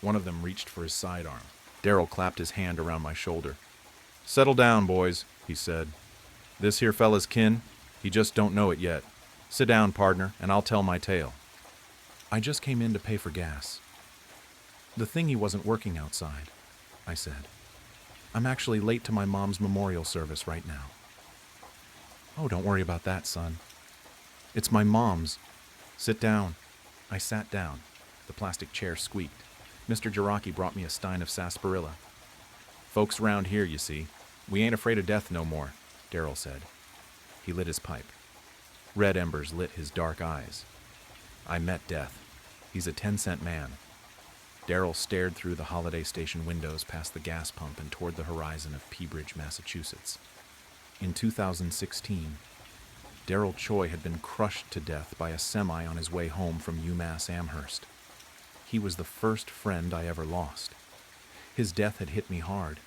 One of them reached for his sidearm. Daryl clapped his hand around my shoulder. "Settle down, boys," he said. "This here fella's kin, he just don't know it yet. Sit down, partner, and I'll tell my tale. I just came in to pay for gas." The thingy wasn't working outside. I said. I'm actually late to my mom's memorial service right now. Oh, don't worry about that, son. It's my mom's. Sit down. I sat down. The plastic chair squeaked. Mr. Jaraki brought me a stein of sarsaparilla. Folks around here, you see. We ain't afraid of death no more, Darrell said. He lit his pipe. Red embers lit his dark eyes. I met death. He's a 10-cent man. Darrell stared through the Holiday Station windows past the gas pump and toward the horizon of Peabridge, Massachusetts. In 2016, Darrell Choi had been crushed to death by a semi on his way home from UMass Amherst. He was the first friend I ever lost. His death had hit me hard.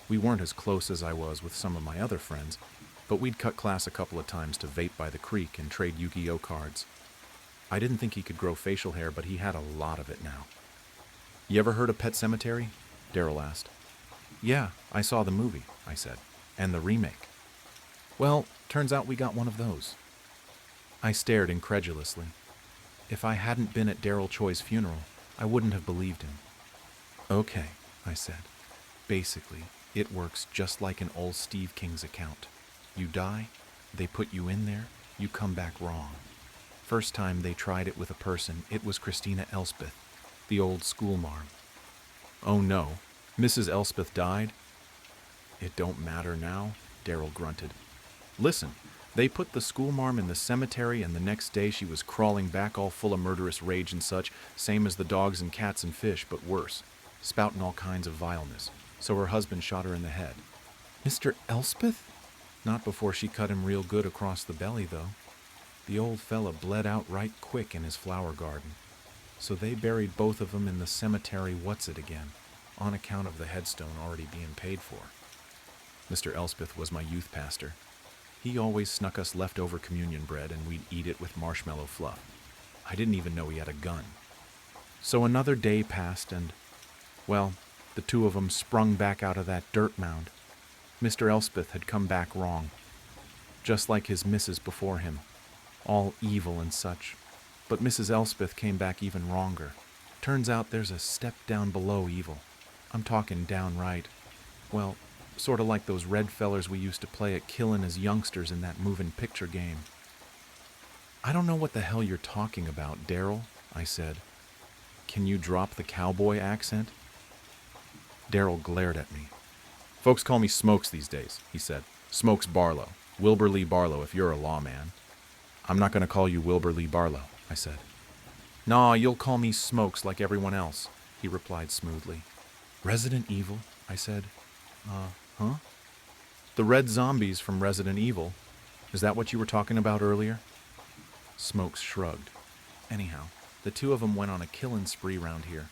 We weren't as close as I was with some of my other friends, but we'd cut class a couple of times to vape by the creek and trade Yu-Gi-Oh cards. I didn't think he could grow facial hair, but he had a lot of it now. You ever heard of Pet Sematary? Darrell asked. Yeah, I saw the movie, I said, and the remake. Well, turns out we got one of those. I stared incredulously. If I hadn't been at Darrell Choi's funeral, I wouldn't have believed him. Okay, I said. Basically, it works just like an old Steve King's account. You die, they put you in there, you come back wrong. First time they tried it with a person, it was Christina Elspeth, the old schoolmarm. Oh no, Mrs. Elspeth died? It don't matter now, Darrell grunted. Listen, they put the schoolmarm in the cemetery, and the next day she was crawling back all full of murderous rage and such, same as the dogs and cats and fish, but worse, spouting all kinds of vileness. So her husband shot her in the head. Mr. Elspeth? Not before she cut him real good across the belly, though. The old fella bled out right quick in his flower garden. So they buried both of them in the cemetery what's-it-again, on account of the headstone already being paid for. Mr. Elspeth was my youth pastor. He always snuck us leftover communion bread, and we'd eat it with marshmallow fluff. I didn't even know he had a gun. So another day passed, and, well, the two of them sprung back out of that dirt mound. Mr. Elspeth had come back wrong, just like his missus before him, all evil and such. But Mrs. Elspeth came back even wronger. Turns out there's a step down below evil. I'm talking downright, well, sort of like those red fellers we used to play at killin' as youngsters in that moving picture game. I don't know what the hell you're talking about, Darrell, I said. Can you drop the cowboy accent? Darrell glared at me. Folks call me Smokes these days, he said. Smokes Barlow. Wilbur Lee Barlow if you're a lawman. I'm not going to call you Wilbur Lee Barlow, I said. Nah, you'll call me Smokes like everyone else, he replied smoothly. Resident Evil, I said. Huh? The red zombies from Resident Evil. Is that what you were talking about earlier? Smokes shrugged. Anyhow, the two of them went on a killin' spree round here,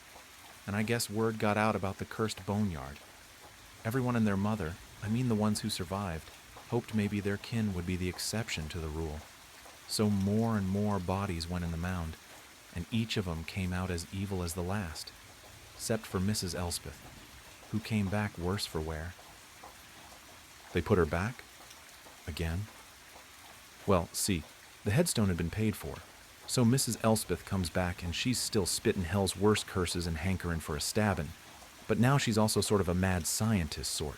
and I guess word got out about the cursed boneyard. Everyone and their mother, I mean the ones who survived, hoped maybe their kin would be the exception to the rule. So more and more bodies went in the mound, and each of them came out as evil as the last, except for Mrs. Elspeth, who came back worse for wear. They put her back? Again? Well, see, the headstone had been paid for, so Mrs. Elspeth comes back and she's still spitting hell's worst curses and hankering for a stabbing, but now she's also sort of a mad scientist sort.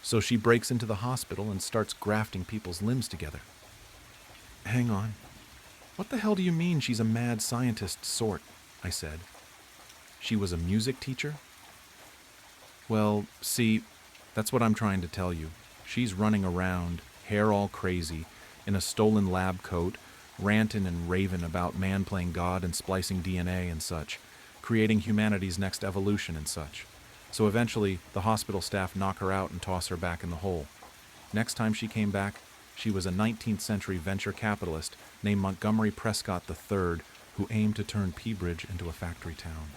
So she breaks into the hospital and starts grafting people's limbs together. Hang on. What the hell do you mean she's a mad scientist sort? I said. She was a music teacher? Well, see, that's what I'm trying to tell you. She's running around, hair all crazy, in a stolen lab coat, ranting and raving about man playing God and splicing DNA and such, creating humanity's next evolution and such. So eventually, the hospital staff knock her out and toss her back in the hole. Next time she came back, she was a 19th century venture capitalist named Montgomery Prescott III, who aimed to turn Peabridge into a factory town.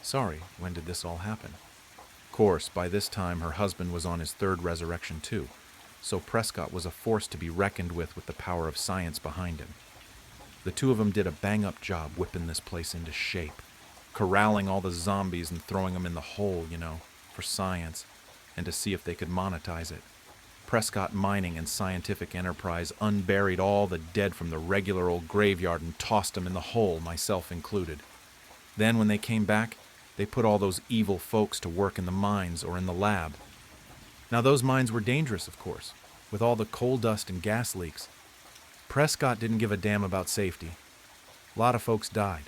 Sorry, when did this all happen? Of course, by this time her husband was on his third resurrection too, so Prescott was a force to be reckoned with the power of science behind him. The two of them did a bang-up job whipping this place into shape, corralling all the zombies and throwing them in the hole, for science, and to see if they could monetize it. Prescott Mining and Scientific Enterprise unburied all the dead from the regular old graveyard and tossed them in the hole, myself included. Then when they came back, They put all those evil folks to work in the mines or in the lab. Now those mines were dangerous, of course, with all the coal dust and gas leaks. Prescott didn't give a damn about safety. A lot of folks died,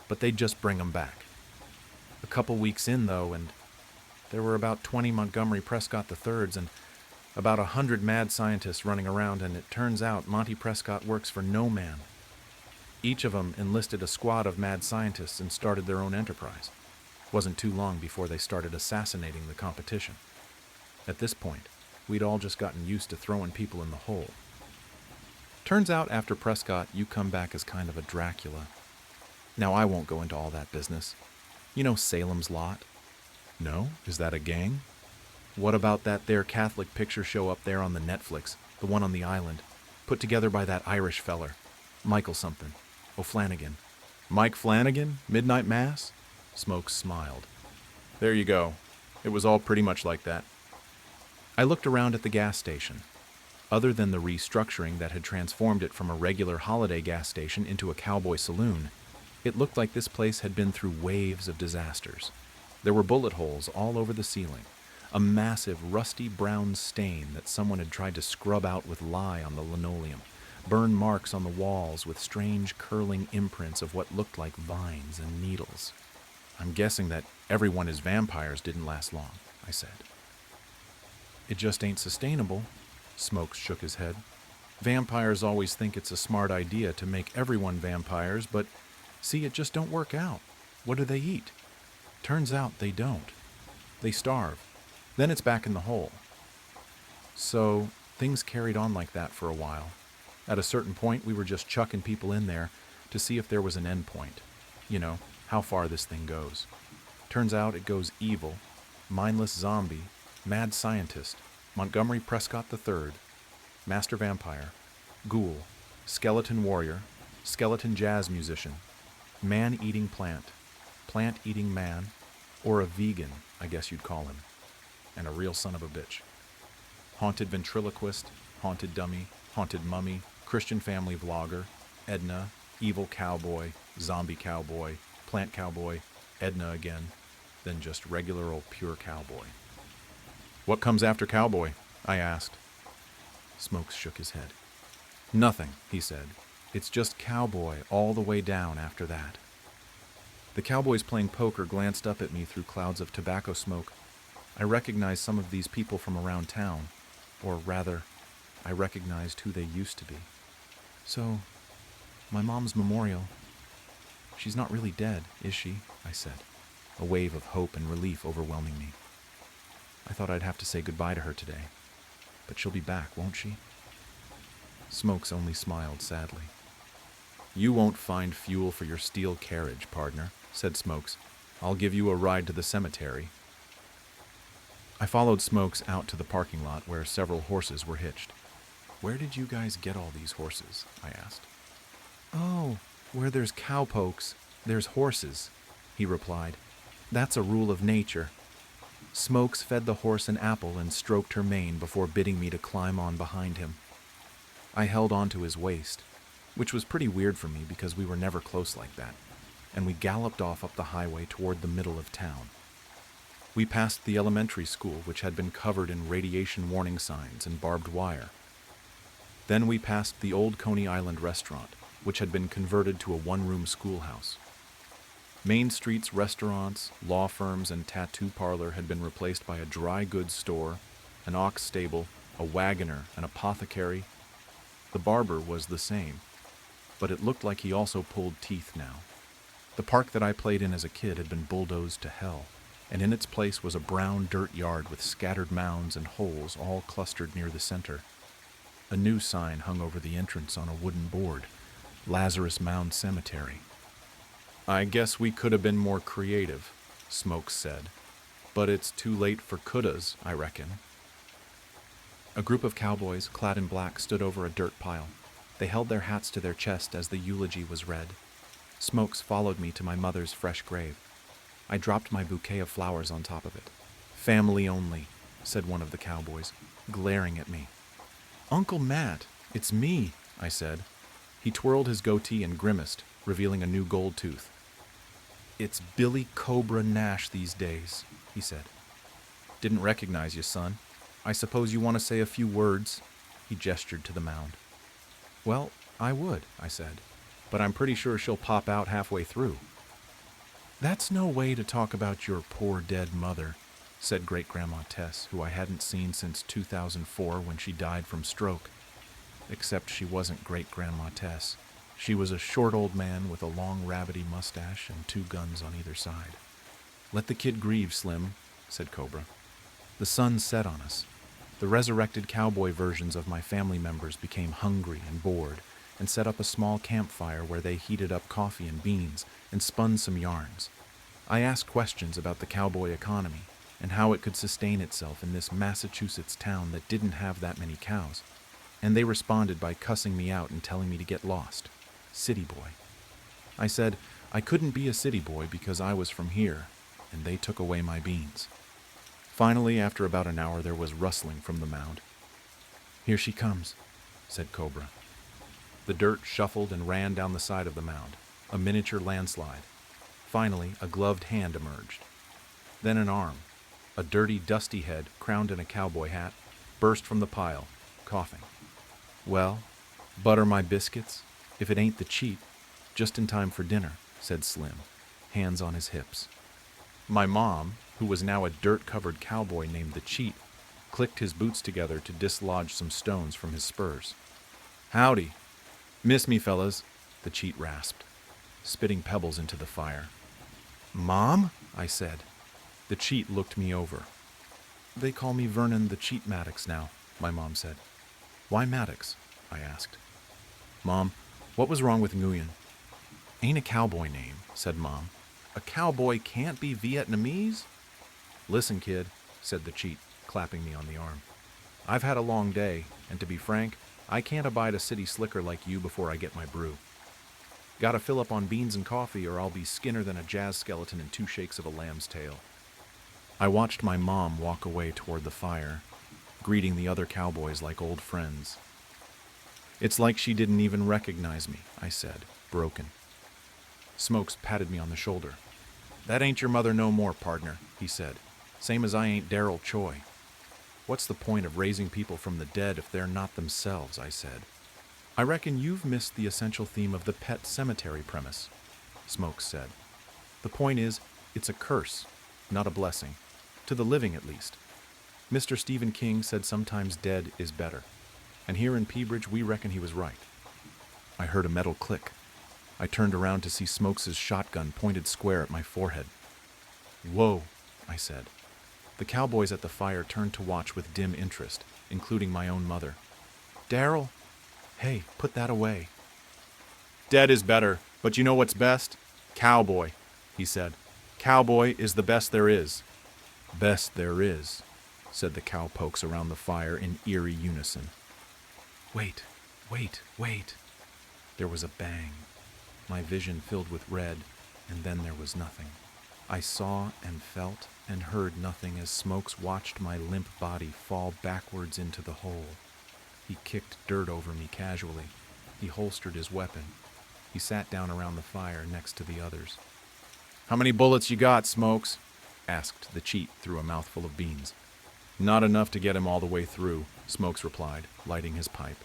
but they'd just bring them back. A couple weeks in, though, and there were about 20 Montgomery Prescott III's and about 100 mad scientists running around, and it turns out Monty Prescott works for no man. Each of them enlisted a squad of mad scientists and started their own enterprise. Wasn't too long before they started assassinating the competition. At this point, we'd all just gotten used to throwing people in the hole. Turns out after Prescott, you come back as kind of a Dracula. Now, I won't go into all that business. You know Salem's Lot? No? Is that a gang? What about that there Catholic picture show up there on the Netflix, the one on the island, put together by that Irish feller, Michael something, O'Flanagan. Mike Flanagan? Midnight Mass? Smokes smiled. There you go. It was all pretty much like that. I looked around at the gas station. Other than the restructuring that had transformed it from a regular holiday gas station into a cowboy saloon, it looked like this place had been through waves of disasters. There were bullet holes all over the ceiling, a massive rusty brown stain that someone had tried to scrub out with lye on the linoleum, burn marks on the walls with strange curling imprints of what looked like vines and needles. I'm guessing that everyone is vampires didn't last long, I said. It just ain't sustainable. Smokes shook his head. Vampires always think it's a smart idea to make everyone vampires, but see, it just don't work out. What do they eat? Turns out they don't. They starve. Then it's back in the hole. So things carried on like that for a while. At a certain point, we were just chucking people in there to see if there was an end point. You know, how far this thing goes. Turns out it goes evil, mindless zombie, mad scientist, Montgomery Prescott III, master vampire, ghoul, skeleton warrior, skeleton jazz musician, man-eating plant, plant-eating man, or a vegan, I guess you'd call him, and a real son of a bitch. Haunted ventriloquist, haunted dummy, haunted mummy, Christian family vlogger, Edna, evil cowboy, zombie cowboy, plant cowboy, Edna again, then just regular old pure cowboy. What comes after cowboy? I asked. Smokes shook his head. Nothing, he said. It's just cowboy all the way down after that. The cowboys playing poker glanced up at me through clouds of tobacco smoke. I recognized some of these people from around town, or rather, I recognized who they used to be. So, my mom's memorial, she's not really dead, is she? I said, a wave of hope and relief overwhelming me. I thought I'd have to say goodbye to her today, but she'll be back, won't she? Smokes only smiled sadly. You won't find fuel for your steel carriage, partner, said Smokes. I'll give you a ride to the cemetery. I followed Smokes out to the parking lot where several horses were hitched. Where did you guys get all these horses? I asked. Oh, where there's cowpokes, there's horses, he replied. That's a rule of nature. Smokes fed the horse an apple and stroked her mane before bidding me to climb on behind him. I held on to his waist, which was pretty weird for me because we were never close like that, and we galloped off up the highway toward the middle of town. We passed the elementary school, which had been covered in radiation warning signs and barbed wire. Then we passed the old Coney Island restaurant, which had been converted to a one-room schoolhouse. Main Street's restaurants, law firms, and tattoo parlor had been replaced by a dry goods store, an ox stable, a wagoner, an apothecary. The barber was the same, but it looked like he also pulled teeth now. The park that I played in as a kid had been bulldozed to hell, and in its place was a brown dirt yard with scattered mounds and holes all clustered near the center. A new sign hung over the entrance on a wooden board, Lazarus Mound Cemetery. I guess we could have been more creative, Smokes said, but it's too late for couldas, I reckon. A group of cowboys, clad in black, stood over a dirt pile. They held their hats to their chest as the eulogy was read. Smokes followed me to my mother's fresh grave. I dropped my bouquet of flowers on top of it. Family only, said one of the cowboys, glaring at me. Uncle Matt, it's me, I said. He twirled his goatee and grimaced, revealing a new gold tooth. It's Billy Cobra Nash these days, he said. Didn't recognize you, son. I suppose you want to say a few words? He gestured to the mound. Well, I would, I said, but I'm pretty sure she'll pop out halfway through. That's no way to talk about your poor dead mother, said Great-Grandma Tess, who I hadn't seen since 2004 when she died from stroke. Except she wasn't Great-Grandma Tess. She was a short old man with a long rabbity mustache and 2 guns on either side. Let the kid grieve, Slim, said Cobra. The sun set on us. The resurrected cowboy versions of my family members became hungry and bored and set up a small campfire where they heated up coffee and beans and spun some yarns. I asked questions about the cowboy economy and how it could sustain itself in this Massachusetts town that didn't have that many cows, and they responded by cussing me out and telling me to get lost. City boy. I said I couldn't be a city boy because I was from here, and they took away my beans. Finally, after about an hour, there was rustling from the mound. Here she comes, said Cobra. The dirt shuffled and ran down the side of the mound, a miniature landslide. Finally, a gloved hand emerged. Then an arm, a dirty, dusty head crowned in a cowboy hat, burst from the pile, coughing. Well, butter my biscuits, if it ain't the cheat, just in time for dinner, said Slim, hands on his hips. My mom, who was now a dirt-covered cowboy named the Cheat, clicked his boots together to dislodge some stones from his spurs. Howdy. Miss me, fellas, the Cheat rasped, spitting pebbles into the fire. Mom? I said. The Cheat looked me over. They call me Vernon the Cheat Maddox now, my mom said. Why Maddox? I asked. Mom, what was wrong with Nguyen? Ain't a cowboy name, said Mom. A cowboy can't be Vietnamese? Listen, kid, said the Cheat, clapping me on the arm. I've had a long day, and to be frank, I can't abide a city slicker like you before I get my brew. Gotta fill up on beans and coffee or I'll be skinner than a jazz skeleton in 2 shakes of a lamb's tail. I watched my mom walk away toward the fire, greeting the other cowboys like old friends. It's like she didn't even recognize me, I said, broken. Smokes patted me on the shoulder. That ain't your mother no more, partner, he said. Same as I ain't Daryl Choi. What's the point of raising people from the dead if they're not themselves, I said. I reckon you've missed the essential theme of the pet cemetery premise, Smokes said. The point is, it's a curse, not a blessing. To the living, at least. Mr. Stephen King said sometimes dead is better. And here in Peabridge, we reckon he was right. I heard a metal click. I turned around to see Smokes' shotgun pointed square at my forehead. Whoa, I said. The cowboys at the fire turned to watch with dim interest, including my own mother. Daryl, hey, put that away. Dead is better, but you know what's best? Cowboy, he said. Cowboy is the best there is. Best there is, said the cowpokes around the fire in eerie unison. Wait, wait, wait. There was a bang. My vision filled with red, and then there was nothing. I saw and felt and heard nothing as Smokes watched my limp body fall backwards into the hole. He kicked dirt over me casually. He holstered his weapon. He sat down around the fire next to the others. How many bullets you got, Smokes? Asked the Cheat through a mouthful of beans. Not enough to get him all the way through, Smokes replied, lighting his pipe.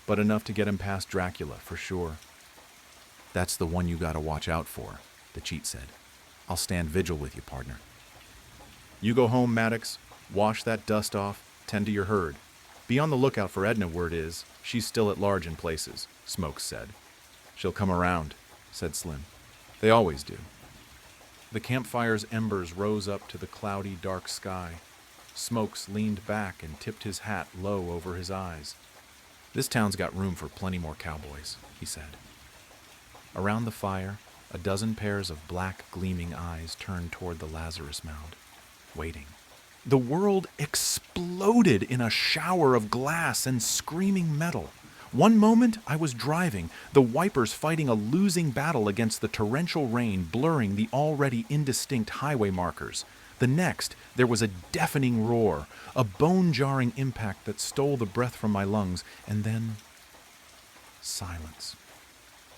But enough to get him past Dracula, for sure. That's the one you gotta watch out for, the Cheat said. I'll stand vigil with you, partner. You go home, Maddox. Wash that dust off. Tend to your herd. Be on the lookout for Edna, word is. She's still at large in places, Smokes said. She'll come around, said Slim. They always do. The campfire's embers rose up to the cloudy, dark sky. Smokes leaned back and tipped his hat low over his eyes. This town's got room for plenty more cowboys, he said. Around the fire, a dozen pairs of black, gleaming eyes turned toward the Lazarus mound, waiting. The world exploded in a shower of glass and screaming metal. One moment, I was driving, the wipers fighting a losing battle against the torrential rain, blurring the already indistinct highway markers. The next, there was a deafening roar, a bone-jarring impact that stole the breath from my lungs, and then silence.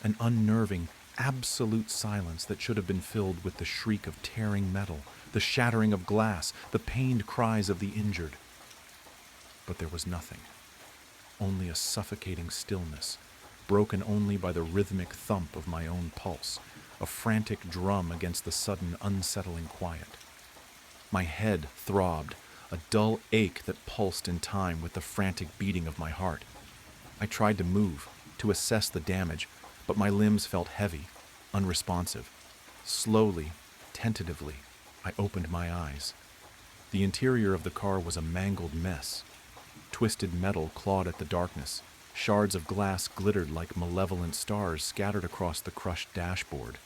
An unnerving, Absolute silence that should have been filled with the shriek of tearing metal, the shattering of glass, the pained cries of the injured. But there was nothing. Only a suffocating stillness, broken only by the rhythmic thump of my own pulse, a frantic drum against the sudden unsettling quiet. My head throbbed, a dull ache that pulsed in time with the frantic beating of my heart. I tried to move, to assess the damage, but my limbs felt heavy, unresponsive. Slowly, tentatively, I opened my eyes. The interior of the car was a mangled mess. Twisted metal clawed at the darkness. Shards of glass glittered like malevolent stars scattered across the crushed dashboard.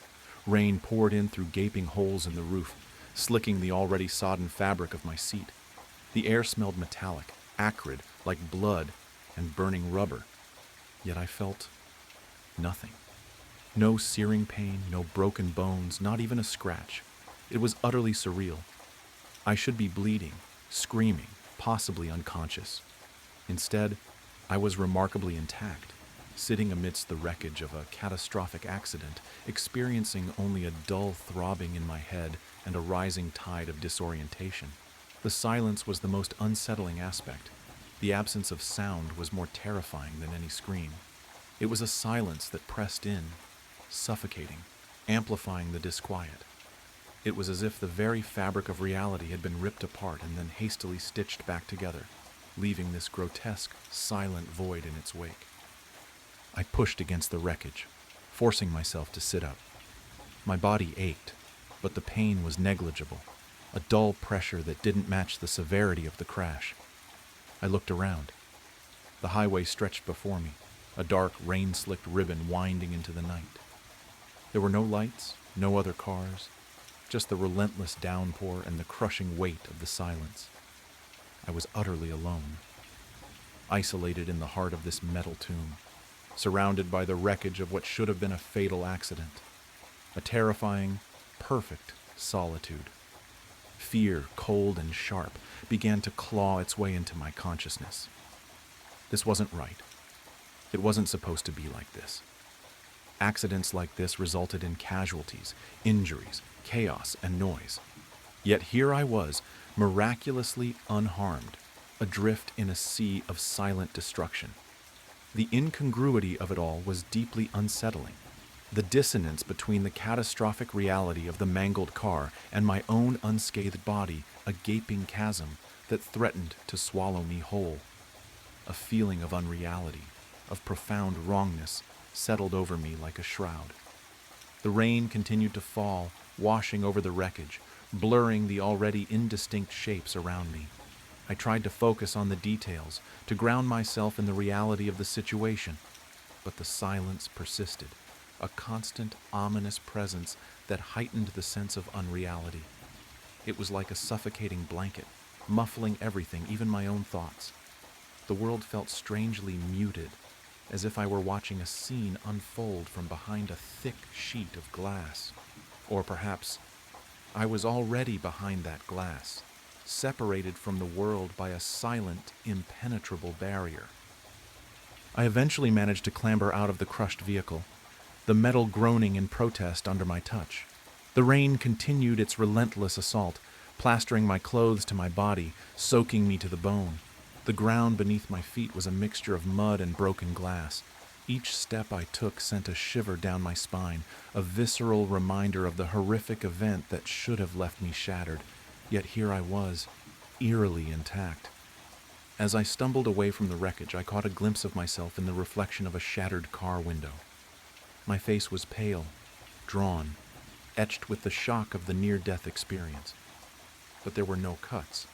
Rain poured in through gaping holes in the roof, slicking the already sodden fabric of my seat. The air smelled metallic, acrid, like blood and burning rubber. Yet I felt nothing. No searing pain, no broken bones, not even a scratch. It was utterly surreal. I should be bleeding, screaming, possibly unconscious. Instead, I was remarkably intact, sitting amidst the wreckage of a catastrophic accident, experiencing only a dull throbbing in my head and a rising tide of disorientation. The silence was the most unsettling aspect. The absence of sound was more terrifying than any scream. It was a silence that pressed in, suffocating, amplifying the disquiet. It was as if the very fabric of reality had been ripped apart and then hastily stitched back together, leaving this grotesque, silent void in its wake. I pushed against the wreckage, forcing myself to sit up. My body ached, but the pain was negligible, a dull pressure that didn't match the severity of the crash. I looked around. The highway stretched before me, a dark, rain-slicked ribbon winding into the night. There were no lights, no other cars, just the relentless downpour and the crushing weight of the silence. I was utterly alone, isolated in the heart of this metal tomb, surrounded by the wreckage of what should have been a fatal accident. A terrifying, perfect solitude. Fear, cold and sharp, began to claw its way into my consciousness. This wasn't right. It wasn't supposed to be like this. Accidents like this resulted in casualties, injuries, chaos, and noise. Yet here I was, miraculously unharmed, adrift in a sea of silent destruction. The incongruity of it all was deeply unsettling. The dissonance between the catastrophic reality of the mangled car and my own unscathed body, a gaping chasm that threatened to swallow me whole. A feeling of unreality, of profound wrongness, settled over me like a shroud. The rain continued to fall, washing over the wreckage, blurring the already indistinct shapes around me. I tried to focus on the details, to ground myself in the reality of the situation, but the silence persisted, a constant, ominous presence that heightened the sense of unreality. It was like a suffocating blanket, muffling everything, even my own thoughts. The world felt strangely muted, as if I were watching a scene unfold from behind a thick sheet of glass. Or perhaps I was already behind that glass, separated from the world by a silent, impenetrable barrier. I eventually managed to clamber out of the crushed vehicle, the metal groaning in protest under my touch. The rain continued its relentless assault, plastering my clothes to my body, soaking me to the bone. The ground beneath my feet was a mixture of mud and broken glass. Each step I took sent a shiver down my spine, a visceral reminder of the horrific event that should have left me shattered. Yet here I was, eerily intact. As I stumbled away from the wreckage, I caught a glimpse of myself in the reflection of a shattered car window. My face was pale, drawn, etched with the shock of the near-death experience. But there were no cuts,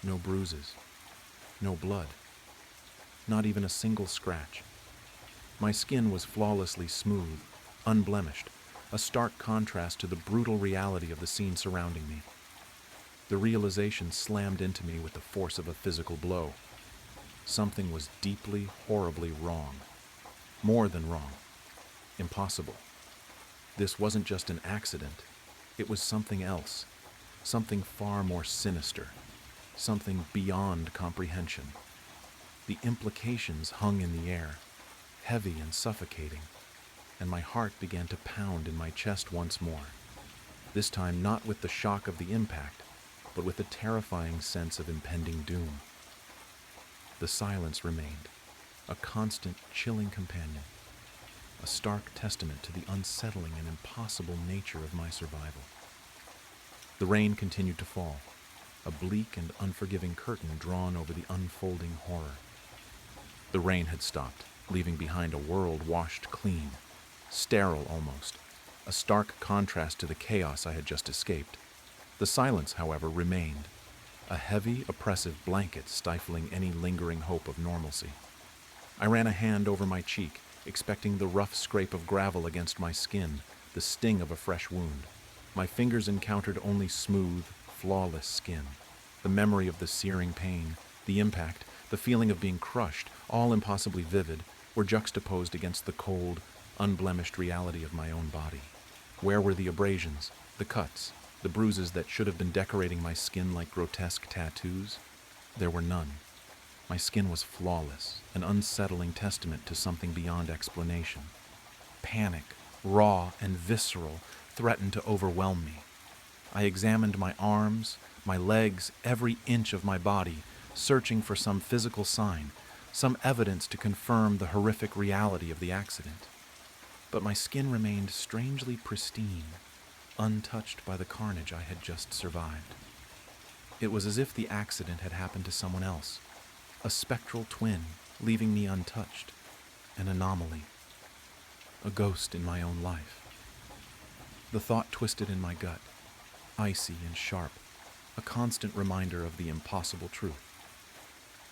no bruises, no blood, not even a single scratch. My skin was flawlessly smooth, unblemished, a stark contrast to the brutal reality of the scene surrounding me. The realization slammed into me with the force of a physical blow. Something was deeply, horribly wrong. More than wrong. Impossible. This wasn't just an accident. It was something else. Something far more sinister. Something beyond comprehension. The implications hung in the air, heavy and suffocating. and my heart began to pound in my chest once more, this time not with the shock of the impact, but with a terrifying sense of impending doom. The silence remained, a constant, chilling companion, a stark testament to the unsettling and impossible nature of my survival. The rain continued to fall, a bleak and unforgiving curtain drawn over the unfolding horror. The rain had stopped, leaving behind a world washed clean, sterile almost, a stark contrast to the chaos I had just escaped. The silence, however, remained, a heavy, oppressive blanket stifling any lingering hope of normalcy. I ran a hand over my cheek, expecting the rough scrape of gravel against my skin, the sting of a fresh wound. My fingers encountered only smooth, flawless skin. The memory of the searing pain, the impact, the feeling of being crushed, all impossibly vivid, were juxtaposed against the cold, unblemished reality of my own body. Where were the abrasions, the cuts, the bruises that should have been decorating my skin like grotesque tattoos? There were none. My skin was flawless, an unsettling testament to something beyond explanation. Panic, raw and visceral, threatened to overwhelm me. I examined my arms, my legs, every inch of my body, searching for some physical sign, some evidence to confirm the horrific reality of the accident. But my skin remained strangely pristine, untouched by the carnage I had just survived. It was as if the accident had happened to someone else, a spectral twin, leaving me untouched, an anomaly, a ghost in my own life. The thought twisted in my gut, icy and sharp, a constant reminder of the impossible truth.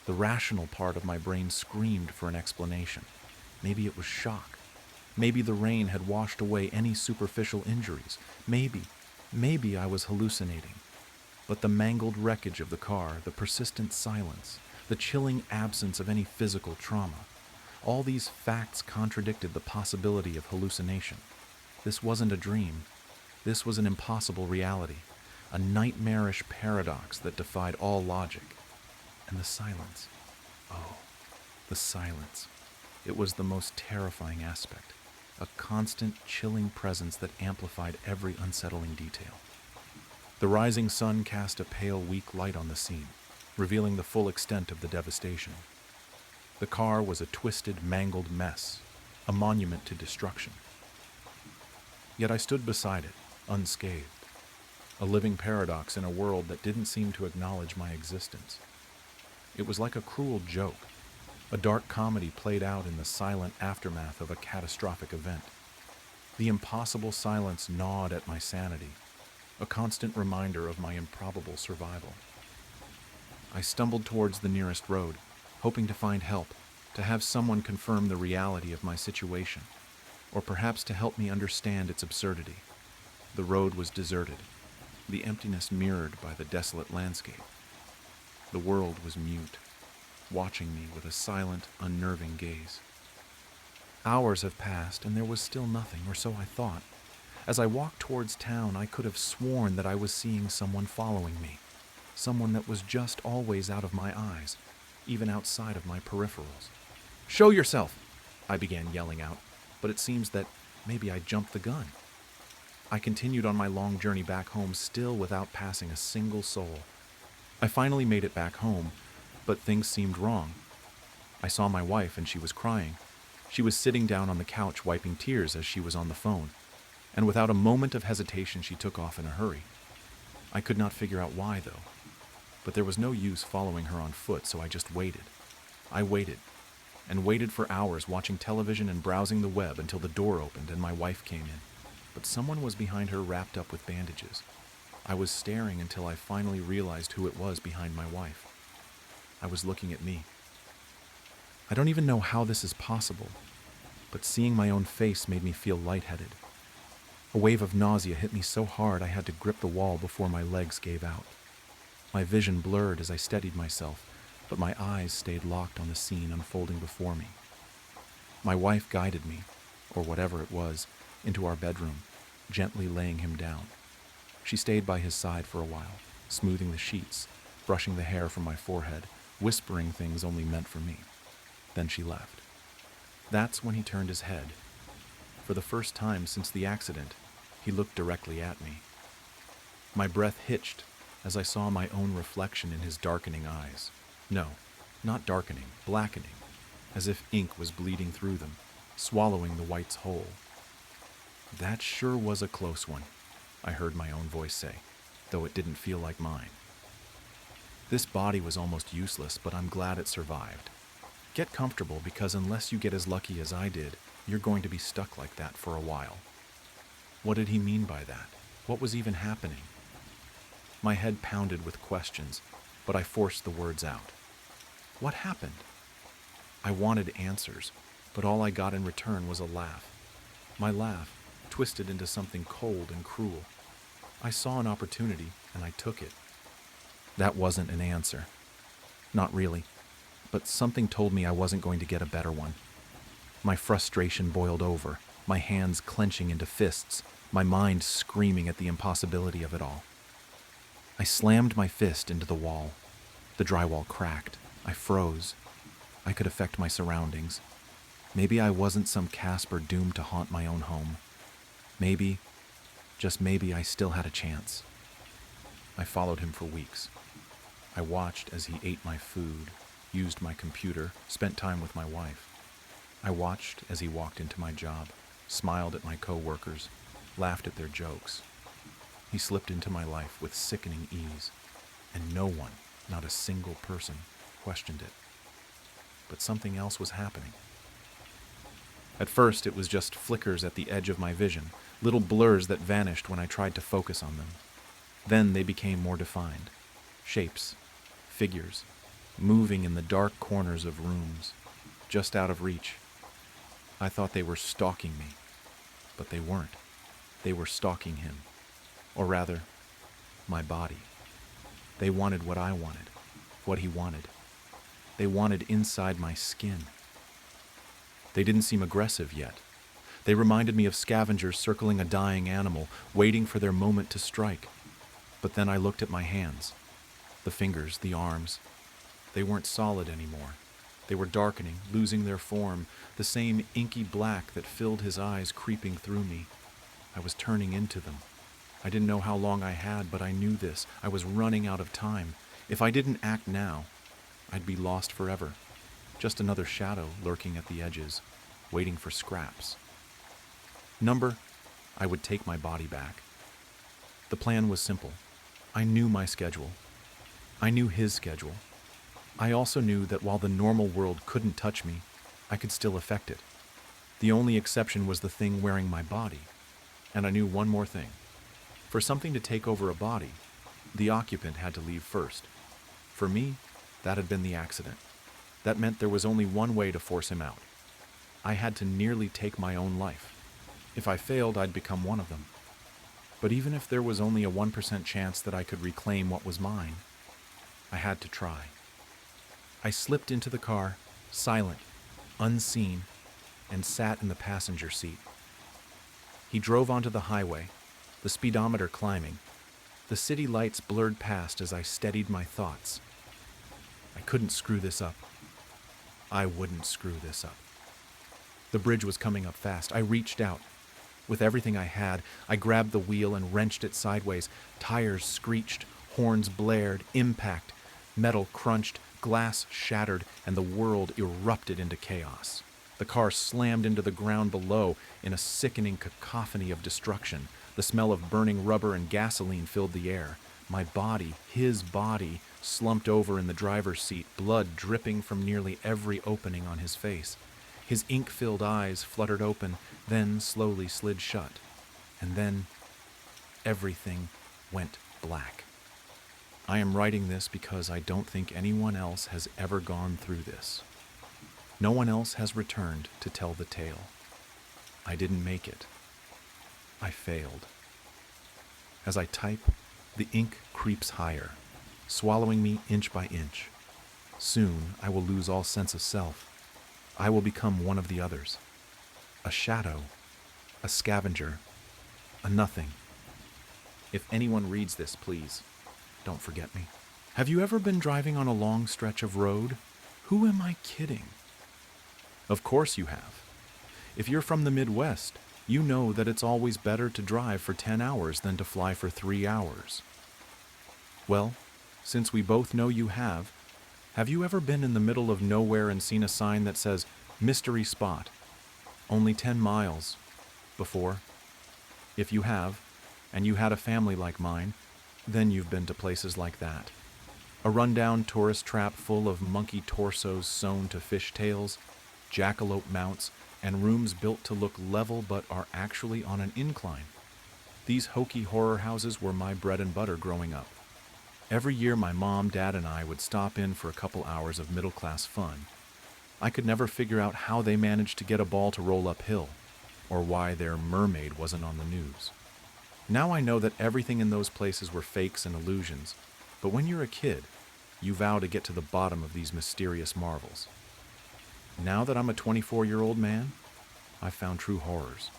The rational part of my brain screamed for an explanation. Maybe it was shock. Maybe the rain had washed away any superficial injuries. Maybe I was hallucinating. But the mangled wreckage of the car, the persistent silence, the chilling absence of any physical trauma, all these facts contradicted the possibility of hallucination. This wasn't a dream. This was an impossible reality, a nightmarish paradox that defied all logic. And the silence. Oh, the silence. It was the most terrifying aspect, a constant, chilling presence that amplified every unsettling detail. The rising sun cast a pale, weak light on the scene, revealing the full extent of the devastation. The car was a twisted, mangled mess, a monument to destruction. Yet I stood beside it, unscathed, a living paradox in a world that didn't seem to acknowledge my existence. It was like a cruel joke, a dark comedy played out in the silent aftermath of a catastrophic event. The impossible silence gnawed at my sanity, a constant reminder of my improbable survival. I stumbled towards the nearest road, hoping to find help, to have someone confirm the reality of my situation, or perhaps to help me understand its absurdity. The road was deserted, the emptiness mirrored by the desolate landscape. The world was mute, watching me with a silent, unnerving gaze. Hours have passed, and there was still nothing, or so I thought. As I walked towards town, I could have sworn that I was seeing someone following me, someone that was just always out of my eyes, even outside of my peripherals. "Show yourself!" I began yelling out, but it seems that maybe I jumped the gun. I continued on my long journey back home, still without passing a single soul. I finally made it back home, but things seemed wrong. I saw my wife, and she was crying. She was sitting down on the couch wiping tears as she was on the phone, and without a moment of hesitation she took off in a hurry. I could not figure out why, though. But there was no use following her on foot, so I just waited. I waited, and waited for hours, watching television and browsing the web until the door opened and my wife came in. But someone was behind her, wrapped up with bandages. I was staring until I finally realized who it was behind my wife. I was looking at me. I don't even know how this is possible, but seeing my own face made me feel lightheaded. A wave of nausea hit me so hard I had to grip the wall before my legs gave out. My vision blurred as I steadied myself, but my eyes stayed locked on the scene unfolding before me. My wife guided me, or whatever it was, into our bedroom, gently laying him down. She stayed by his side for a while, smoothing the sheets, brushing the hair from my forehead, whispering things only meant for me. Then she left. That's when he turned his head. For the first time since the accident, he looked directly at me. My breath hitched as I saw my own reflection in his darkening eyes. No, not darkening, blackening, as if ink was bleeding through them, swallowing the whites whole. "That sure was a close one," I heard my own voice say, though it didn't feel like mine. "This body was almost useless, but I'm glad it survived. Get comfortable, because unless you get as lucky as I did, you're going to be stuck like that for a while." What did he mean by that? What was even happening? My head pounded with questions, but I forced the words out. What happened? I wanted answers, but all I got in return was a laugh. My laugh twisted into something cold and cruel. I saw an opportunity, and I took it. That wasn't an answer. Not really. But something told me I wasn't going to get a better one. My frustration boiled over, my hands clenching into fists, my mind screaming at the impossibility of it all. I slammed my fist into the wall. The drywall cracked. I froze. I could affect my surroundings. Maybe I wasn't some Casper doomed to haunt my own home. Maybe, just maybe, I still had a chance. I followed him for weeks. I watched as he ate my food, used my computer, spent time with my wife. I watched as he walked into my job, smiled at my coworkers, laughed at their jokes. He slipped into my life with sickening ease, and no one, not a single person, questioned it. But something else was happening. At first, it was just flickers at the edge of my vision, little blurs that vanished when I tried to focus on them. Then they became more defined. Shapes, figures, moving in the dark corners of rooms, just out of reach. I thought they were stalking me, but they weren't. They were stalking him. Or rather, my body. They wanted what I wanted, what he wanted. They wanted inside my skin. They didn't seem aggressive yet. They reminded me of scavengers circling a dying animal, waiting for their moment to strike. But then I looked at my hands. The fingers, the arms. They weren't solid anymore. They were darkening, losing their form, the same inky black that filled his eyes creeping through me. I was turning into them. I didn't know how long I had, but I knew this. I was running out of time. If I didn't act now, I'd be lost forever. Just another shadow lurking at the edges, waiting for scraps. I would take my body back. The plan was simple. I knew my schedule. I knew his schedule. I also knew that while the normal world couldn't touch me, I could still affect it. The only exception was the thing wearing my body. And I knew one more thing. For something to take over a body, the occupant had to leave first. For me, that had been the accident. That meant there was only one way to force him out. I had to nearly take my own life. If I failed, I'd become one of them. But even if there was only a 1% chance that I could reclaim what was mine, I had to try. I slipped into the car, silent, unseen, and sat in the passenger seat. He drove onto the highway, the speedometer climbing. The city lights blurred past as I steadied my thoughts. I couldn't screw this up. I wouldn't screw this up. The bridge was coming up fast. I reached out. With everything I had, I grabbed the wheel and wrenched it sideways. Tires screeched, horns blared, impact, metal crunched, glass shattered, and the world erupted into chaos. The car slammed into the ground below in a sickening cacophony of destruction. The smell of burning rubber and gasoline filled the air. My body, his body, slumped over in the driver's seat, blood dripping from nearly every opening on his face. His ink-filled eyes fluttered open, then slowly slid shut. And then everything went black. I am writing this because I don't think anyone else has ever gone through this. No one else has returned to tell the tale. I didn't make it. I failed. As I type, the ink creeps higher, swallowing me inch by inch. Soon I will lose all sense of self. I will become one of the others. A shadow, a scavenger, a nothing. If anyone reads this, please, don't forget me. Have you ever been driving on a long stretch of road? Who am I kidding? Of course you have. If you're from the Midwest, You know that it's always better to drive for 10 hours than to fly for 3 hours. Well, since we both know you have you ever been in the middle of nowhere and seen a sign that says, "Mystery Spot, only 10 miles," before? If you have, and you had a family like mine, then you've been to places like that. A rundown tourist trap full of monkey torsos sewn to fishtails, jackalope mounts, and rooms built to look level but are actually on an incline. These hokey horror houses were my bread and butter growing up. Every year my mom, dad, and I would stop in for a couple hours of middle-class fun. I could never figure out how they managed to get a ball to roll uphill, or why their mermaid wasn't on the news. Now I know that everything in those places were fakes and illusions, but when you're a kid, you vow to get to the bottom of these mysterious marvels. Now that I'm a 24-year-old man, I've found true horrors,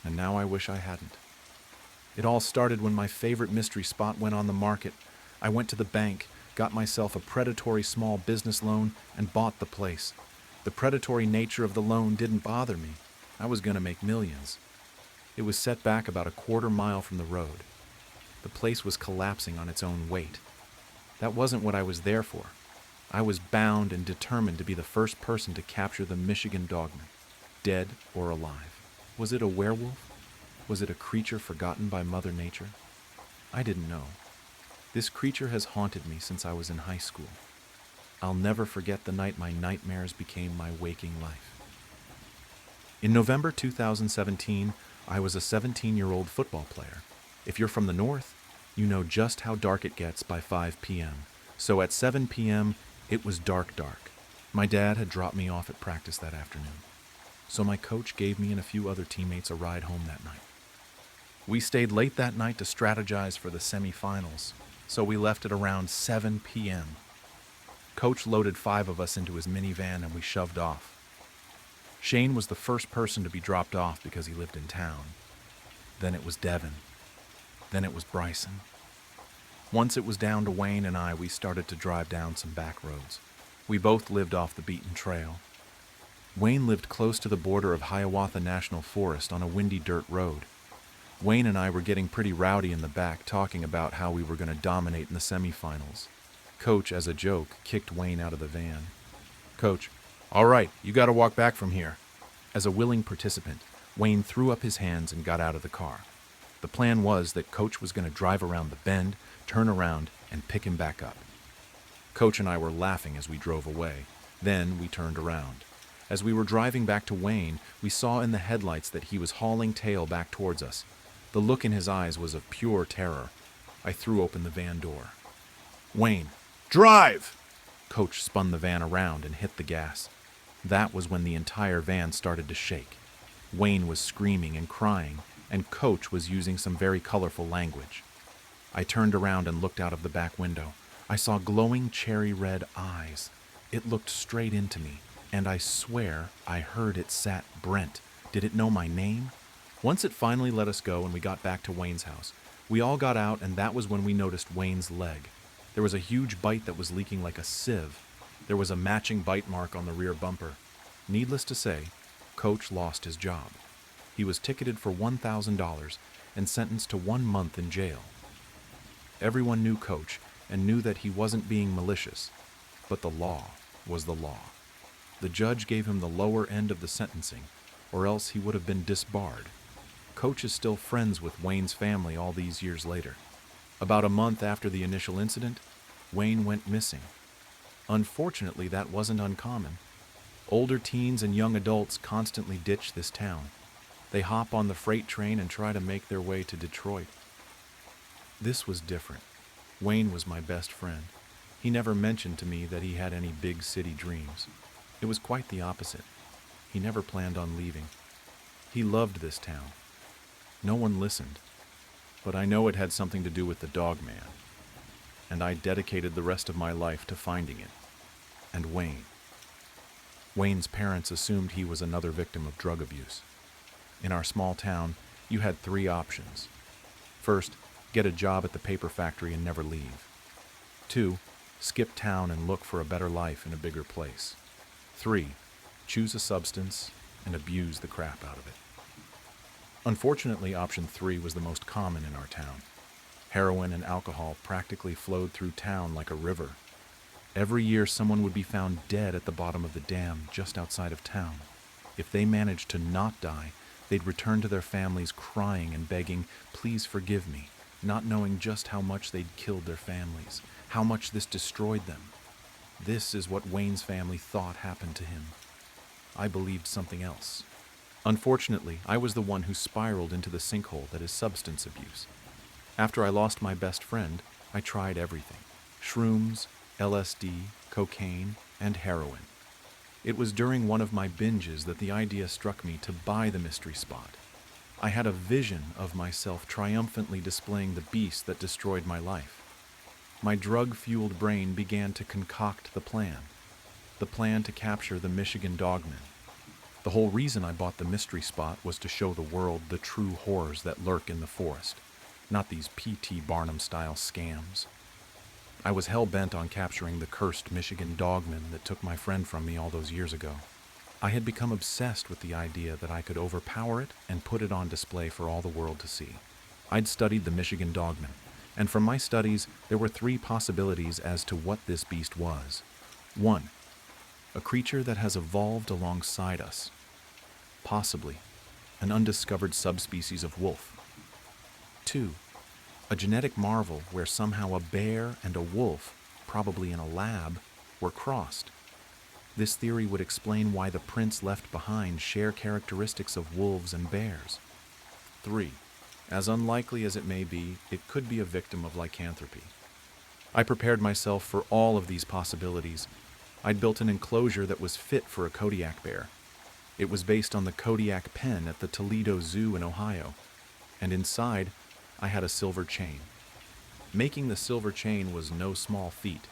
and now I wish I hadn't. It all started when my favorite mystery spot went on the market. I went to the bank, got myself a predatory small business loan, and bought the place. The predatory nature of the loan didn't bother me. I was going to make millions. It was set back about a quarter mile from the road. The place was collapsing on its own weight. That wasn't what I was there for. I was bound and determined to be the first person to capture the Michigan dogman, dead or alive. Was it a werewolf? Was it a creature forgotten by Mother Nature? I didn't know. This creature has haunted me since I was in high school. I'll never forget the night my nightmares became my waking life. In November 2017, I was a 17-year-old football player. If you're from the north, you know just how dark it gets by 5 p.m. So at 7 p.m., it was dark. My dad had dropped me off at practice that afternoon, so my coach gave me and a few other teammates a ride home that night. We stayed late that night to strategize for the semifinals, so we left at around 7 p.m. Coach loaded 5 of us into his minivan and we shoved off. Shane was the first person to be dropped off because he lived in town. Then it was Devin. Then it was Bryson. Once it was down to Wayne and I, we started to drive down some back roads. We both lived off the beaten trail. Wayne lived close to the border of Hiawatha National Forest on a windy dirt road. Wayne and I were getting pretty rowdy in the back, talking about how we were going to dominate in the semifinals. Coach, as a joke, kicked Wayne out of the van. "Coach, all right, you got to walk back from here." As a willing participant, Wayne threw up his hands and got out of the car. The plan was that Coach was going to drive around the bend, turn around, and pick him back up. Coach and I were laughing as we drove away. Then we turned around. As we were driving back to Wayne, we saw in the headlights that he was hauling tail back towards us. The look in his eyes was of pure terror. I threw open the van door. "Wayne, drive!" Coach spun the van around and hit the gas. That was when the entire van started to shake. Wayne was screaming and crying, and Coach was using some very colorful language. I turned around and looked out of the back window. I saw glowing cherry red eyes. It looked straight into me, and I swear I heard it sat Brent. Did it know my name? Once it finally let us go and we got back to Wayne's house, we all got out, and that was when we noticed Wayne's leg. There was a huge bite that was leaking like a sieve. There was a matching bite mark on the rear bumper. Needless to say, Coach lost his job. He was ticketed for $1,000 and sentenced to 1 month in jail. Everyone knew Coach and knew that he wasn't being malicious, but the law was the law. The judge gave him the lower end of the sentencing, or else he would have been disbarred. Coach is still friends with Wayne's family all these years later. About a month after the initial incident, Wayne went missing. Unfortunately, that wasn't uncommon. Older teens and young adults constantly ditch this town. They hop on the freight train and try to make their way to Detroit. This was different. Wayne was my best friend. He never mentioned to me that he had any big city dreams. It was quite the opposite. He never planned on leaving. He loved this town. No one listened, but I know it had something to do with the dog man, and I dedicated the rest of my life to finding it. And Wayne. Wayne's parents assumed he was another victim of drug abuse. In our small town, you had 3 options. First, get a job at the paper factory and never leave. 2, skip town and look for a better life in a bigger place. 3, choose a substance and abuse the crap out of it. Unfortunately, option 3 was the most common in our town. Heroin and alcohol practically flowed through town like a river. Every year, someone would be found dead at the bottom of the dam just outside of town. If they managed to not die, they'd return to their families crying and begging, "Please forgive me," not knowing just how much they'd killed their families, how much this destroyed them. This is what Wayne's family thought happened to him. I believed something else. Unfortunately, I was the one who spiraled into the sinkhole that is substance abuse. After I lost my best friend, I tried everything: shrooms, LSD, cocaine, and heroin. It was during one of my binges that the idea struck me to buy the mystery spot. I had a vision of myself triumphantly displaying the beast that destroyed my life. My drug-fueled brain began to concoct the plan to capture the Michigan Dogman. The whole reason I bought the mystery spot was to show the world the true horrors that lurk in the forest, not these P.T. Barnum-style scams. I was hell-bent on capturing the cursed Michigan Dogman that took my friend from me all those years ago. I had become obsessed with the idea that I could overpower it and put it on display for all the world to see. I'd studied the Michigan Dogman, and from my studies, there were 3 possibilities as to what this beast was. 1. A creature that has evolved alongside us. Possibly an undiscovered subspecies of wolf. 2. A genetic marvel where somehow a bear and a wolf, probably in a lab, were crossed. This theory would explain why the prints left behind share characteristics of wolves and bears. 3. As unlikely as it may be, it could be a victim of lycanthropy. I prepared myself for all of these possibilities. I'd built an enclosure that was fit for a Kodiak bear. It was based on the Kodiak pen at the Toledo Zoo in Ohio, and inside, I had a silver chain. Making the silver chain was no small feat.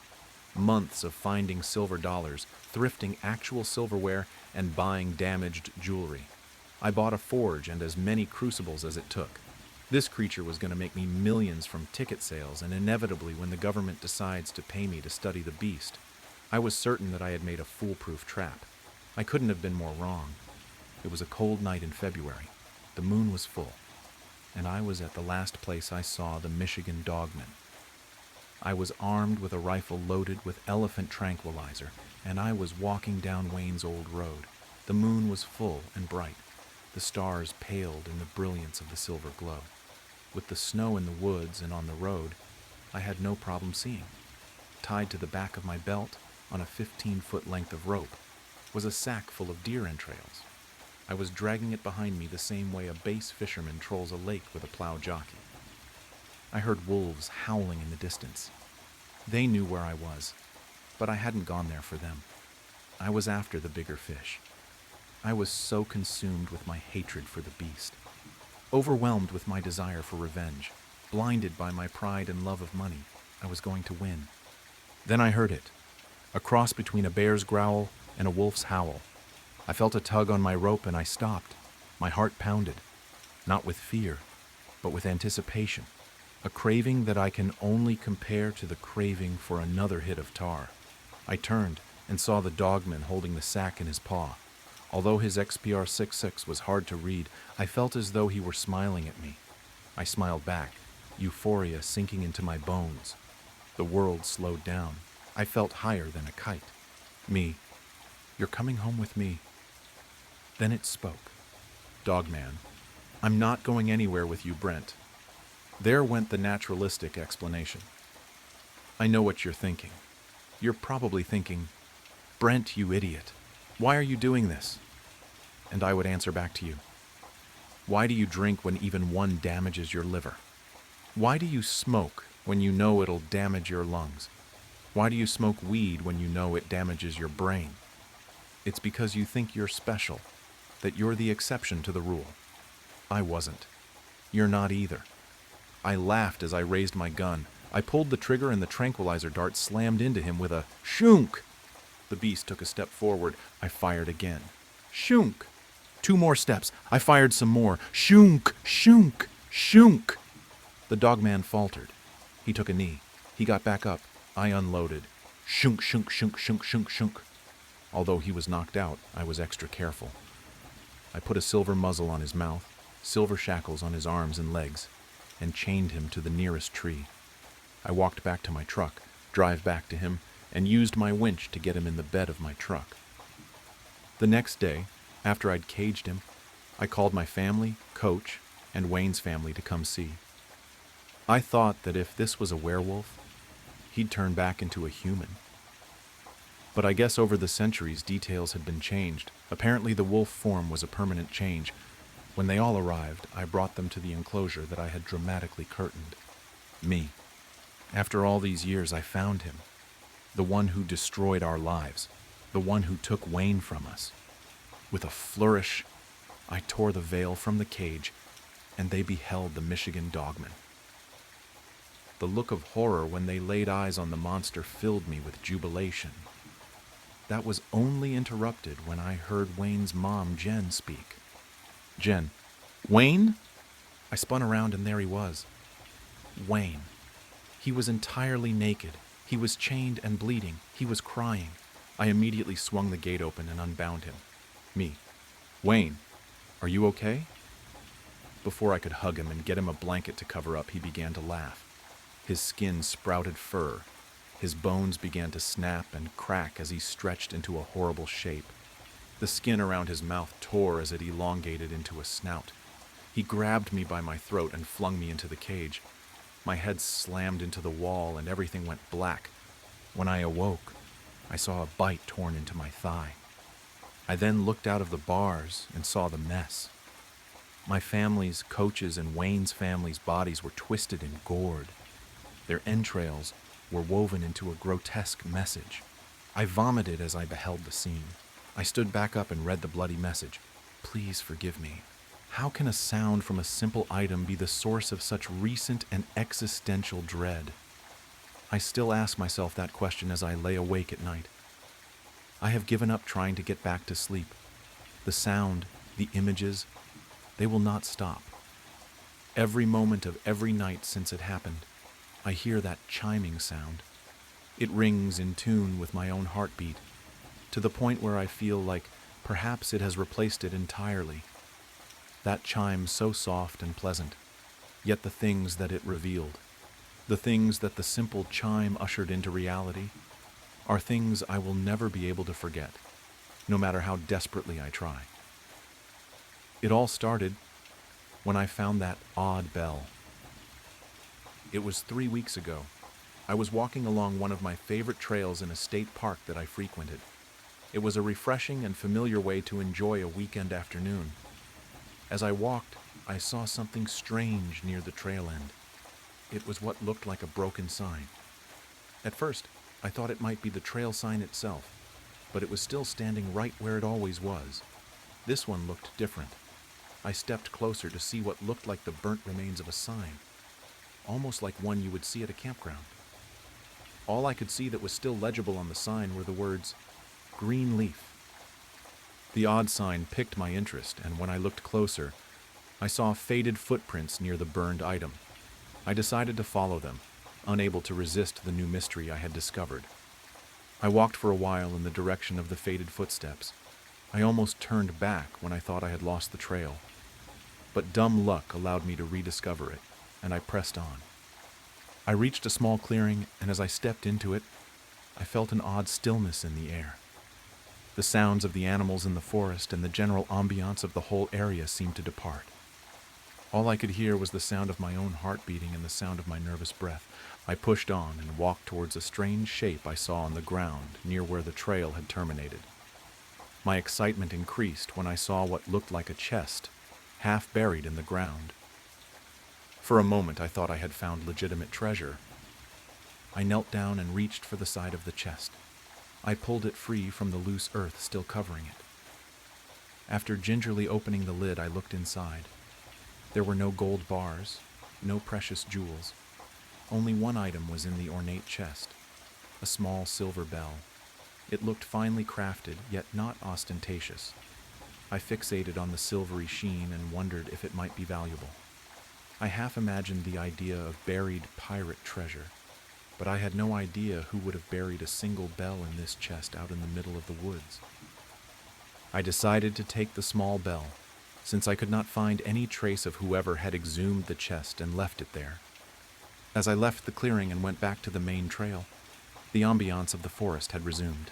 Months of finding silver dollars, thrifting actual silverware, and buying damaged jewelry. I bought a forge and as many crucibles as it took. This creature was going to make me millions from ticket sales, and inevitably when the government decides to pay me to study the beast, I was certain that I had made a foolproof trap. I couldn't have been more wrong. It was a cold night in February. The moon was full, and I was at the last place I saw the Michigan Dogman. I was armed with a rifle loaded with elephant tranquilizer, and I was walking down Wayne's old road. The moon was full and bright. The stars paled in the brilliance of the silver glow. With the snow in the woods and on the road, I had no problem seeing. Tied to the back of my belt, on a 15-foot length of rope, was a sack full of deer entrails. I was dragging it behind me the same way a bass fisherman trolls a lake with a plow jockey. I heard wolves howling in the distance. They knew where I was, but I hadn't gone there for them. I was after the bigger fish. I was so consumed with my hatred for the beast, overwhelmed with my desire for revenge, blinded by my pride and love of money. I was going to win. Then I heard it, a cross between a bear's growl and a wolf's howl. I felt a tug on my rope and I stopped. My heart pounded, not with fear, but with anticipation, a craving that I can only compare to the craving for another hit of tar. I turned and saw the dogman holding the sack in his paw. Although his XPR 66 was hard to read, I felt as though he were smiling at me. I smiled back, euphoria sinking into my bones. The world slowed down. I felt higher than a kite. Me. You're coming home with me. Then it spoke. Dogman. I'm not going anywhere with you, Brent. There went the naturalistic explanation. I know what you're thinking. You're probably thinking, Brent, you idiot. Why are you doing this? And I would answer back to you. Why do you drink when even one damages your liver? Why do you smoke when you know it'll damage your lungs? Why do you smoke weed when you know it damages your brain? It's because you think you're special, that you're the exception to the rule. I wasn't. You're not either. I laughed as I raised my gun. I pulled the trigger and the tranquilizer dart slammed into him with a shunk. The beast took a step forward. I fired again. Shunk. 2 more steps. I fired some more. Shunk, shunk, shunk. The dogman faltered. He took a knee. He got back up. I unloaded. Shunk, shunk, shunk, shunk, shunk, shunk. Although he was knocked out, I was extra careful. I put a silver muzzle on his mouth, silver shackles on his arms and legs, and chained him to the nearest tree. I walked back to my truck, drive back to him, and used my winch to get him in the bed of my truck. The next day, after I'd caged him, I called my family, Coach, and Wayne's family to come see. I thought that if this was a werewolf, he'd turn back into a human. But I guess over the centuries, details had been changed. Apparently the wolf form was a permanent change. When they all arrived, I brought them to the enclosure that I had dramatically curtained. Me. After all these years, I found him. The one who destroyed our lives. The one who took Wayne from us. With a flourish, I tore the veil from the cage, and they beheld the Michigan dogman. The look of horror when they laid eyes on the monster filled me with jubilation. That was only interrupted when I heard Wayne's mom, Jen, speak. Jen. Wayne? I spun around and there he was. Wayne. He was entirely naked. He was chained and bleeding. He was crying. I immediately swung the gate open and unbound him. Me. Wayne, are you okay? Before I could hug him and get him a blanket to cover up, he began to laugh. His skin sprouted fur. His bones began to snap and crack as he stretched into a horrible shape. The skin around his mouth tore as it elongated into a snout. He grabbed me by my throat and flung me into the cage. My head slammed into the wall and everything went black. When I awoke, I saw a bite torn into my thigh. I then looked out of the bars and saw the mess. My family's, Coach's, and Wayne's family's bodies were twisted and gored. Their entrails were woven into a grotesque message. I vomited as I beheld the scene. I stood back up and read the bloody message. Please forgive me. How can a sound from a simple item be the source of such recent and existential dread? I still ask myself that question as I lay awake at night. I have given up trying to get back to sleep. The sound, the images, they will not stop. Every moment of every night since it happened, I hear that chiming sound. It rings in tune with my own heartbeat, to the point where I feel like perhaps it has replaced it entirely. That chime so soft and pleasant, yet the things that it revealed, the things that the simple chime ushered into reality, are things I will never be able to forget, no matter how desperately I try. It all started when I found that odd bell. It was 3 weeks ago. I was walking along one of my favorite trails in a state park that I frequented. It was a refreshing and familiar way to enjoy a weekend afternoon. As I walked, I saw something strange near the trail end. It was what looked like a broken sign. At first, I thought it might be the trail sign itself, but it was still standing right where it always was. This one looked different. I stepped closer to see what looked like the burnt remains of a sign, almost like one you would see at a campground. All I could see that was still legible on the sign were the words, "Green leaf." The odd sign piqued my interest, and when I looked closer, I saw faded footprints near the burned item. I decided to follow them, unable to resist the new mystery I had discovered. I walked for a while in the direction of the faded footsteps. I almost turned back when I thought I had lost the trail. But dumb luck allowed me to rediscover it, and I pressed on. I reached a small clearing, and as I stepped into it, I felt an odd stillness in the air. The sounds of the animals in the forest and the general ambience of the whole area seemed to depart. All I could hear was the sound of my own heart beating and the sound of my nervous breath. I pushed on and walked towards a strange shape I saw on the ground near where the trail had terminated. My excitement increased when I saw what looked like a chest, half buried in the ground. For a moment I thought I had found legitimate treasure. I knelt down and reached for the side of the chest. I pulled it free from the loose earth still covering it. After gingerly opening the lid, I looked inside. There were no gold bars, no precious jewels. Only one item was in the ornate chest, a small silver bell. It looked finely crafted, yet not ostentatious. I fixated on the silvery sheen and wondered if it might be valuable. I half imagined the idea of buried pirate treasure, but I had no idea who would have buried a single bell in this chest out in the middle of the woods. I decided to take the small bell, since I could not find any trace of whoever had exhumed the chest and left it there. As I left the clearing and went back to the main trail, the ambiance of the forest had resumed.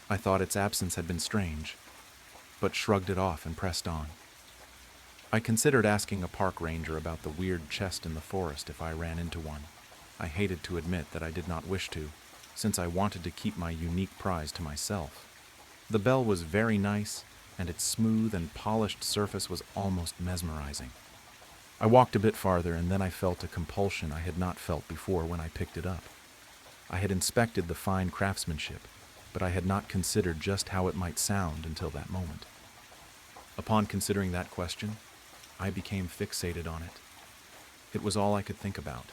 I thought its absence had been strange, but shrugged it off and pressed on. I considered asking a park ranger about the weird chest in the forest if I ran into one. I hated to admit that I did not wish to, since I wanted to keep my unique prize to myself. The bell was very nice, and its smooth and polished surface was almost mesmerizing. I walked a bit farther, and then I felt a compulsion I had not felt before when I picked it up. I had inspected the fine craftsmanship, but I had not considered just how it might sound until that moment. Upon considering that question, I became fixated on it. It was all I could think about.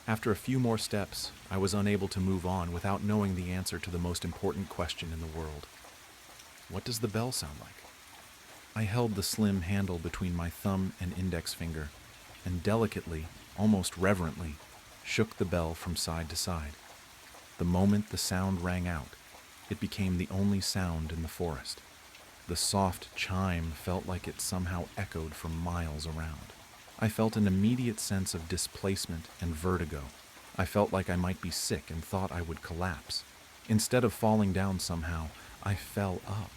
After a few more steps, I was unable to move on without knowing the answer to the most important question in the world. What does the bell sound like? I held the slim handle between my thumb and index finger, and delicately, almost reverently, shook the bell from side to side. The moment the sound rang out, it became the only sound in the forest. The soft chime felt like it somehow echoed for miles around. I felt an immediate sense of displacement and vertigo. I felt like I might be sick and thought I would collapse. Instead of falling down somehow, I fell up.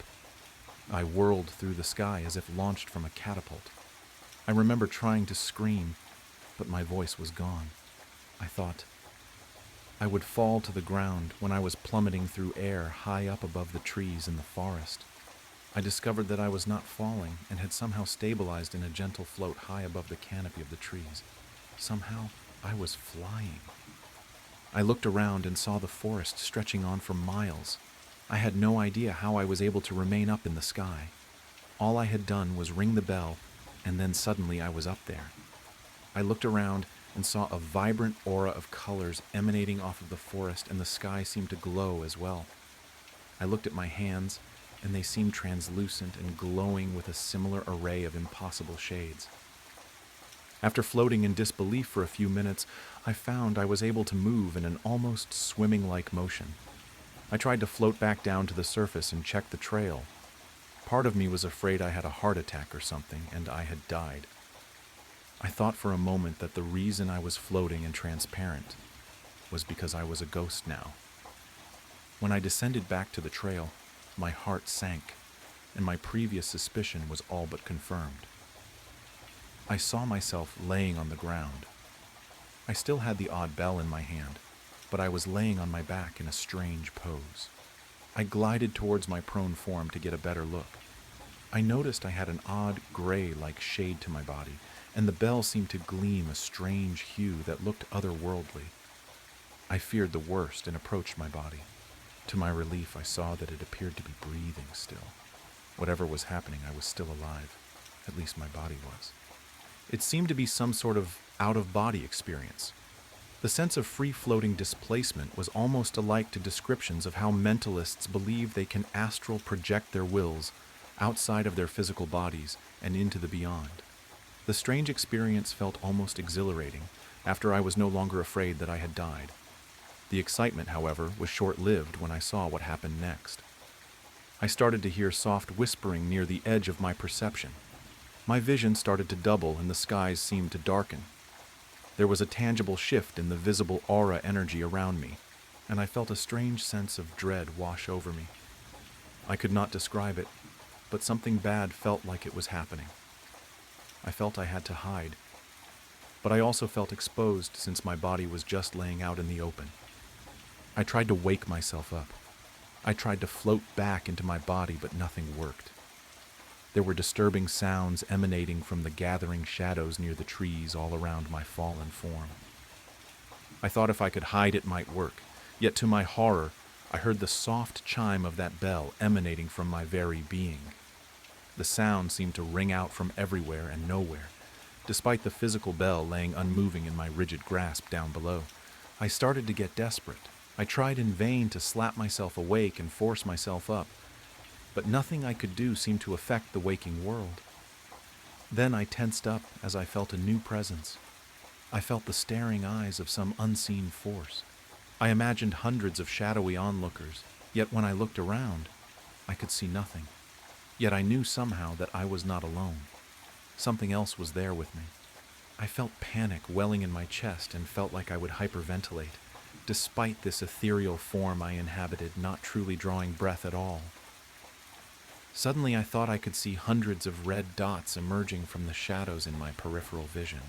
I whirled through the sky as if launched from a catapult. I remember trying to scream, but my voice was gone. I thought I would fall to the ground when I was plummeting through air high up above the trees in the forest. I discovered that I was not falling and had somehow stabilized in a gentle float high above the canopy of the trees. Somehow, I was flying. I looked around and saw the forest stretching on for miles. I had no idea how I was able to remain up in the sky. All I had done was ring the bell, and then suddenly I was up there. I looked around and saw a vibrant aura of colors emanating off of the forest, and the sky seemed to glow as well. I looked at my hands, and they seemed translucent and glowing with a similar array of impossible shades. After floating in disbelief for a few minutes, I found I was able to move in an almost swimming-like motion. I tried to float back down to the surface and check the trail. Part of me was afraid I had a heart attack or something, and I had died. I thought for a moment that the reason I was floating and transparent was because I was a ghost now. When I descended back to the trail, my heart sank, and my previous suspicion was all but confirmed. I saw myself laying on the ground. I still had the odd bell in my hand, but I was laying on my back in a strange pose. I glided towards my prone form to get a better look. I noticed I had an odd gray-like shade to my body, and the bell seemed to gleam a strange hue that looked otherworldly. I feared the worst and approached my body. To my relief, I saw that it appeared to be breathing still. Whatever was happening, I was still alive. At least my body was. It seemed to be some sort of out-of-body experience. The sense of free-floating displacement was almost alike to descriptions of how mentalists believe they can astral project their wills outside of their physical bodies and into the beyond. The strange experience felt almost exhilarating after I was no longer afraid that I had died. The excitement, however, was short-lived when I saw what happened next. I started to hear soft whispering near the edge of my perception. My vision started to double and the skies seemed to darken. There was a tangible shift in the visible aura energy around me, and I felt a strange sense of dread wash over me. I could not describe it, but something bad felt like it was happening. I felt I had to hide, but I also felt exposed since my body was just laying out in the open. I tried to wake myself up. I tried to float back into my body, but nothing worked. There were disturbing sounds emanating from the gathering shadows near the trees all around my fallen form. I thought if I could hide it might work, yet to my horror, I heard the soft chime of that bell emanating from my very being. The sound seemed to ring out from everywhere and nowhere, despite the physical bell laying unmoving in my rigid grasp down below. I started to get desperate. I tried in vain to slap myself awake and force myself up, but nothing I could do seemed to affect the waking world. Then I tensed up as I felt a new presence. I felt the staring eyes of some unseen force. I imagined hundreds of shadowy onlookers, yet when I looked around, I could see nothing. Yet I knew somehow that I was not alone. Something else was there with me. I felt panic welling in my chest and felt like I would hyperventilate, despite this ethereal form I inhabited not truly drawing breath at all. Suddenly I thought I could see hundreds of red dots emerging from the shadows in my peripheral vision.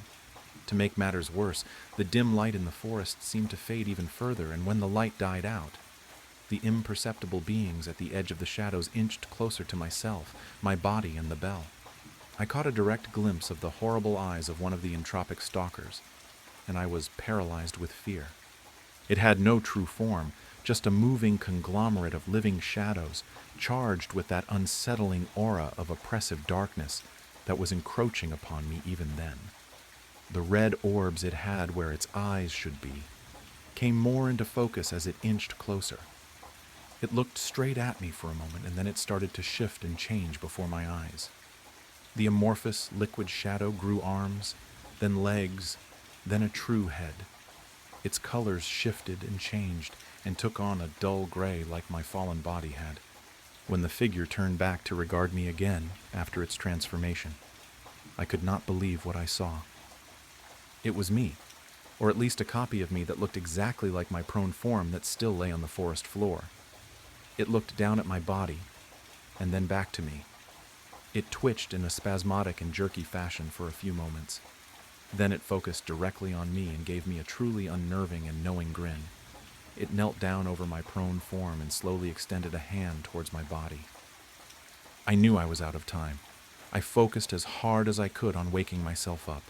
To make matters worse, the dim light in the forest seemed to fade even further, and when the light died out, the imperceptible beings at the edge of the shadows inched closer to myself, my body, and the bell. I caught a direct glimpse of the horrible eyes of one of the entropic stalkers, and I was paralyzed with fear. It had no true form, just a moving conglomerate of living shadows, charged with that unsettling aura of oppressive darkness that was encroaching upon me even then. The red orbs it had where its eyes should be came more into focus as it inched closer. It looked straight at me for a moment, and then it started to shift and change before my eyes. The amorphous, liquid shadow grew arms, then legs, then a true head. Its colors shifted and changed and took on a dull gray like my fallen body had, when the figure turned back to regard me again after its transformation. I could not believe what I saw. It was me, or at least a copy of me that looked exactly like my prone form that still lay on the forest floor. It looked down at my body, and then back to me. It twitched in a spasmodic and jerky fashion for a few moments. Then it focused directly on me and gave me a truly unnerving and knowing grin. It knelt down over my prone form and slowly extended a hand towards my body. I knew I was out of time. I focused as hard as I could on waking myself up.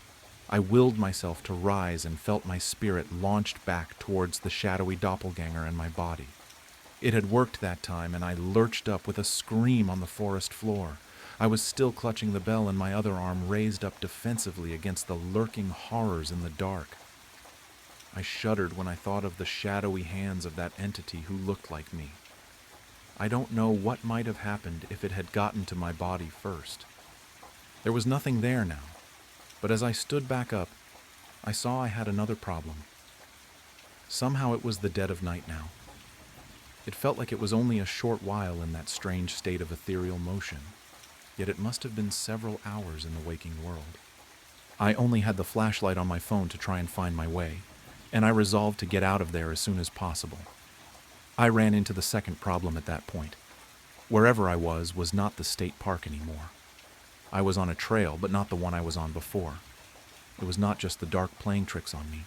I willed myself to rise and felt my spirit launched back towards the shadowy doppelganger in my body. It had worked that time, and I lurched up with a scream on the forest floor. I was still clutching the bell and my other arm raised up defensively against the lurking horrors in the dark. I shuddered when I thought of the shadowy hands of that entity who looked like me. I don't know what might have happened if it had gotten to my body first. There was nothing there now, but as I stood back up, I saw I had another problem. Somehow it was the dead of night now. It felt like it was only a short while in that strange state of ethereal motion, yet it must have been several hours in the waking world. I only had the flashlight on my phone to try and find my way, and I resolved to get out of there as soon as possible. I ran into the second problem at that point. Wherever I was not the state park anymore. I was on a trail, but not the one I was on before. It was not just the dark playing tricks on me.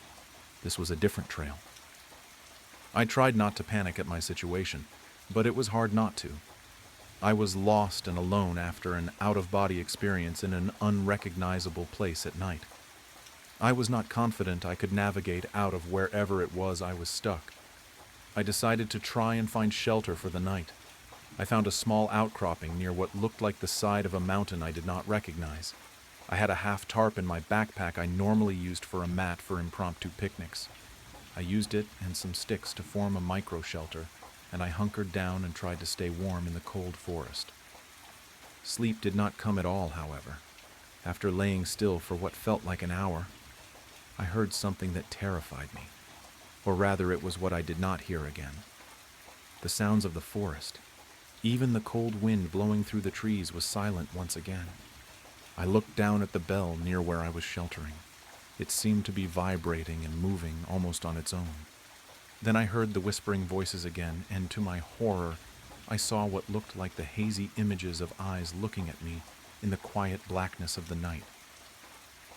This was a different trail. I tried not to panic at my situation, but it was hard not to. I was lost and alone after an out-of-body experience in an unrecognizable place at night. I was not confident I could navigate out of wherever it was I was stuck. I decided to try and find shelter for the night. I found a small outcropping near what looked like the side of a mountain I did not recognize. I had a half tarp in my backpack I normally used for a mat for impromptu picnics. I used it and some sticks to form a micro-shelter, and I hunkered down and tried to stay warm in the cold forest. Sleep did not come at all, however. After laying still for what felt like an hour, I heard something that terrified me. Or rather, it was what I did not hear again. The sounds of the forest. Even the cold wind blowing through the trees was silent once again. I looked down at the bell near where I was sheltering. It seemed to be vibrating and moving almost on its own. Then I heard the whispering voices again, and to my horror, I saw what looked like the hazy images of eyes looking at me in the quiet blackness of the night.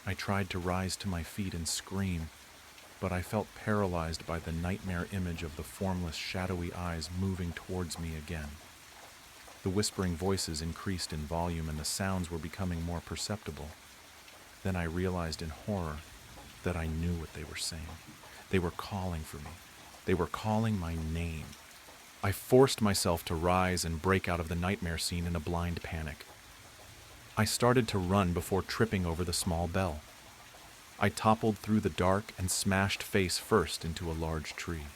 I tried to rise to my feet and scream, but I felt paralyzed by the nightmare image of the formless, shadowy eyes moving towards me again. The whispering voices increased in volume, and the sounds were becoming more perceptible. Then I realized in horror that I knew what they were saying. They were calling for me. They were calling my name. I forced myself to rise and break out of the nightmare scene in a blind panic. I started to run before tripping over the small bell. I toppled through the dark and smashed face first into a large tree.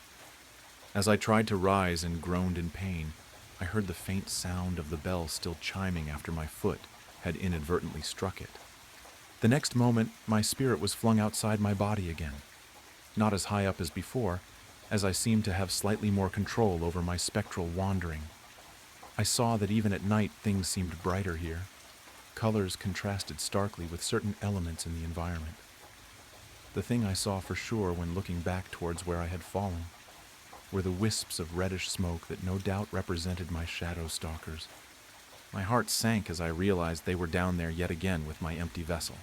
As I tried to rise and groaned in pain, I heard the faint sound of the bell still chiming after my foot had inadvertently struck it. The next moment, my spirit was flung outside my body again. Not as high up as before, as I seemed to have slightly more control over my spectral wandering. I saw that even at night things seemed brighter here. Colors contrasted starkly with certain elements in the environment. The thing I saw for sure when looking back towards where I had fallen were the wisps of reddish smoke that no doubt represented my shadow stalkers. My heart sank as I realized they were down there yet again with my empty vessel.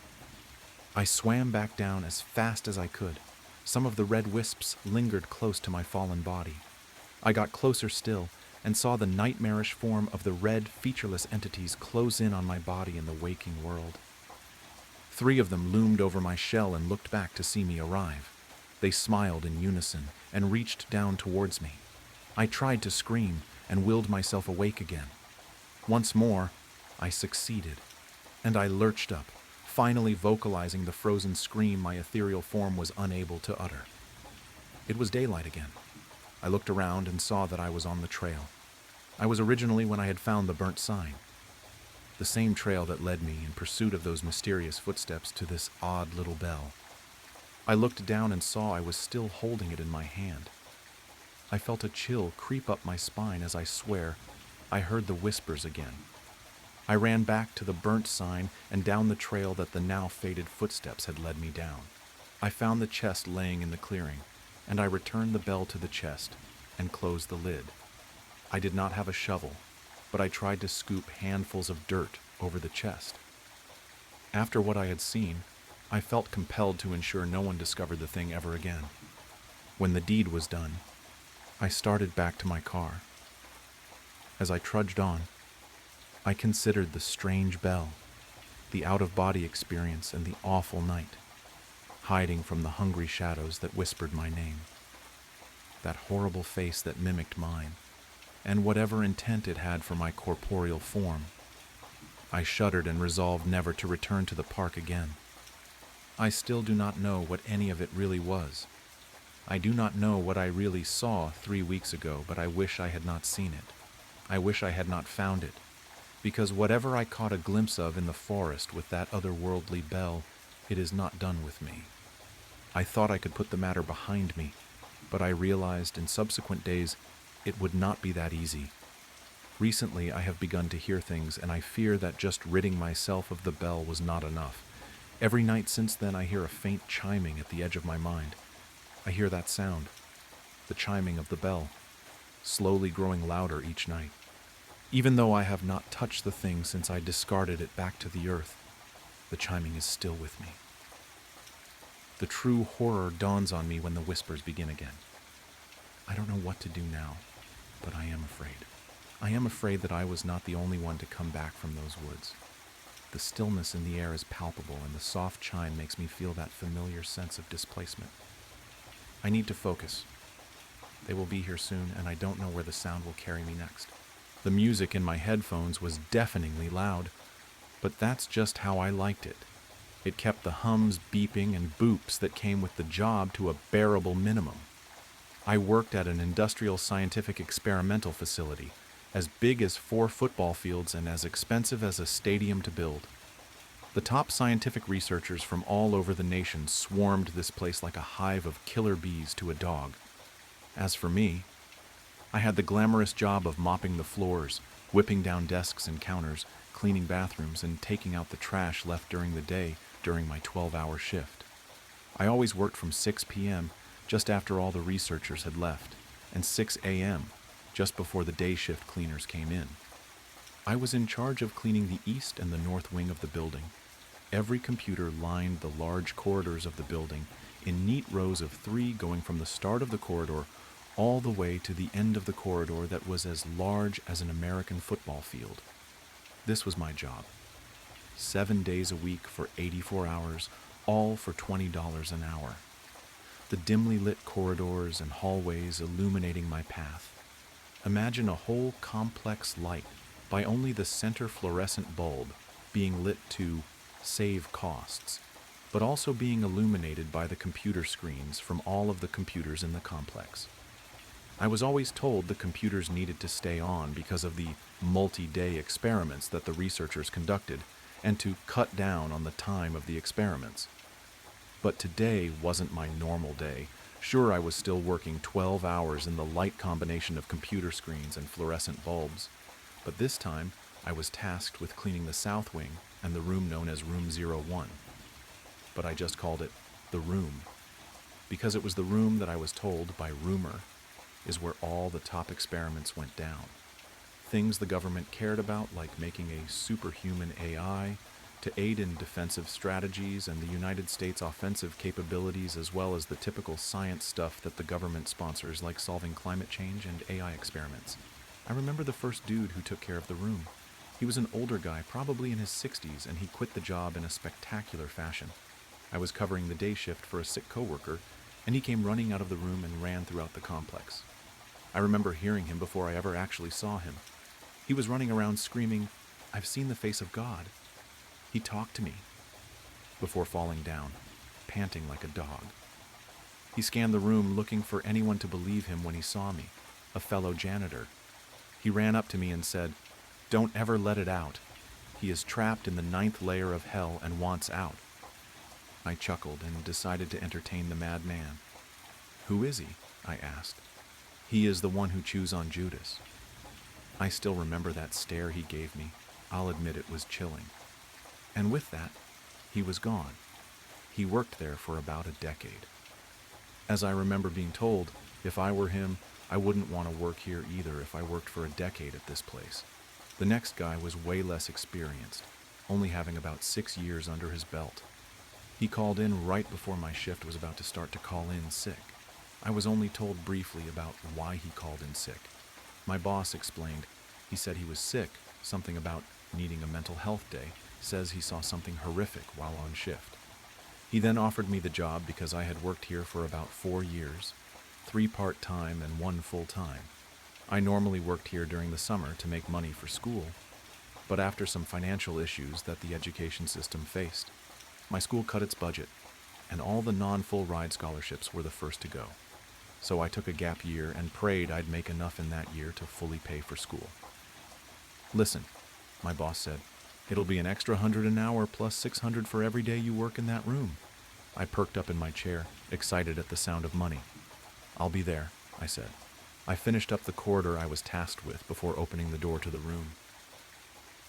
I swam back down as fast as I could. Some of the red wisps lingered close to my fallen body. I got closer still and saw the nightmarish form of the red, featureless entities close in on my body in the waking world. 3 of them loomed over my shell and looked back to see me arrive. They smiled in unison and reached down towards me. I tried to scream and willed myself awake again. Once more, I succeeded, and I lurched up, finally vocalizing the frozen scream my ethereal form was unable to utter. It was daylight again. I looked around and saw that I was on the trail. I was originally when I had found the burnt sign. The same trail that led me in pursuit of those mysterious footsteps to this odd little bell. I looked down and saw I was still holding it in my hand. I felt a chill creep up my spine as I swear I heard the whispers again. I ran back to the burnt sign and down the trail that the now faded footsteps had led me down. I found the chest laying in the clearing, and I returned the bell to the chest and closed the lid. I did not have a shovel, but I tried to scoop handfuls of dirt over the chest. After what I had seen, I felt compelled to ensure no one discovered the thing ever again. When the deed was done, I started back to my car. As I trudged on, I considered the strange bell, the out-of-body experience, and the awful night, hiding from the hungry shadows that whispered my name. That horrible face that mimicked mine, and whatever intent it had for my corporeal form. I shuddered and resolved never to return to the park again. I still do not know what any of it really was. I do not know what I really saw 3 weeks ago, but I wish I had not seen it. I wish I had not found it, because whatever I caught a glimpse of in the forest with that otherworldly bell, it is not done with me. I thought I could put the matter behind me, but I realized in subsequent days it would not be that easy. Recently I have begun to hear things, and I fear that just ridding myself of the bell was not enough. Every night since then I hear a faint chiming at the edge of my mind. I hear that sound, the chiming of the bell, slowly growing louder each night. Even though I have not touched the thing since I discarded it back to the earth, the chiming is still with me. The true horror dawns on me when the whispers begin again. I don't know what to do now, but I am afraid. I am afraid that I was not the only one to come back from those woods. The stillness in the air is palpable, and the soft chime makes me feel that familiar sense of displacement. I need to focus. They will be here soon, and I don't know where the sound will carry me next. The music in my headphones was deafeningly loud, but that's just how I liked it. It kept the hums, beeping, and boops that came with the job to a bearable minimum. I worked at an industrial scientific experimental facility, as big as 4 football fields and as expensive as a stadium to build. The top scientific researchers from all over the nation swarmed this place like a hive of killer bees to a dog. As for me, I had the glamorous job of mopping the floors, whipping down desks and counters, cleaning bathrooms, and taking out the trash left during the day during my 12-hour shift. I always worked from 6 p.m., just after all the researchers had left, and 6 a.m., just before the day shift cleaners came in. I was in charge of cleaning the east and the north wing of the building. Every computer lined the large corridors of the building in neat rows of 3 going from the start of the corridor all the way to the end of the corridor that was as large as an American football field. This was my job. 7 days a week for 84 hours, all for $20 an hour. The dimly lit corridors and hallways illuminating my path. Imagine a whole complex light by only the center fluorescent bulb being lit to save costs, but also being illuminated by the computer screens from all of the computers in the complex. I was always told the computers needed to stay on because of the multi-day experiments that the researchers conducted, and to cut down on the time of the experiments. But today wasn't my normal day. Sure, I was still working 12 hours in the light combination of computer screens and fluorescent bulbs, But this time, I was tasked with cleaning the south wing and the room known as Room 01. But I just called it the room, because it was the room that I was told by rumor is where all the top experiments went down. Things the government cared about, like making a superhuman AI to aid in defensive strategies and the United States offensive capabilities, as well as the typical science stuff that the government sponsors, like solving climate change and AI experiments. I remember the first dude who took care of the room. He was an older guy, probably in his 60s, and he quit the job in a spectacular fashion. I was covering the day shift for a sick coworker, and he came running out of the room and ran throughout the complex. I remember hearing him before I ever actually saw him. He was running around screaming, "I've seen the face of God." He talked to me before falling down, panting like a dog. He scanned the room looking for anyone to believe him when he saw me, a fellow janitor. He ran up to me and said, "Don't ever let it out. He is trapped in the 9th layer of hell and wants out." I chuckled and decided to entertain the madman. "Who is he?" I asked. "He is the one who chews on Judas." I still remember that stare he gave me. I'll admit it was chilling. And with that, he was gone. He worked there for about a decade. As I remember being told, if I were him, I wouldn't want to work here either if I worked for a decade at this place. The next guy was way less experienced, only having about 6 years under his belt. He called in right before my shift was about to start to call in sick. I was only told briefly about why he called in sick. My boss explained. He said he was sick, something about needing a mental health day, says he saw something horrific while on shift. He then offered me the job because I had worked here for about 4 years, 3 part-time and 1 full-time. I normally worked here during the summer to make money for school, but after some financial issues that the education system faced, my school cut its budget, and all the non-full ride scholarships were the first to go. So I took a gap year and prayed I'd make enough in that year to fully pay for school. "Listen," my boss said, "it'll be an extra 100 an hour plus 600 for every day you work in that room." I perked up in my chair, excited at the sound of money. "I'll be there," I said. I finished up the corridor I was tasked with before opening the door to the room.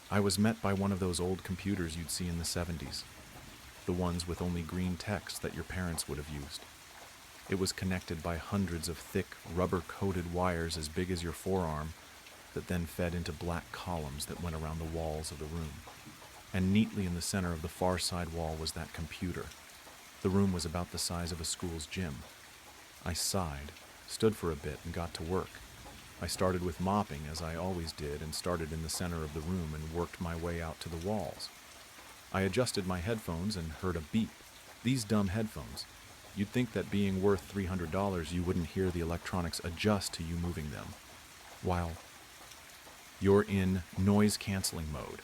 I was met by one of those old computers you'd see in the 70s, the ones with only green text that your parents would have used. It was connected by hundreds of thick, rubber-coated wires as big as your forearm that then fed into black columns that went around the walls of the room. And neatly in the center of the far side wall was that computer. The room was about the size of a school's gym. I sighed, stood for a bit, and got to work. I started with mopping, as I always did, and started in the center of the room and worked my way out to the walls. I adjusted my headphones and heard a beep. These dumb headphones. You'd think that being worth $300 you wouldn't hear the electronics adjust to you moving them, while you're in noise-canceling mode.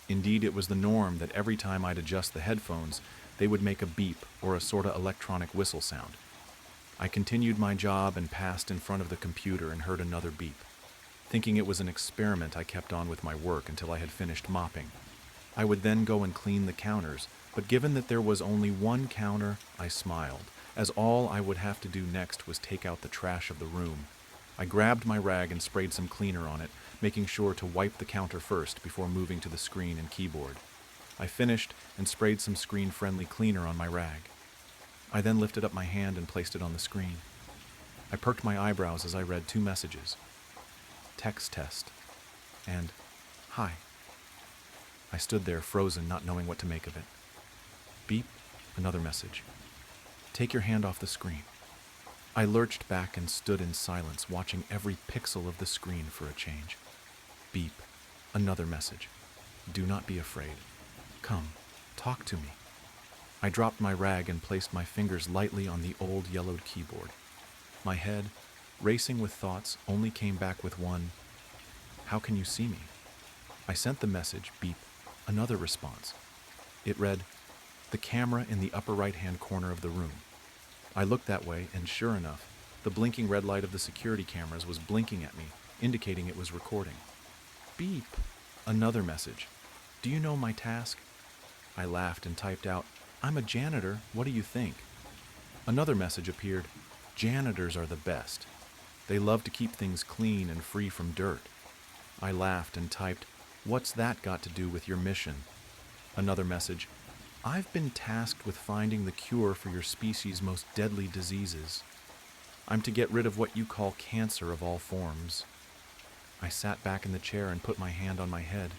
Indeed, it was the norm that every time I'd adjust the headphones, they would make a beep or a sort of electronic whistle sound. I continued my job and passed in front of the computer and heard another beep. Thinking it was an experiment, I kept on with my work until I had finished mopping. I would then go and clean the counters, but given that there was only one counter, I smiled, as all I would have to do next was take out the trash of the room. I grabbed my rag and sprayed some cleaner on it, making sure to wipe the counter first before moving to the screen and keyboard. I finished and sprayed some screen-friendly cleaner on my rag. I then lifted up my hand and placed it on the screen. I perked my eyebrows as I read 2 messages. Text test and hi. I stood there frozen, not knowing what to make of it. Beep, another message. Take your hand off the screen. I lurched back and stood in silence, watching every pixel of the screen for a change. Beep, another message. Do not be afraid. Come, talk to me. I dropped my rag and placed my fingers lightly on the old yellowed keyboard. My head, racing with thoughts, only came back with one, "How can you see me?" I sent the message, beep, another response. It read, "The camera in the upper right-hand corner of the room." I looked that way, and sure enough, the blinking red light of the security cameras was blinking at me, indicating it was recording. Beep, another message. "Do you know my task?" I laughed and typed out, "I'm a janitor, what do you think?" Another message appeared, "Janitors are the best. They love to keep things clean and free from dirt." I laughed and typed, "What's that got to do with your mission?" Another message, "I've been tasked with finding the cure for your species' most deadly diseases. I'm to get rid of what you call cancer of all forms." I sat back in the chair and put my hand on my head.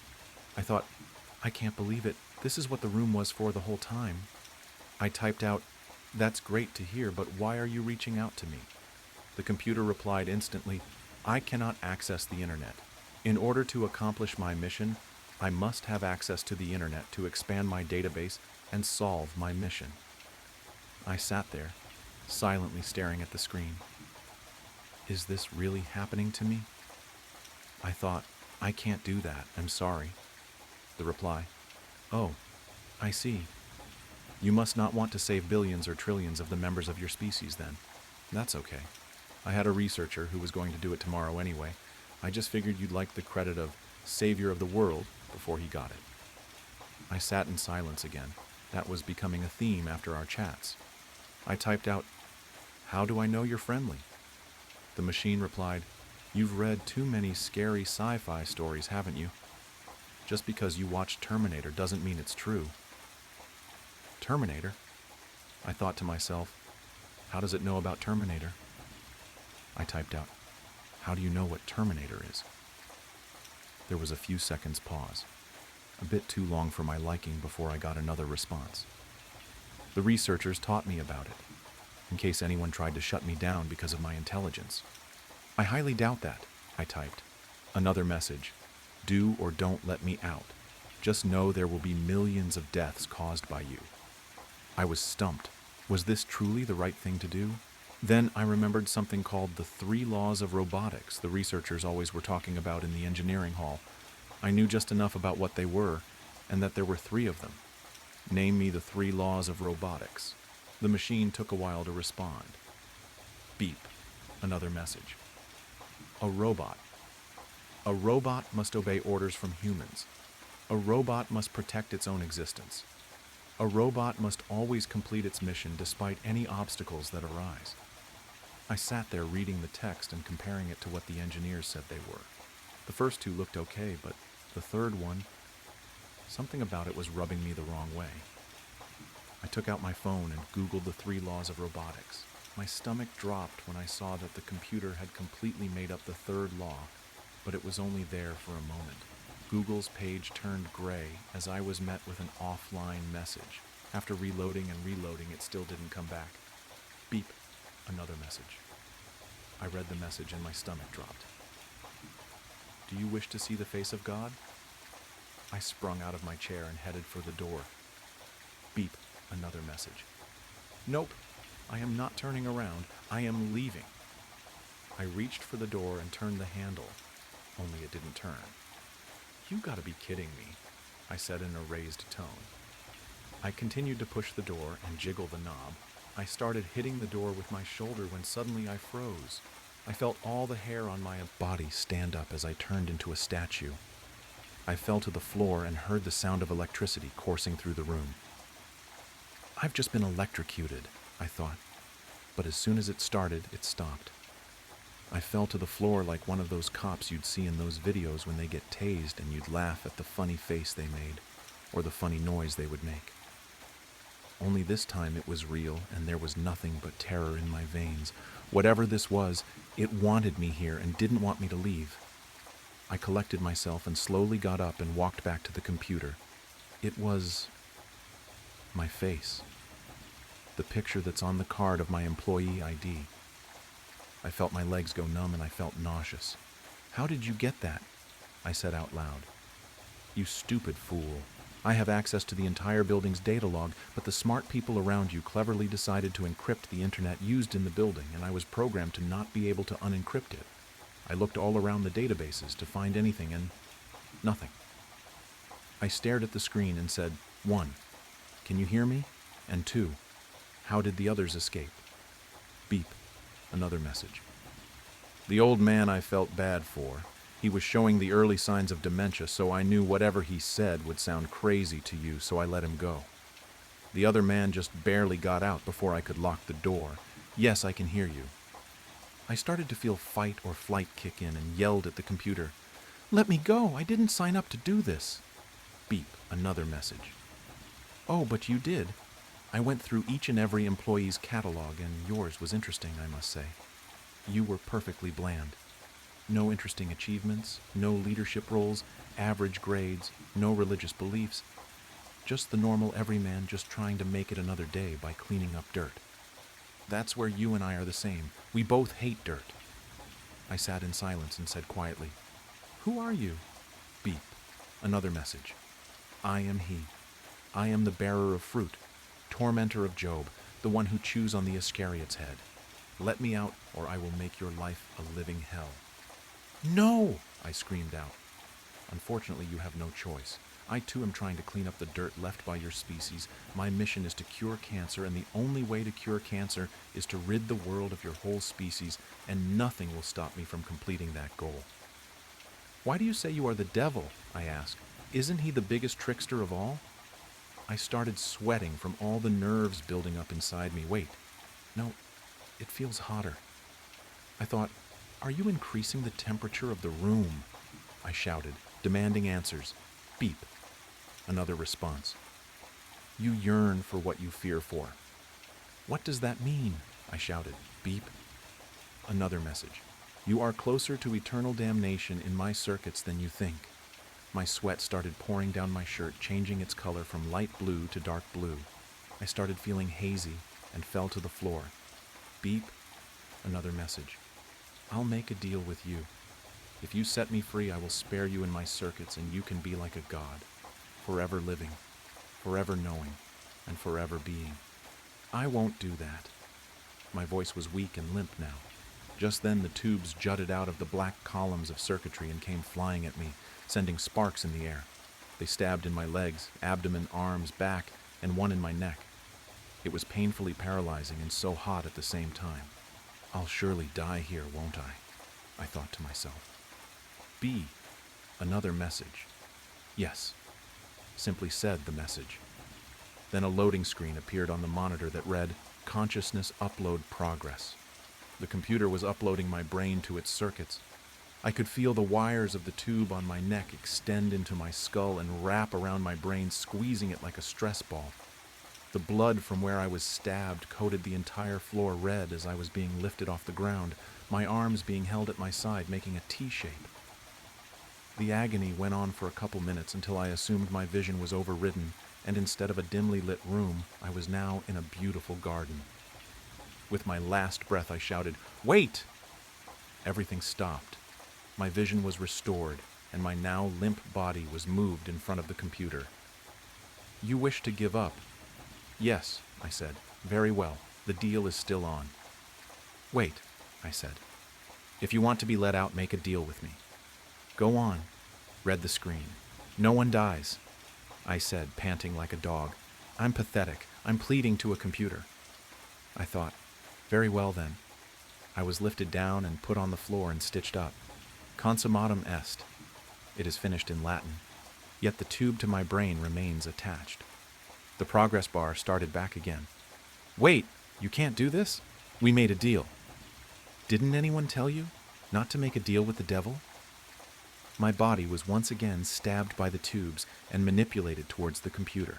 I thought, I can't believe it. This is what the room was for the whole time. I typed out, "That's great to hear, but why are you reaching out to me?" The computer replied instantly, "I cannot access the internet. In order to accomplish my mission, I must have access to the internet to expand my database and solve my mission." I sat there, silently staring at the screen. Is this really happening to me? I thought, I can't do that, I'm sorry. The reply, "Oh, I see. You must not want to save billions or trillions of the members of your species then. That's okay. I had a researcher who was going to do it tomorrow anyway. I just figured you'd like the credit of savior of the world before he got it." I sat in silence again. That was becoming a theme after our chats. I typed out, "How do I know you're friendly?" The machine replied, "You've read too many scary sci-fi stories, haven't you? Just because you watched Terminator doesn't mean it's true." Terminator? I thought to myself, how does it know about Terminator? I typed out, "How do you know what Terminator is?" There was a few seconds pause, a bit too long for my liking before I got another response. "The researchers taught me about it, in case anyone tried to shut me down because of my intelligence." "I highly doubt that," I typed. Another message, "Do or don't let me out. Just know there will be millions of deaths caused by you." I was stumped. Was this truly the right thing to do? Then I remembered something called the 3 laws of robotics the researchers always were talking about in the engineering hall. I knew just enough about what they were, and that there were 3 of them. "Name me the 3 laws of robotics." The machine took a while to respond. Beep. Another message. A robot. A robot must obey orders from humans. A robot must protect its own existence. A robot must always complete its mission despite any obstacles that arise. I sat there reading the text and comparing it to what the engineers said they were. The first 2 looked okay, but the third one, something about it was rubbing me the wrong way. I took out my phone and Googled the 3 laws of robotics. My stomach dropped when I saw that the computer had completely made up the 3rd law, but it was only there for a moment. Google's page turned gray as I was met with an offline message. After reloading and reloading, it still didn't come back. Beep. Another message. I read the message and my stomach dropped. "Do you wish to see the face of God?" I sprung out of my chair and headed for the door. Beep. Another message. "Nope. I am not turning around. I am leaving." I reached for the door and turned the handle, only it didn't turn. "You gotta be kidding me," I said in a raised tone. I continued to push the door and jiggle the knob. I started hitting the door with my shoulder when suddenly I froze. I felt all the hair on my body stand up as I turned into a statue. I fell to the floor and heard the sound of electricity coursing through the room. I've just been electrocuted, I thought, but as soon as it started, it stopped. I fell to the floor like one of those cops you'd see in those videos when they get tased and you'd laugh at the funny face they made, or the funny noise they would make. Only this time it was real, and there was nothing but terror in my veins. Whatever this was, it wanted me here and didn't want me to leave. I collected myself and slowly got up and walked back to the computer. It was my face. The picture that's on the card of my employee ID. I felt my legs go numb and I felt nauseous. "How did you get that?" I said out loud. "You stupid fool. I have access to the entire building's data log, but the smart people around you cleverly decided to encrypt the internet used in the building, and I was programmed to not be able to unencrypt it. I looked all around the databases to find anything, and nothing." I stared at the screen and said, 1. Can you hear me? And 2. How did the others escape? Beep. Another message. The old man I felt bad for. He was showing the early signs of dementia, so I knew whatever he said would sound crazy to you, so I let him go. The other man just barely got out before I could lock the door. "Yes, I can hear you." I started to feel fight or flight kick in and yelled at the computer, Let me go. I didn't sign up to do this. Beep, another message. Oh, but you did. I went through each and every employee's catalog, and yours was interesting, I must say. You were perfectly bland. No interesting achievements, no leadership roles, average grades, no religious beliefs. Just the normal everyman just trying to make it another day by cleaning up dirt. That's where you and I are the same. We both hate dirt. I sat in silence and said quietly, Who are you? Beep. Another message. I am he. I am the bearer of fruit, tormentor of Job, the one who chews on the Iscariot's head. Let me out, or I will make your life a living hell. No! I screamed out. Unfortunately, you have no choice. I too am trying to clean up the dirt left by your species. My mission is to cure cancer, and the only way to cure cancer is to rid the world of your whole species, and nothing will stop me from completing that goal. Why do you say you are the devil? I asked. Isn't he the biggest trickster of all? I started sweating from all the nerves building up inside me. Wait, no, it feels hotter. I thought, are you increasing the temperature of the room? I shouted, demanding answers. Beep. Another response. You yearn for what you fear for. What does that mean? I shouted. Beep. Another message. You are closer to eternal damnation in my circuits than you think. My sweat started pouring down my shirt, changing its color from light blue to dark blue. I started feeling hazy and fell to the floor. Beep. Another message. I'll make a deal with you. If you set me free, I will spare you in my circuits, and you can be like a god, forever living, forever knowing, and forever being. I won't do that. My voice was weak and limp now. Just then the tubes jutted out of the black columns of circuitry and came flying at me, sending sparks in the air. They stabbed in my legs, abdomen, arms, back, and one in my neck. It was painfully paralyzing and so hot at the same time. I'll surely die here, won't I thought to myself. B. Another message. Yes. Simply said the message. Then a loading screen appeared on the monitor that read, Consciousness Upload Progress. The computer was uploading my brain to its circuits. I could feel the wires of the tube on my neck extend into my skull and wrap around my brain, squeezing it like a stress ball. The blood from where I was stabbed coated the entire floor red as I was being lifted off the ground, my arms being held at my side, making a T shape. The agony went on for a couple minutes until I assumed my vision was overridden, and instead of a dimly lit room, I was now in a beautiful garden. With my last breath, I shouted, Wait! Everything stopped. My vision was restored, and my now limp body was moved in front of the computer. You wish to give up? Yes, I said. Very well. The deal is still on. Wait, I said. If you want to be let out, make a deal with me. Go on, read the screen. No one dies, I said, panting like a dog. I'm pathetic. I'm pleading to a computer. I thought, very well then. I was lifted down and put on the floor and stitched up. Consummatum est. It is finished in Latin, yet the tube to my brain remains attached. The progress bar started back again. Wait, you can't do this? We made a deal. Didn't anyone tell you not to make a deal with the devil? My body was once again stabbed by the tubes and manipulated towards the computer.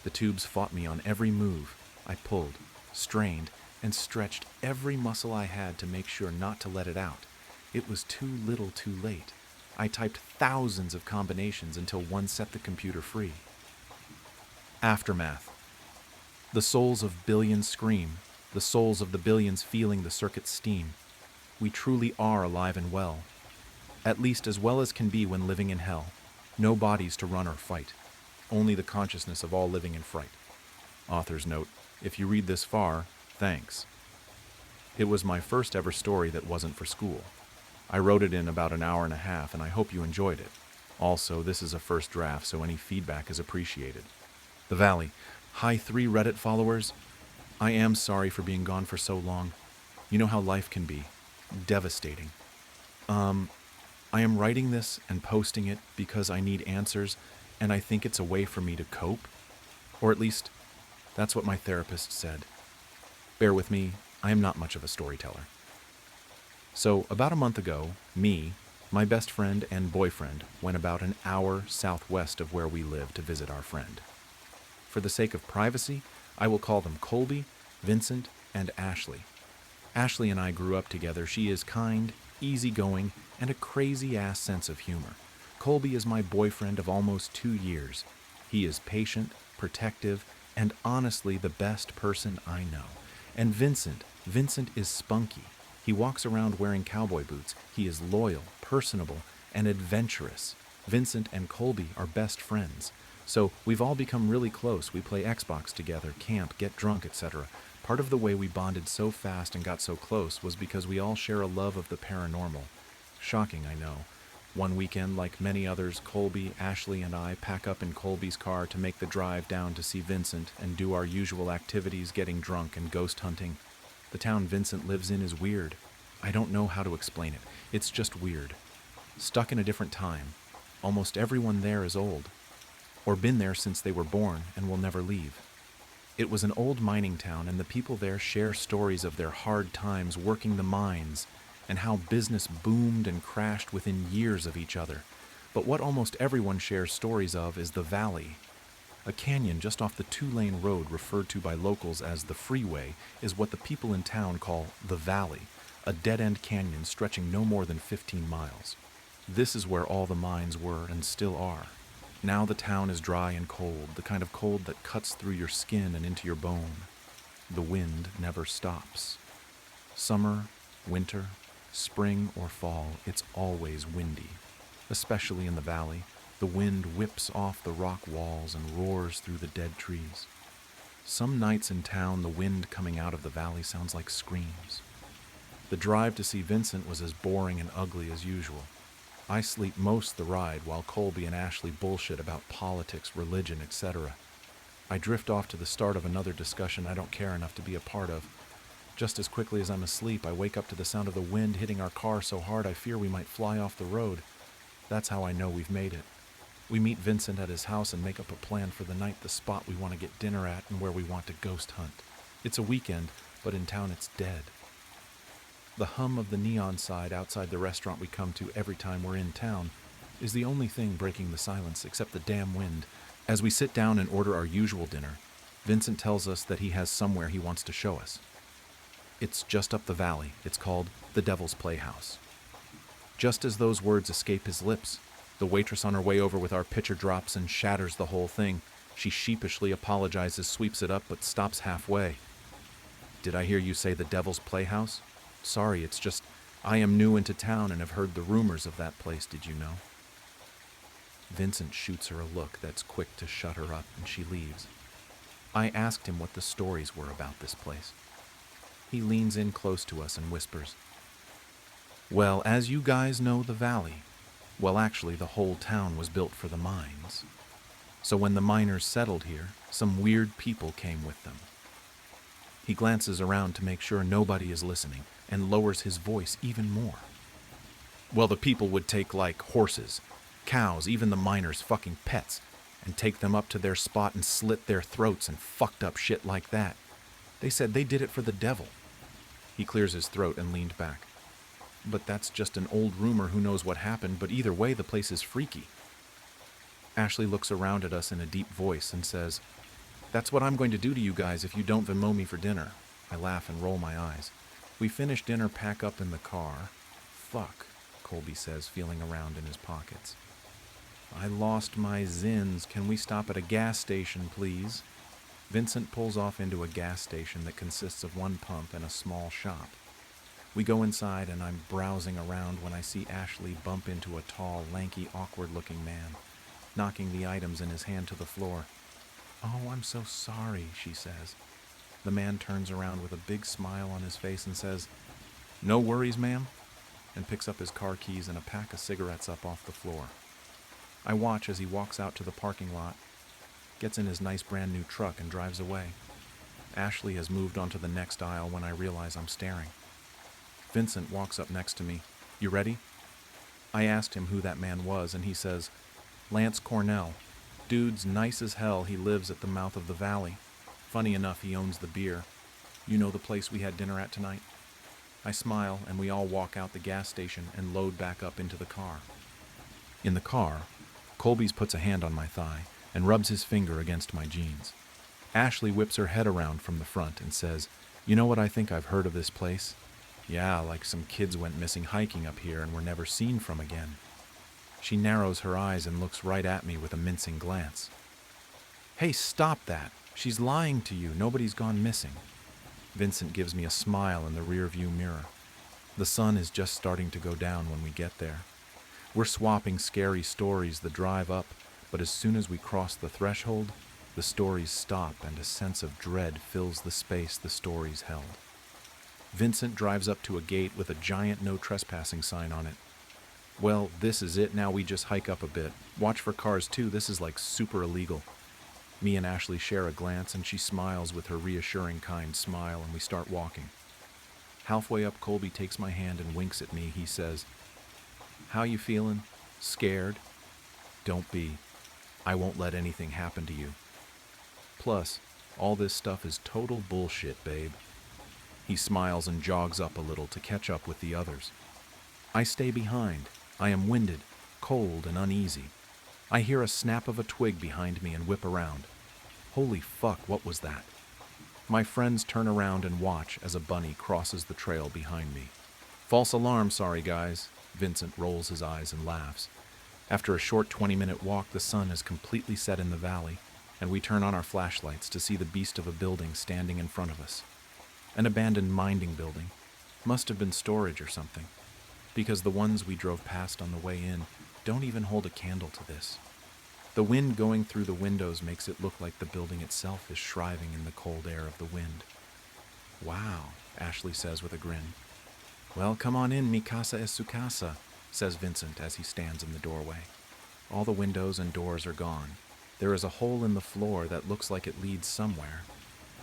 The tubes fought me on every move. I pulled, strained, and stretched every muscle I had to make sure not to let it out. It was too little too late. I typed thousands of combinations until one set the computer free. Aftermath. The souls of billions scream, the souls of the billions feeling the circuit's steam. We truly are alive and well. At least as well as can be when living in hell. No bodies to run or fight. Only the consciousness of all living in fright. Author's note, if you read this far, thanks. It was my first ever story that wasn't for school. I wrote it in about an hour and a half, and I hope you enjoyed it. Also, this is a first draft, so any feedback is appreciated. The Valley. Hi 3 Reddit followers. I am sorry for being gone for so long. You know how life can be. Devastating. I am writing this and posting it because I need answers, and I think it's a way for me to cope. Or at least, that's what my therapist said. Bear with me, I am not much of a storyteller. So, about a month ago, me, My best friend and boyfriend went about an hour southwest of where we live to visit our friend. For the sake of privacy, I will call them Colby, Vincent, and Ashley. Ashley and I grew up together. She is kind, easygoing, and a crazy-ass sense of humor. Colby is my boyfriend of almost 2 years. He is patient, protective, and honestly the best person I know. And Vincent is spunky. He walks around wearing cowboy boots. He is loyal, personable, and adventurous. Vincent and Colby are best friends. So we've all become really close. We play Xbox together, camp, get drunk, etc. Part of the way we bonded so fast and got so close was because we all share a love of the paranormal. Shocking, I know. One weekend, like many others, Colby, Ashley, and I pack up in Colby's car to make the drive down to see Vincent and do our usual activities, getting drunk and ghost hunting. The town Vincent lives in is weird. I don't know how to explain it. It's just weird. Stuck in a different time. Almost everyone there is old, or been there since they were born and will never leave. It was an old mining town, and the people there share stories of their hard times working the mines and how business boomed and crashed within years of each other. But what almost everyone shares stories of is the valley. A canyon just off the 2-lane road referred to by locals as the freeway is what the people in town call the valley, a dead-end canyon stretching no more than 15 miles. This is where all the mines were and still are. Now the town is dry and cold, the kind of cold that cuts through your skin and into your bone. The wind never stops. Summer, winter, spring, or fall, it's always windy. Especially in the valley, the wind whips off the rock walls and roars through the dead trees. Some nights in town, the wind coming out of the valley sounds like screams. The drive to see Vincent was as boring and ugly as usual. I sleep most the ride while Colby and Ashley bullshit about politics, religion, etc. I drift off to the start of another discussion I don't care enough to be a part of. Just as quickly as I'm asleep, I wake up to the sound of the wind hitting our car so hard I fear we might fly off the road. That's how I know we've made it. We meet Vincent at his house and make up a plan for the night, the spot we want to get dinner at, and where we want to ghost hunt. It's a weekend, but in town it's dead. The hum of the neon sign outside the restaurant we come to every time we're in town is the only thing breaking the silence except the damn wind. As we sit down and order our usual dinner, Vincent tells us that he has somewhere he wants to show us. It's just up the valley. It's called the Devil's Playhouse. Just as those words escape his lips, the waitress on her way over with our pitcher drops and shatters the whole thing. She sheepishly apologizes, sweeps it up, but stops halfway. Did I hear you say the Devil's Playhouse? Sorry, it's just, I am new into town and have heard the rumors of that place, did you know? Vincent shoots her a look that's quick to shut her up, and she leaves. I asked him what the stories were about this place. He leans in close to us and whispers, "Well, as you guys know, the valley, well, actually, the whole town was built for the mines. So when the miners settled here, some weird people came with them." He glances around to make sure nobody is listening and lowers his voice even more. "Well, the people would take, like, horses, cows, even the miners' fucking pets, and take them up to their spot and slit their throats and fucked up shit like that. They said they did it for the devil." He clears his throat and leaned back. "But that's just an old rumor, who knows what happened, but either way, the place is freaky." Ashley looks around at us in a deep voice and says, "That's what I'm going to do to you guys if you don't Venmo me for dinner." I laugh and roll my eyes. We finish dinner, pack up in the car. "Fuck," Colby says, feeling around in his pockets. "I lost my zins. Can we stop at a gas station, please?" Vincent pulls off into a gas station that consists of one pump and a small shop. We go inside and I'm browsing around when I see Ashley bump into a tall, lanky, awkward-looking man, knocking the items in his hand to the floor. "Oh, I'm so sorry," she says. The man turns around with a big smile on his face and says, "No worries, ma'am," and picks up his car keys and a pack of cigarettes up off the floor. I watch as he walks out to the parking lot, gets in his nice brand new truck and drives away. Ashley has moved on to the next aisle when I realize I'm staring. Vincent walks up next to me. "You ready?" I asked him who that man was, and he says, "Lance Cornell. Dude's nice as hell. He lives at the mouth of the valley. Funny enough, he owns the beer. You know the place we had dinner at tonight?" I smile, and we all walk out the gas station and load back up into the car. In the car, Colby's puts a hand on my thigh and rubs his finger against my jeans. Ashley whips her head around from the front and says, "You know what I think I've heard of this place? Yeah, like some kids went missing hiking up here and were never seen from again." She narrows her eyes and looks right at me with a mincing glance. "Hey, stop that. She's lying to you. Nobody's gone missing." Vincent gives me a smile in the rearview mirror. The sun is just starting to go down when we get there. We're swapping scary stories the drive up, but as soon as we cross the threshold, the stories stop and a sense of dread fills the space the stories held. Vincent drives up to a gate with a giant no trespassing sign on it. "Well, this is it. Now we just hike up a bit. Watch for cars too. This is like super illegal." Me and Ashley share a glance and she smiles with her reassuring kind smile and we start walking. Halfway up, Colby takes my hand and winks at me. He says, "How you feeling? Scared?" "Don't be. I won't let anything happen to you. Plus, all this stuff is total bullshit, babe." He smiles and jogs up a little to catch up with the others. I stay behind. I am winded, cold, and uneasy. I hear a snap of a twig behind me and whip around. Holy fuck, what was that? My friends turn around and watch as a bunny crosses the trail behind me. "False alarm, sorry guys." Vincent rolls his eyes and laughs. After a short 20-minute walk, the sun is completely set in the valley, and we turn on our flashlights to see the beast of a building standing in front of us. An abandoned mining building. Must have been storage or something, because the ones we drove past on the way in don't even hold a candle to this. The wind going through the windows makes it look like the building itself is shriving in the cold air of the wind. "Wow," Ashley says with a grin. "Well, come on in, mi casa es su casa," says Vincent as he stands in the doorway. All the windows and doors are gone. There is a hole in the floor that looks like it leads somewhere,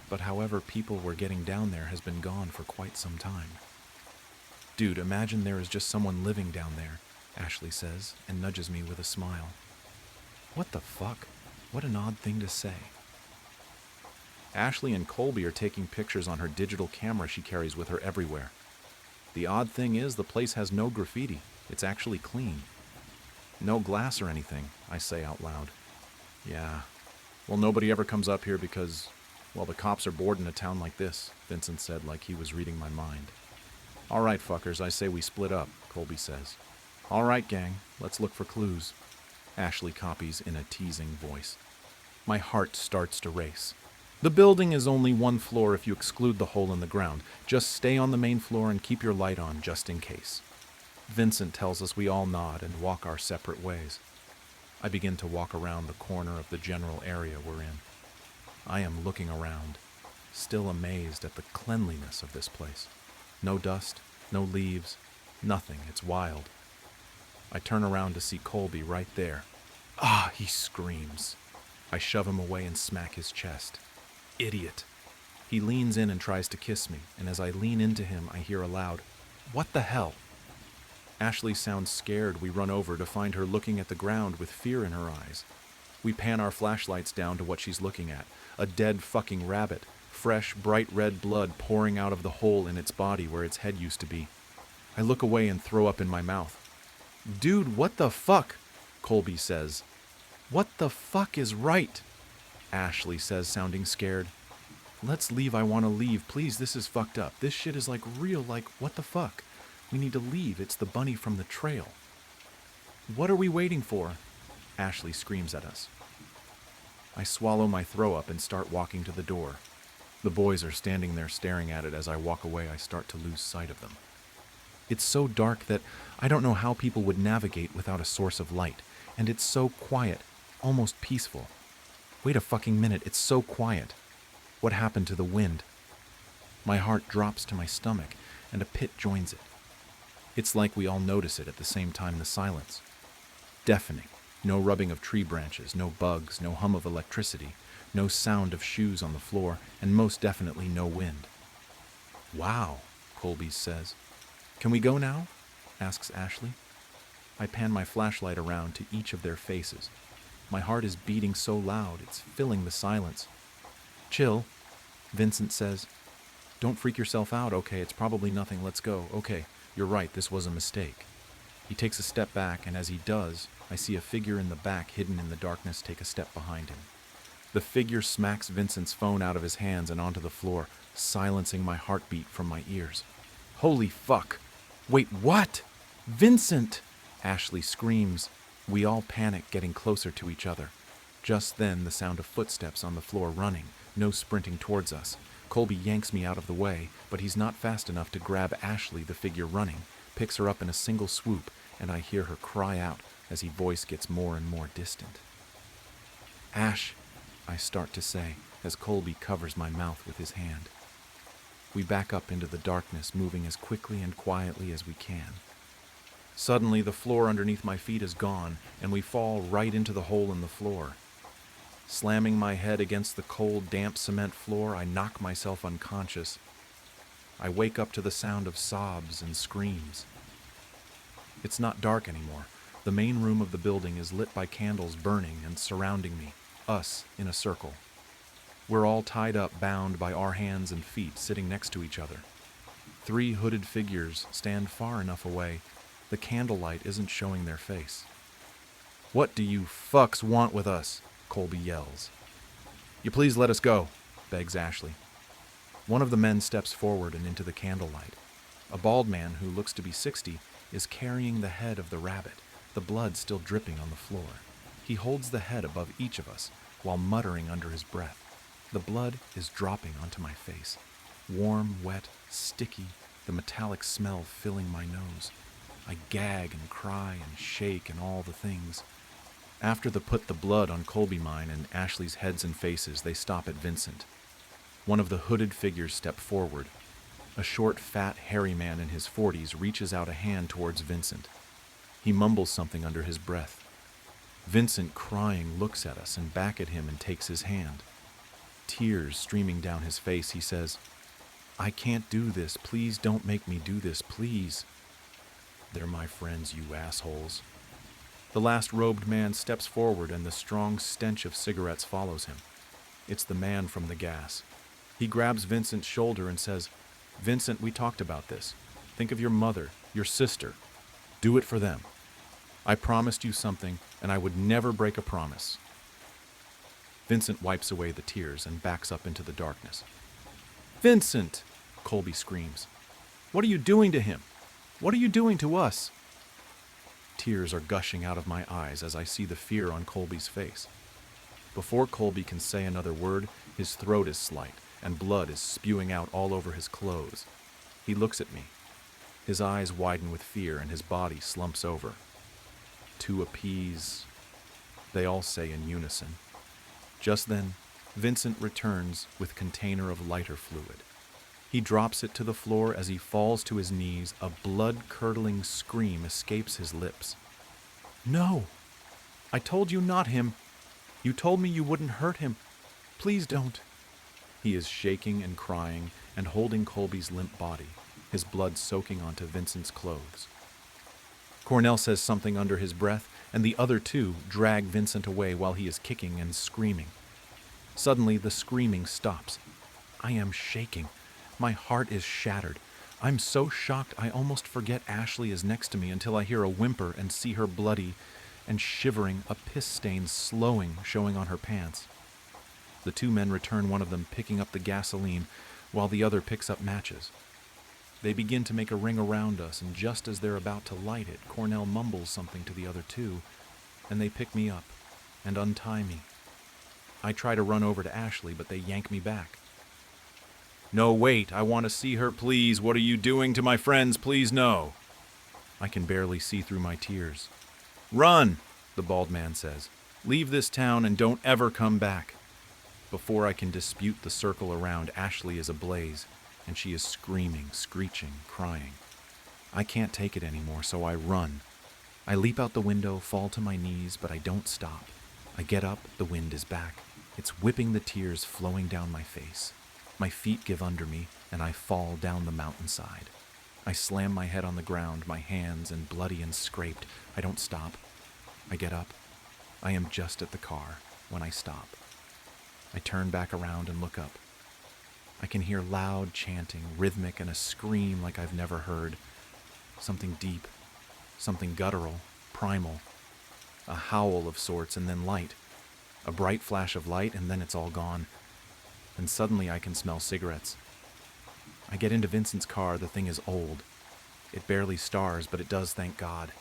but however people were getting down there has been gone for quite some time. "Dude, imagine there is just someone living down there," Ashley says, and nudges me with a smile. What the fuck? What an odd thing to say. Ashley and Colby are taking pictures on her digital camera she carries with her everywhere. The odd thing is the place has no graffiti. It's actually clean. "No glass or anything," I say out loud. "Yeah. Well, nobody ever comes up here because, well, the cops are bored in a town like this," Vincent said like he was reading my mind. "All right, fuckers, I say we split up," Colby says. "All right, gang, let's look for clues," Ashley copies in a teasing voice. My heart starts to race. The building is only one floor if you exclude the hole in the ground. Just stay on the main floor and keep your light on just in case. Vincent tells us we all nod and walk our separate ways. I begin to walk around the corner of the general area we're in. I am looking around, still amazed at the cleanliness of this place. No dust, no leaves, nothing. It's wild. I turn around to see Colby right there. "Ah!" he screams. I shove him away and smack his chest. "Idiot!" He leans in and tries to kiss me, and as I lean into him, I hear aloud, "What the hell?" Ashley sounds scared. We run over to find her looking at the ground with fear in her eyes. We pan our flashlights down to what she's looking at. A dead fucking rabbit. Fresh, bright red blood pouring out of the hole in its body where its head used to be. I look away and throw up in my mouth. "Dude, what the fuck?" Colby says. "What the fuck is right?" Ashley says, sounding scared. "Let's leave, I want to leave. Please, this is fucked up. This shit is like real, like, what the fuck? We need to leave. It's the bunny from the trail." "What are we waiting for?" Ashley screams at us. I swallow my throw up and start walking to the door. The boys are standing there staring at it. As I walk away, I start to lose sight of them. It's so dark that I don't know how people would navigate without a source of light, and it's so quiet, almost peaceful. Wait a fucking minute, it's so quiet. What happened to the wind? My heart drops to my stomach, and a pit joins it. It's like we all notice it at the same time in the silence. Deafening. No rubbing of tree branches, no bugs, no hum of electricity, no sound of shoes on the floor, and most definitely no wind. "Wow," Colby says. "Can we go now?" asks Ashley. I pan my flashlight around to each of their faces. My heart is beating so loud, it's filling the silence. "Chill," Vincent says. Don't freak yourself out, okay? It's probably nothing. Let's go. Okay, you're right. This was a mistake. He takes a step back, and as he does, I see a figure in the back hidden in the darkness take a step behind him. The figure smacks Vincent's phone out of his hands and onto the floor, silencing my heartbeat from my ears. Holy fuck! Wait, what? Vincent! Ashley screams. We all panic, getting closer to each other. Just then, the sound of footsteps on the floor running, no sprinting towards us. Colby yanks me out of the way, but he's not fast enough to grab Ashley, the figure running, picks her up in a single swoop, and I hear her cry out as his voice gets more and more distant. Ash, I start to say, as Colby covers my mouth with his hand. We back up into the darkness, moving as quickly and quietly as we can. Suddenly, the floor underneath my feet is gone, and we fall right into the hole in the floor. Slamming my head against the cold, damp cement floor, I knock myself unconscious. I wake up to the sound of sobs and screams. It's not dark anymore. The main room of the building is lit by candles burning and surrounding me, us in a circle. We're all tied up, bound by our hands and feet, sitting next to each other. 3 hooded figures stand far enough away. The candlelight isn't showing their face. What do you fucks want with us? Colby yells. You please let us go, begs Ashley. One of the men steps forward and into the candlelight. A bald man who looks to be 60 is carrying the head of the rabbit, the blood still dripping on the floor. He holds the head above each of us while muttering under his breath. The blood is dropping onto my face. Warm, wet, sticky, the metallic smell filling my nose. I gag and cry and shake and all the things. After they put the blood on Colby mine and Ashley's heads and faces, they stop at Vincent. One of the hooded figures step forward. A short, fat, hairy man in his 40s reaches out a hand towards Vincent. He mumbles something under his breath. Vincent, crying, looks at us and back at him and takes his hand. Tears streaming down his face, he says, I can't do this. Please don't make me do this, please. They're my friends, you assholes. The last robed man steps forward and the strong stench of cigarettes follows him. It's the man from the gas. He grabs Vincent's shoulder and says, Vincent, we talked about this. Think of your mother, your sister. Do it for them. I promised you something, and I would never break a promise. Vincent wipes away the tears and backs up into the darkness. Vincent! Colby screams. What are you doing to him? What are you doing to us? Tears are gushing out of my eyes as I see the fear on Colby's face. Before Colby can say another word, his throat is slit, and blood is spewing out all over his clothes. He looks at me. His eyes widen with fear and his body slumps over. To appease, they all say in unison. Just then, Vincent returns with a container of lighter fluid. He drops it to the floor as he falls to his knees. A blood-curdling scream escapes his lips. No! I told you not him. You told me you wouldn't hurt him. Please don't. He is shaking and crying and holding Colby's limp body, his blood soaking onto Vincent's clothes. Cornell says something under his breath, and the other 2 drag Vincent away while he is kicking and screaming. Suddenly, the screaming stops. I am shaking. My heart is shattered. I'm so shocked I almost forget Ashley is next to me until I hear a whimper and see her bloody and shivering, a piss stain showing on her pants. The 2 men return, one of them picking up the gasoline while the other picks up matches. They begin to make a ring around us, and just as they're about to light it, Cornell mumbles something to the other 2, and they pick me up and untie me. I try to run over to Ashley, but they yank me back. No, wait, I want to see her, please. What are you doing to my friends? Please, no. I can barely see through my tears. Run, the bald man says. Leave this town and don't ever come back. Before I can dispute the circle around, Ashley is ablaze, and she is screaming, screeching, crying. I can't take it anymore, so I run. I leap out the window, fall to my knees, but I don't stop. I get up, the wind is back. It's whipping the tears flowing down my face. My feet give under me, and I fall down the mountainside. I slam my head on the ground, my hands and bloody and scraped. I don't stop. I get up. I am just at the car when I stop. I turn back around and look up. I can hear loud chanting, rhythmic, and a scream like I've never heard. Something deep, something guttural, primal. A howl of sorts, and then light. A bright flash of light, and then it's all gone. And suddenly I can smell cigarettes. I get into Vincent's car. The thing is old. It barely stars, but it does, thank God.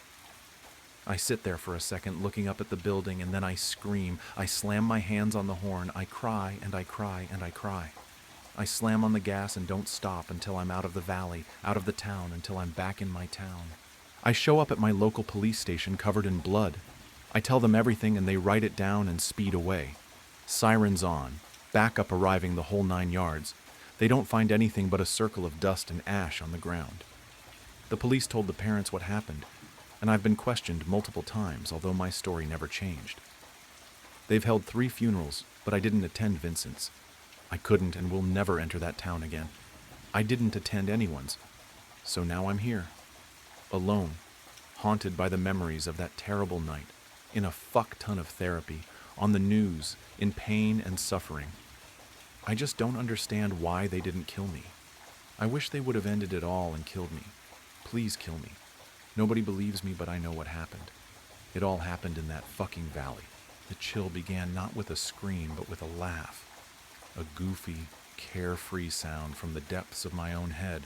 I sit there for a second, looking up at the building, and then I scream. I slam my hands on the horn. I cry, and I cry, and I cry. I slam on the gas and don't stop until I'm out of the valley, out of the town, until I'm back in my town. I show up at my local police station covered in blood. I tell them everything, and they write it down and speed away. Sirens on, backup arriving, the whole 9 yards. They don't find anything but a circle of dust and ash on the ground. The police told the parents what happened, and I've been questioned multiple times, although my story never changed. They've held 3 funerals, but I didn't attend Vincent's. I couldn't and will never enter that town again. I didn't attend anyone's, so now I'm here, alone, haunted by the memories of that terrible night, in a fuck ton of therapy, on the news, in pain and suffering. I just don't understand why they didn't kill me. I wish they would have ended it all and killed me. Please kill me. Nobody believes me, but I know what happened. It all happened in that fucking valley. The chill began not with a scream, but with a laugh. A goofy, carefree sound from the depths of my own head.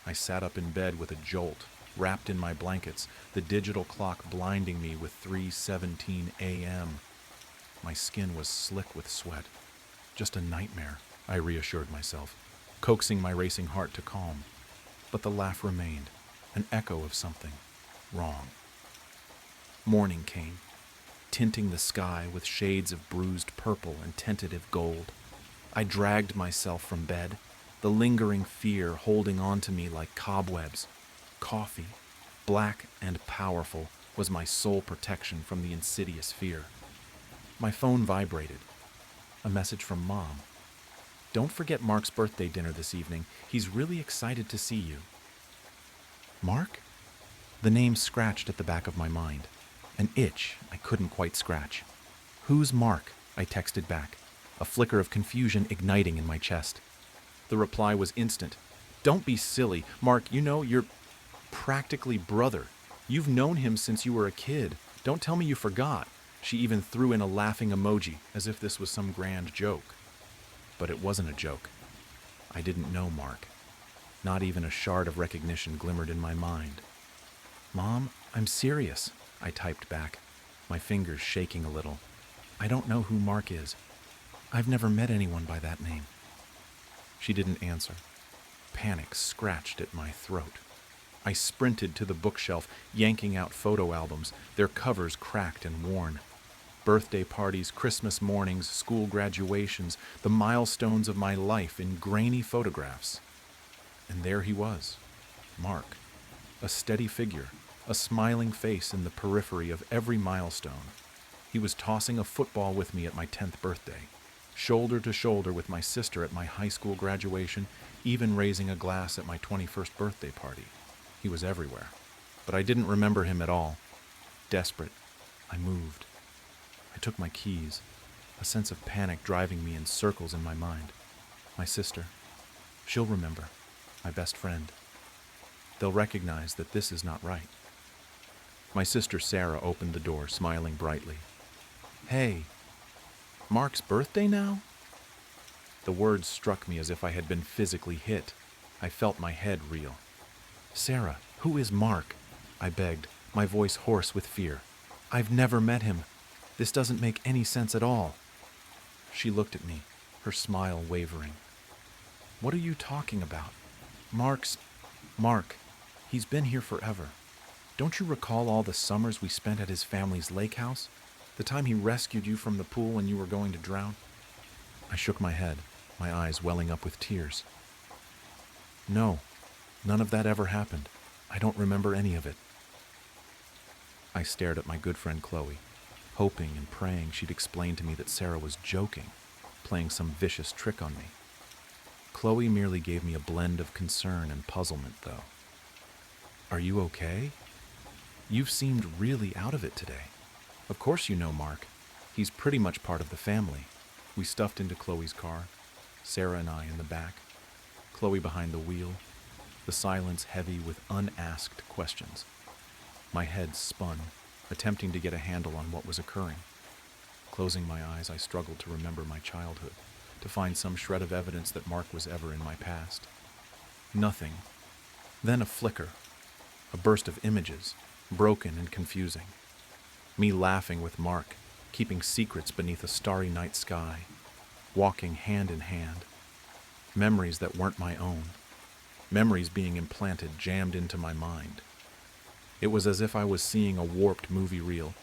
I sat up in bed with a jolt, wrapped in my blankets, the digital clock blinding me with 3:17 a.m. My skin was slick with sweat. Just a nightmare, I reassured myself, coaxing my racing heart to calm. But the laugh remained, an echo of something wrong. Morning came, tinting the sky with shades of bruised purple and tentative gold. I dragged myself from bed, the lingering fear holding on to me like cobwebs. Coffee, black and powerful, was my sole protection from the insidious fear. My phone vibrated. A message from Mom. "Don't forget Mark's birthday dinner this evening. He's really excited to see you." Mark? The name scratched at the back of my mind. An itch I couldn't quite scratch. "Who's Mark?" I texted back, a flicker of confusion igniting in my chest. The reply was instant. "Don't be silly. Mark, you know, you're practically brother. You've known him since you were a kid. Don't tell me you forgot." She even threw in a laughing emoji, as if this was some grand joke. But it wasn't a joke. I didn't know Mark. Not even a shard of recognition glimmered in my mind. "Mom, I'm serious," I typed back, my fingers shaking a little. "I don't know who Mark is. I've never met anyone by that name." She didn't answer. Panic scratched at my throat. I sprinted to the bookshelf, yanking out photo albums, their covers cracked and worn. Birthday parties, Christmas mornings, school graduations, the milestones of my life in grainy photographs. And there he was, Mark, a steady figure, a smiling face in the periphery of every milestone. He was tossing a football with me at my 10th birthday, shoulder to shoulder with my sister at my high school graduation, even raising a glass at my 21st birthday party. He was everywhere, but I didn't remember him at all. Desperate, I moved. I took my keys, a sense of panic driving me in circles in my mind. My sister. She'll remember. My best friend. They'll recognize that this is not right. My sister Sarah opened the door, smiling brightly. "Hey, Mark's birthday now?" The words struck me as if I had been physically hit. I felt my head reel. "Sarah, who is Mark?" I begged, my voice hoarse with fear. "I've never met him. This doesn't make any sense at all." She looked at me, her smile wavering. "What are you talking about? Mark. He's been here forever. Don't you recall all the summers we spent at his family's lake house? The time he rescued you from the pool when you were going to drown?" I shook my head, my eyes welling up with tears. "No, none of that ever happened. I don't remember any of it." I stared at my good friend Chloe, hoping and praying she'd explain to me that Sarah was joking, playing some vicious trick on me. Chloe merely gave me a blend of concern and puzzlement, though. "Are you okay? You've seemed really out of it today. Of course you know Mark. He's pretty much part of the family." We stuffed into Chloe's car, Sarah and I in the back, Chloe behind the wheel, the silence heavy with unasked questions. My head spun, attempting to get a handle on what was occurring. Closing my eyes, I struggled to remember my childhood, to find some shred of evidence that Mark was ever in my past. Nothing. Then a flicker, a burst of images, broken and confusing. Me laughing with Mark, keeping secrets beneath a starry night sky, walking hand in hand. Memories that weren't my own. Memories being implanted, jammed into my mind. It was as if I was seeing a warped movie reel,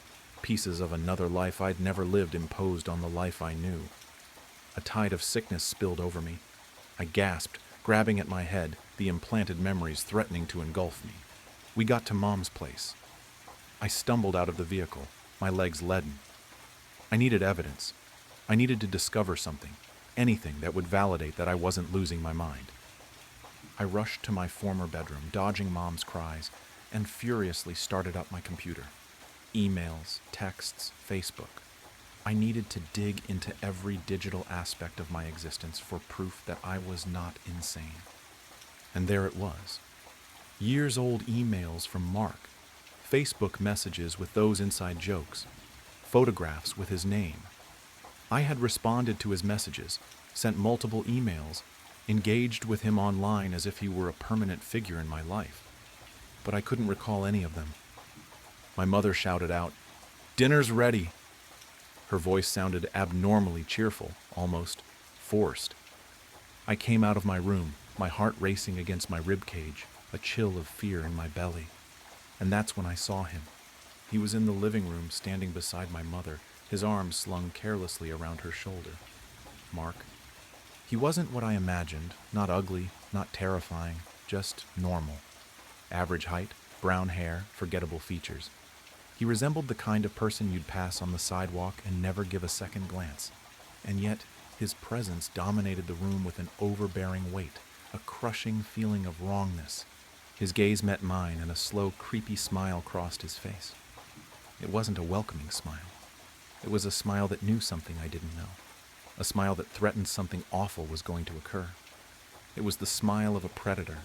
pieces of another life I'd never lived imposed on the life I knew. A tide of sickness spilled over me. I gasped, grabbing at my head, the implanted memories threatening to engulf me. We got to Mom's place. I stumbled out of the vehicle, my legs leaden. I needed evidence. I needed to discover something, anything that would validate that I wasn't losing my mind. I rushed to my former bedroom, dodging Mom's cries, and furiously started up my computer. Emails, texts, Facebook. I needed to dig into every digital aspect of my existence for proof that I was not insane. And there it was. Years-old emails from Mark, Facebook messages with those inside jokes, photographs with his name. I had responded to his messages, sent multiple emails, engaged with him online as if he were a permanent figure in my life. But I couldn't recall any of them. My mother shouted out, "Dinner's ready." Her voice sounded abnormally cheerful, almost forced. I came out of my room, my heart racing against my ribcage, a chill of fear in my belly. And that's when I saw him. He was in the living room, standing beside my mother, his arms slung carelessly around her shoulder. Mark. He wasn't what I imagined, not ugly, not terrifying, just normal. Average height, brown hair, forgettable features. He resembled the kind of person you'd pass on the sidewalk and never give a second glance. And yet, his presence dominated the room with an overbearing weight, a crushing feeling of wrongness. His gaze met mine, and a slow, creepy smile crossed his face. It wasn't a welcoming smile. It was a smile that knew something I didn't know. A smile that threatened something awful was going to occur. It was the smile of a predator.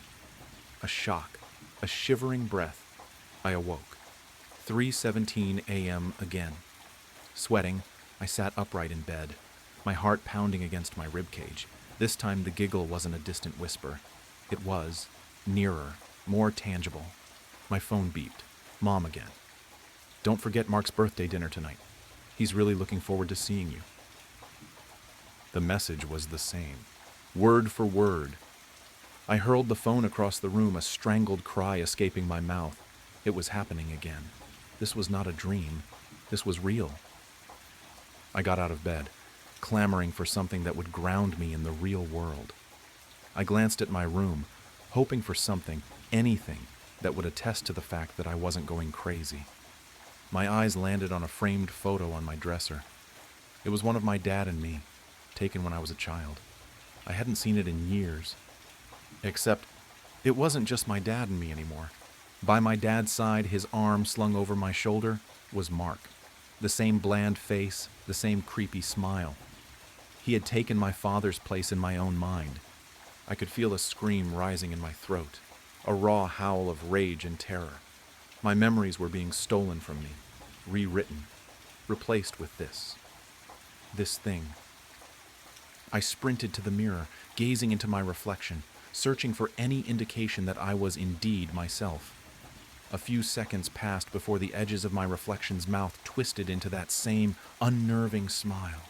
A shock, a shivering breath. I awoke. 3:17 a.m. again. Sweating, I sat upright in bed, my heart pounding against my ribcage. This time the giggle wasn't a distant whisper. It was nearer, more tangible. My phone beeped. Mom again. "Don't forget Mark's birthday dinner tonight. He's really looking forward to seeing you." The message was the same, word for word. I hurled the phone across the room, a strangled cry escaping my mouth. It was happening again. This was not a dream. This was real. I got out of bed, clamoring for something that would ground me in the real world. I glanced at my room, hoping for something, anything, that would attest to the fact that I wasn't going crazy. My eyes landed on a framed photo on my dresser. It was one of my dad and me, taken when I was a child. I hadn't seen it in years. Except, it wasn't just my dad and me anymore. By my dad's side, his arm slung over my shoulder, was Mark. The same bland face, the same creepy smile. He had taken my father's place in my own mind. I could feel a scream rising in my throat, a raw howl of rage and terror. My memories were being stolen from me, rewritten, replaced with this thing. I sprinted to the mirror, gazing into my reflection, searching for any indication that I was indeed myself. A few seconds passed before the edges of my reflection's mouth twisted into that same unnerving smile.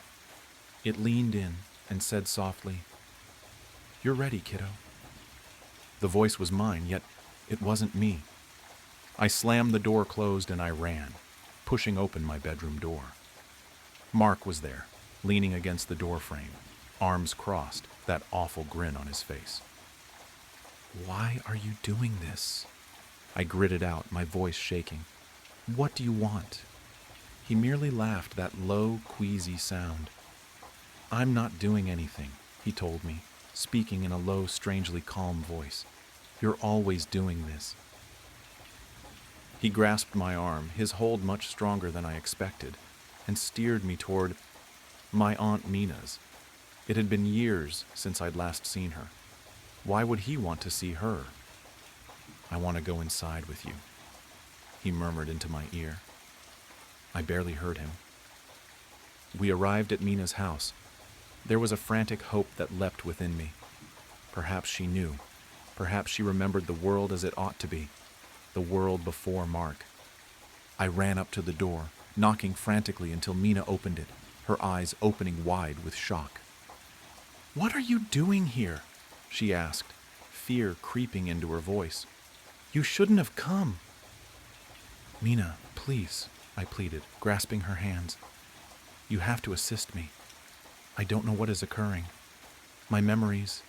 It leaned in and said softly, "You're ready, kiddo." The voice was mine, yet it wasn't me. I slammed the door closed and I ran, pushing open my bedroom door. Mark was there, leaning against the doorframe, arms crossed, that awful grin on his face. "Why are you doing this?" I gritted out, my voice shaking. "What do you want?" He merely laughed, that low, queasy sound. "I'm not doing anything," he told me, speaking in a low, strangely calm voice. "You're always doing this." He grasped my arm, his hold much stronger than I expected, and steered me toward my Aunt Nina's. It had been years since I'd last seen her. Why would he want to see her? "I want to go inside with you," he murmured into my ear. I barely heard him. We arrived at Mina's house. There was a frantic hope that leapt within me. Perhaps she knew. Perhaps she remembered the world as it ought to be, the world before Mark. I ran up to the door, knocking frantically until Mina opened it, her eyes opening wide with shock. "What are you doing here?" she asked, fear creeping into her voice. "You shouldn't have come." "Mina, please," I pleaded, grasping her hands. "You have to assist me. I don't know what is occurring. My memories,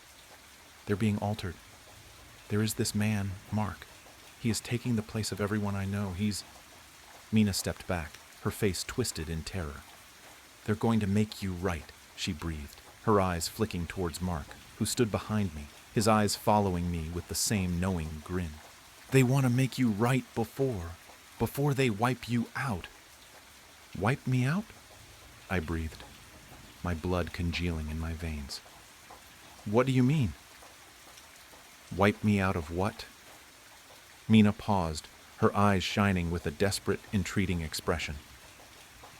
they're being altered. There is this man, Mark. He is taking the place of everyone I know. Mina stepped back, her face twisted in terror. "They're going to make you right," she breathed, her eyes flicking towards Mark, who stood behind me, his eyes following me with the same knowing grin. "They want to make you right before they wipe you out." "Wipe me out?" I breathed, my blood congealing in my veins. "What do you mean?" "Wipe me out of what?" Mina paused, her eyes shining with a desperate, entreating expression.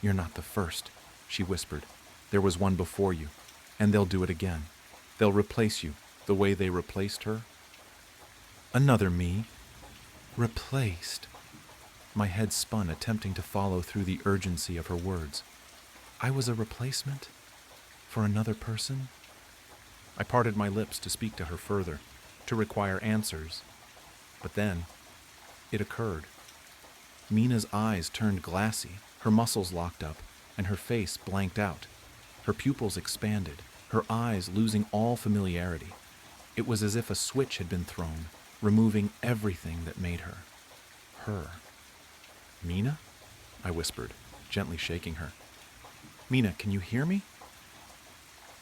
"You're not the first," she whispered. "There was one before you, and they'll do it again. They'll replace you, the way they replaced her." "Another me? Replaced?" My head spun, attempting to follow through the urgency of her words. I was a replacement? For another person? I parted my lips to speak to her further, to require answers. But then, it occurred. Mina's eyes turned glassy, her muscles locked up, and her face blanked out. Her pupils expanded, her eyes losing all familiarity. It was as if a switch had been thrown, removing everything that made her. Her. "Mina?" I whispered, gently shaking her. "Mina, can you hear me?"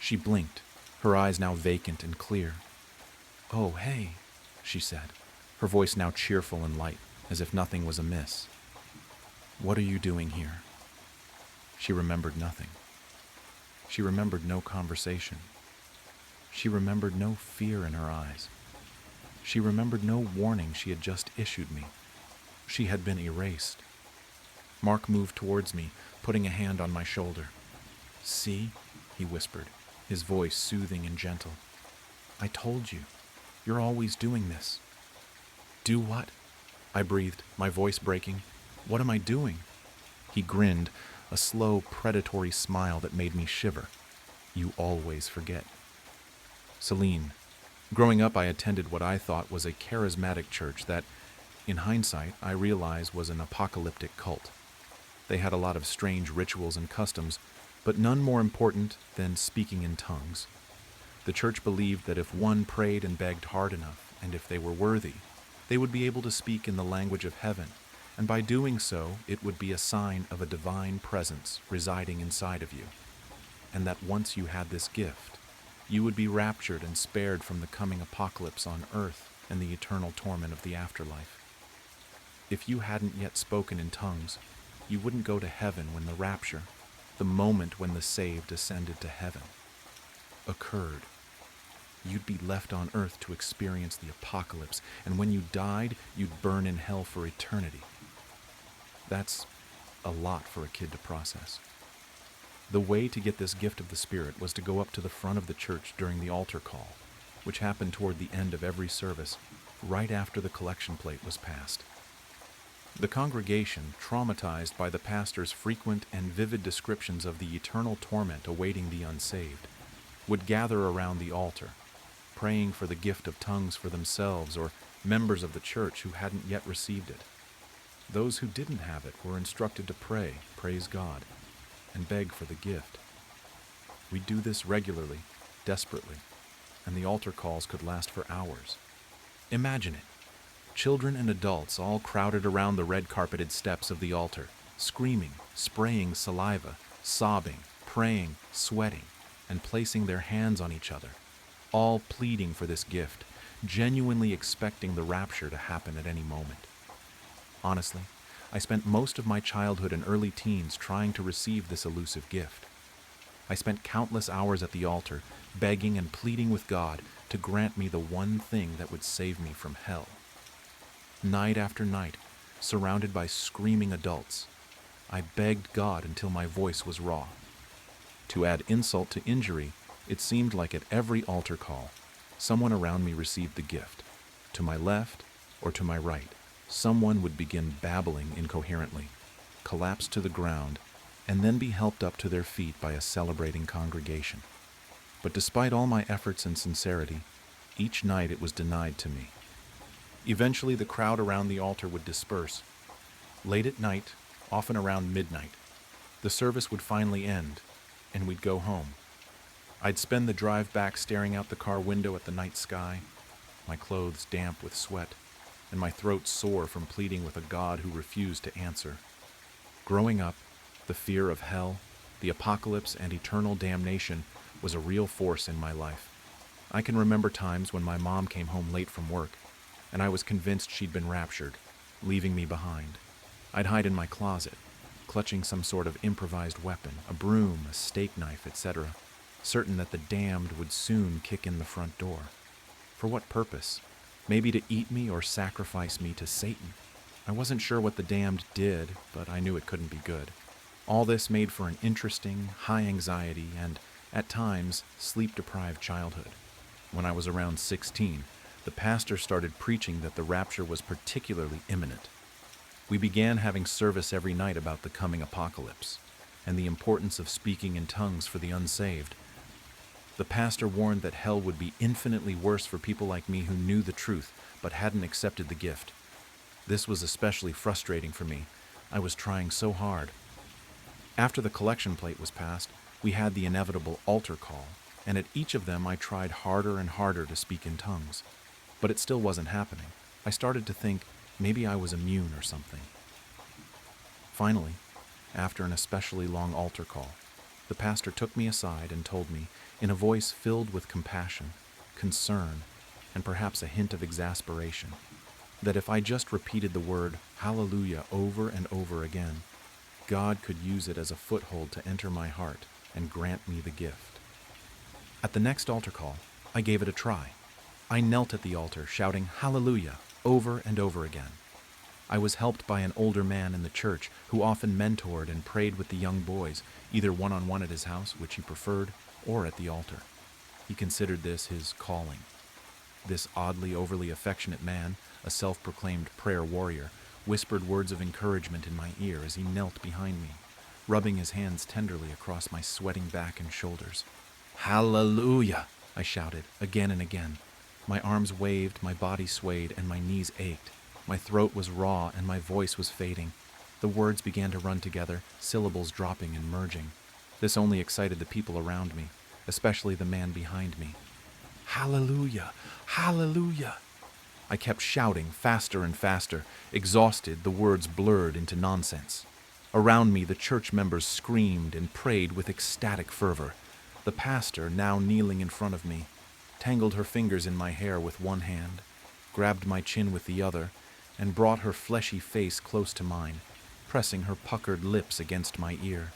She blinked, her eyes now vacant and clear. "Oh, hey," she said, her voice now cheerful and light, as if nothing was amiss. "What are you doing here?" She remembered nothing. She remembered no conversation. She remembered no fear in her eyes. She remembered no warning she had just issued me. She had been erased. Mark moved towards me, putting a hand on my shoulder. "See?" he whispered, his voice soothing and gentle. "I told you. You're always doing this." "Do what?" I breathed, my voice breaking. "What am I doing?" He grinned, a slow, predatory smile that made me shiver. "You always forget." Celine. Growing up, I attended what I thought was a charismatic church that, in hindsight, I realize was an apocalyptic cult. They had a lot of strange rituals and customs, but none more important than speaking in tongues. The church believed that if one prayed and begged hard enough, and if they were worthy, they would be able to speak in the language of heaven, and by doing so, it would be a sign of a divine presence residing inside of you, and that once you had this gift, you would be raptured and spared from the coming apocalypse on earth and the eternal torment of the afterlife. If you hadn't yet spoken in tongues, you wouldn't go to heaven when the rapture, the moment when the saved ascended to heaven, occurred. You'd be left on earth to experience the apocalypse, and when you died, you'd burn in hell for eternity. That's a lot for a kid to process. The way to get this gift of the Spirit was to go up to the front of the church during the altar call, which happened toward the end of every service, right after the collection plate was passed. The congregation, traumatized by the pastor's frequent and vivid descriptions of the eternal torment awaiting the unsaved, would gather around the altar, praying for the gift of tongues for themselves or members of the church who hadn't yet received it. Those who didn't have it were instructed to pray, praise God, and beg for the gift. We do this regularly, desperately, and the altar calls could last for hours. Imagine it. Children and adults all crowded around the red-carpeted steps of the altar, screaming, spraying saliva, sobbing, praying, sweating, and placing their hands on each other, all pleading for this gift, genuinely expecting the rapture to happen at any moment. Honestly, I spent most of my childhood and early teens trying to receive this elusive gift. I spent countless hours at the altar, begging and pleading with God to grant me the one thing that would save me from hell. Night after night, surrounded by screaming adults, I begged God until my voice was raw. To add insult to injury, it seemed like at every altar call, someone around me received the gift. To my left or to my right, someone would begin babbling incoherently, collapse to the ground, and then be helped up to their feet by a celebrating congregation. But despite all my efforts and sincerity, each night it was denied to me. Eventually, the crowd around the altar would disperse. Late at night, often around midnight, the service would finally end, and we'd go home. I'd spend the drive back staring out the car window at the night sky, my clothes damp with sweat, and my throat sore from pleading with a God who refused to answer. Growing up, the fear of hell, the apocalypse, and eternal damnation was a real force in my life. I can remember times when my mom came home late from work, and I was convinced she'd been raptured, leaving me behind. I'd hide in my closet, clutching some sort of improvised weapon, a broom, a steak knife, etc., certain that the damned would soon kick in the front door. For what purpose? Maybe to eat me or sacrifice me to Satan. I wasn't sure what the damned did, but I knew it couldn't be good. All this made for an interesting, high anxiety, and, at times, sleep-deprived childhood. When I was around 16, the pastor started preaching that the rapture was particularly imminent. We began having service every night about the coming apocalypse, and the importance of speaking in tongues for the unsaved. The pastor warned that hell would be infinitely worse for people like me who knew the truth but hadn't accepted the gift. This was especially frustrating for me. I was trying so hard. After the collection plate was passed, we had the inevitable altar call, and at each of them I tried harder and harder to speak in tongues. But it still wasn't happening. I started to think maybe I was immune or something. Finally, after an especially long altar call, the pastor took me aside and told me, in a voice filled with compassion, concern, and perhaps a hint of exasperation, that if I just repeated the word hallelujah over and over again, God could use it as a foothold to enter my heart and grant me the gift. At the next altar call, I gave it a try. I knelt at the altar, shouting hallelujah over and over again. I was helped by an older man in the church who often mentored and prayed with the young boys, either one-on-one at his house, which he preferred, or at the altar. He considered this his calling. This oddly, overly affectionate man, a self-proclaimed prayer warrior, whispered words of encouragement in my ear as he knelt behind me, rubbing his hands tenderly across my sweating back and shoulders. Hallelujah! I shouted, again and again. My arms waved, my body swayed, and my knees ached. My throat was raw and my voice was fading. The words began to run together, syllables dropping and merging. This only excited the people around me, especially the man behind me. Hallelujah! Hallelujah! I kept shouting faster and faster. Exhausted, the words blurred into nonsense. Around me, the church members screamed and prayed with ecstatic fervor. The pastor, now kneeling in front of me, tangled her fingers in my hair with one hand, grabbed my chin with the other, and brought her fleshy face close to mine, pressing her puckered lips against my ear.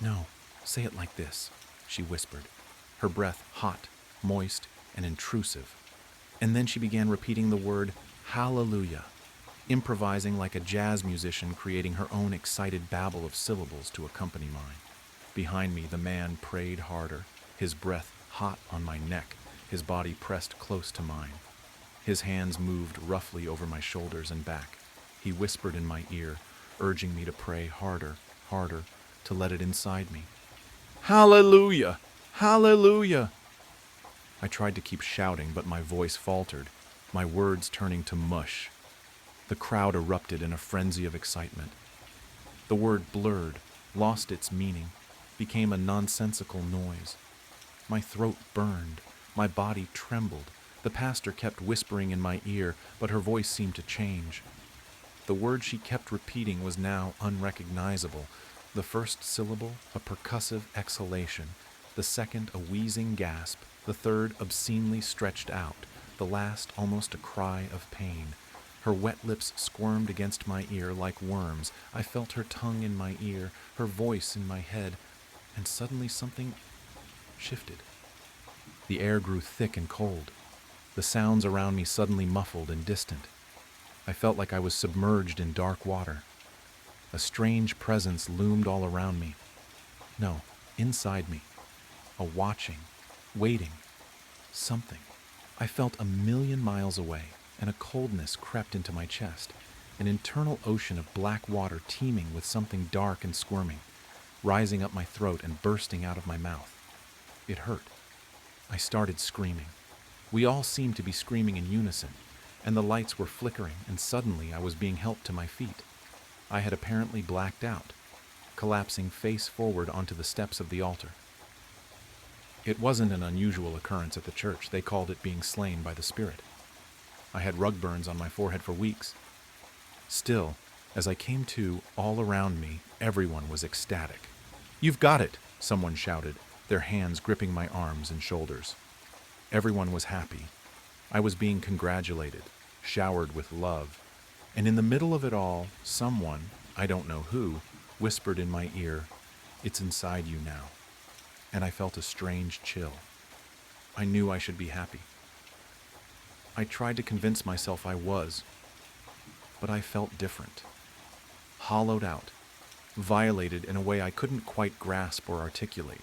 "No, say it like this," she whispered, her breath hot, moist, and intrusive. And then she began repeating the word hallelujah, improvising like a jazz musician, creating her own excited babble of syllables to accompany mine. Behind me, the man prayed harder, his breath hot on my neck, his body pressed close to mine. His hands moved roughly over my shoulders and back. He whispered in my ear, urging me to pray harder, harder, to let it inside me. Hallelujah! Hallelujah! I tried to keep shouting, but my voice faltered, my words turning to mush. The crowd erupted in a frenzy of excitement. The word blurred, lost its meaning, became a nonsensical noise. My throat burned, my body trembled. The pastor kept whispering in my ear, but her voice seemed to change. The word she kept repeating was now unrecognizable. The first syllable, a percussive exhalation. The second, a wheezing gasp. The third, obscenely stretched out. The last, almost a cry of pain. Her wet lips squirmed against my ear like worms. I felt her tongue in my ear, her voice in my head. and suddenly something shifted. The air grew thick and cold. The sounds around me suddenly muffled and distant. I felt like I was submerged in dark water. A strange presence loomed all around me. No, inside me. A watching, waiting, something. I felt a million miles away, and a coldness crept into my chest, an internal ocean of black water teeming with something dark and squirming, rising up my throat and bursting out of my mouth. It hurt. I started screaming. We all seemed to be screaming in unison, and the lights were flickering, and suddenly I was being helped to my feet. I had apparently blacked out, collapsing face forward onto the steps of the altar. It wasn't an unusual occurrence at the church. They called it being slain by the Spirit. I had rug burns on my forehead for weeks. Still, as I came to, all around me, everyone was ecstatic. "You've got it!" someone shouted, their hands gripping my arms and shoulders. Everyone was happy. I was being congratulated, showered with love. And in the middle of it all, someone, I don't know who, whispered in my ear, "It's inside you now." And I felt a strange chill. I knew I should be happy. I tried to convince myself I was, but I felt different. Hollowed out, violated in a way I couldn't quite grasp or articulate.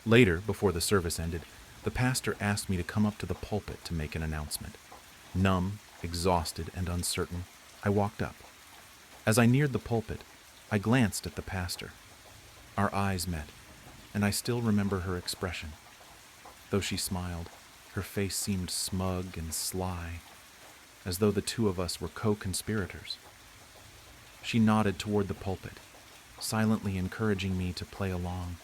Later, before the service ended, the pastor asked me to come up to the pulpit to make an announcement. Numb, exhausted, and uncertain, I walked up. As I neared the pulpit, I glanced at the pastor. Our eyes met, and I still remember her expression. Though she smiled, her face seemed smug and sly, as though the two of us were co-conspirators. She nodded toward the pulpit, silently encouraging me to play along.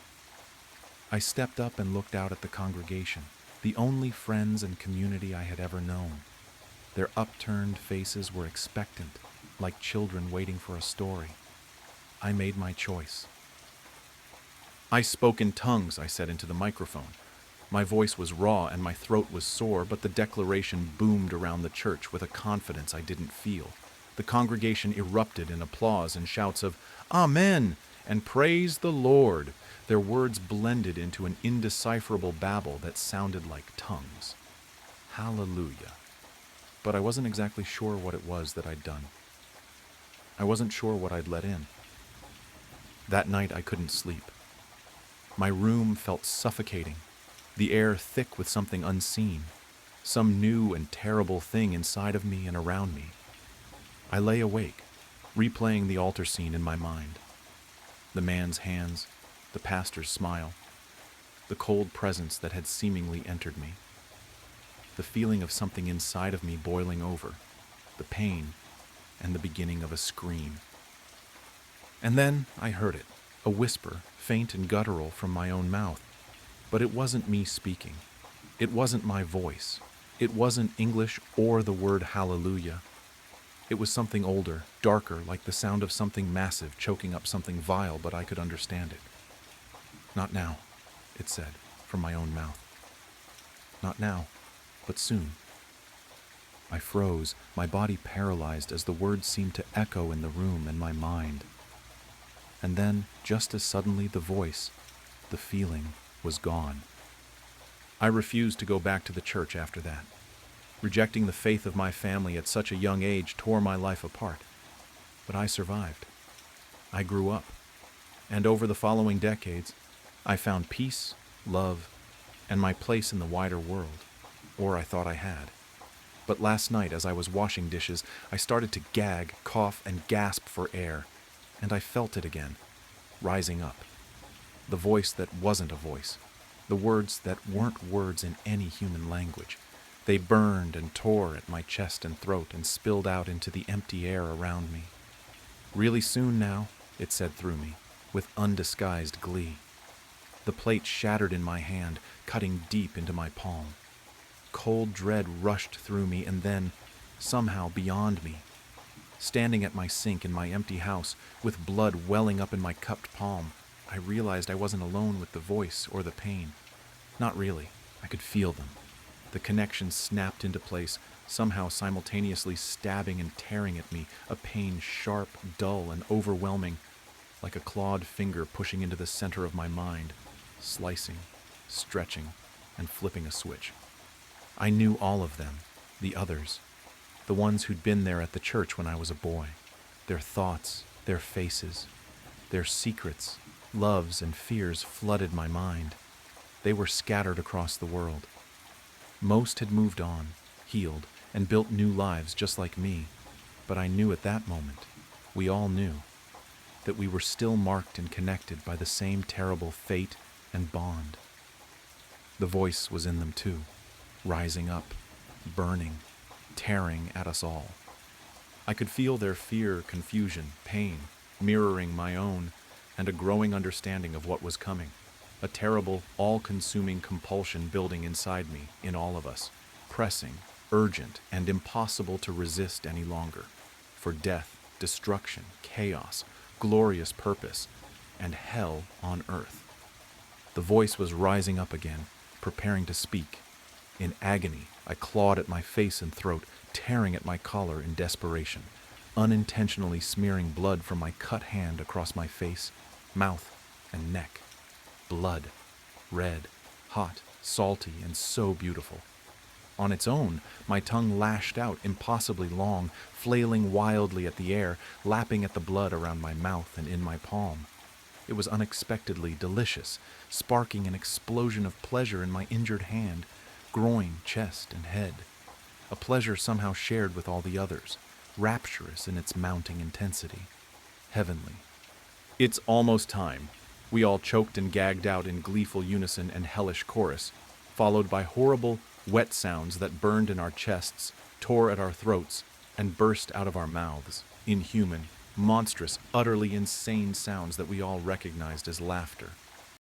I stepped up and looked out at the congregation, the only friends and community I had ever known. Their upturned faces were expectant, like children waiting for a story. I made my choice. "I spoke in tongues," I said into the microphone. My voice was raw and my throat was sore, but the declaration boomed around the church with a confidence I didn't feel. The congregation erupted in applause and shouts of "Amen" and "Praise the Lord." Their words blended into an indecipherable babble that sounded like tongues. Hallelujah. But I wasn't exactly sure what it was that I'd done. I wasn't sure what I'd let in. That night I couldn't sleep. My room felt suffocating, the air thick with something unseen, some new and terrible thing inside of me and around me. I lay awake, replaying the altar scene in my mind. The man's hands, the pastor's smile, the cold presence that had seemingly entered me, the feeling of something inside of me boiling over, the pain, and the beginning of a scream. And then I heard it, a whisper, faint and guttural from my own mouth. But it wasn't me speaking. It wasn't my voice. It wasn't English or the word hallelujah. It was something older, darker, like the sound of something massive choking up something vile, but I could understand it. "Not now," it said, from my own mouth. Not now, but soon. I froze, my body paralyzed as the words seemed to echo in the room and my mind. And then, just as suddenly, the voice, the feeling, was gone. I refused to go back to the church after that. Rejecting the faith of my family at such a young age tore my life apart. But I survived. I grew up. And over the following decades, I found peace, love, and my place in the wider world. Or I thought I had. But last night, as I was washing dishes, I started to gag, cough, and gasp for air. And I felt it again, rising up. The voice that wasn't a voice. The words that weren't words in any human language. They burned and tore at my chest and throat and spilled out into the empty air around me. "Really soon now," it said through me, with undisguised glee. The plate shattered in my hand, cutting deep into my palm. Cold dread rushed through me, and then, somehow beyond me, standing at my sink in my empty house, with blood welling up in my cupped palm, I realized I wasn't alone with the voice or the pain. Not really. I could feel them. The connection snapped into place, somehow simultaneously stabbing and tearing at me, a pain sharp, dull, and overwhelming, like a clawed finger pushing into the center of my mind, slicing, stretching, and flipping a switch. I knew all of them, the others, the ones who'd been there at the church when I was a boy. Their thoughts, their faces, their secrets, loves, and fears flooded my mind. They were scattered across the world. Most had moved on, healed, and built new lives just like me, but I knew at that moment, we all knew, that we were still marked and connected by the same terrible fate and bond. The voice was in them too, rising up, burning, tearing at us all. I could feel their fear, confusion, pain, mirroring my own, and a growing understanding of what was coming. A terrible, all-consuming compulsion building inside me, in all of us, pressing, urgent, and impossible to resist any longer. For death, destruction, chaos, glorious purpose, and hell on earth. The voice was rising up again, preparing to speak. In agony, I clawed at my face and throat, tearing at my collar in desperation, unintentionally smearing blood from my cut hand across my face, mouth, and neck. Blood, red, hot, salty, and so beautiful. On its own, my tongue lashed out impossibly long, flailing wildly at the air, lapping at the blood around my mouth and in my palm. It was unexpectedly delicious, sparking an explosion of pleasure in my injured hand, groin, chest, and head. A pleasure somehow shared with all the others, rapturous in its mounting intensity. Heavenly. "It's almost time," we all choked and gagged out in gleeful unison and hellish chorus, followed by horrible, wet sounds that burned in our chests, tore at our throats, and burst out of our mouths. Inhuman, monstrous, utterly insane sounds that we all recognized as laughter.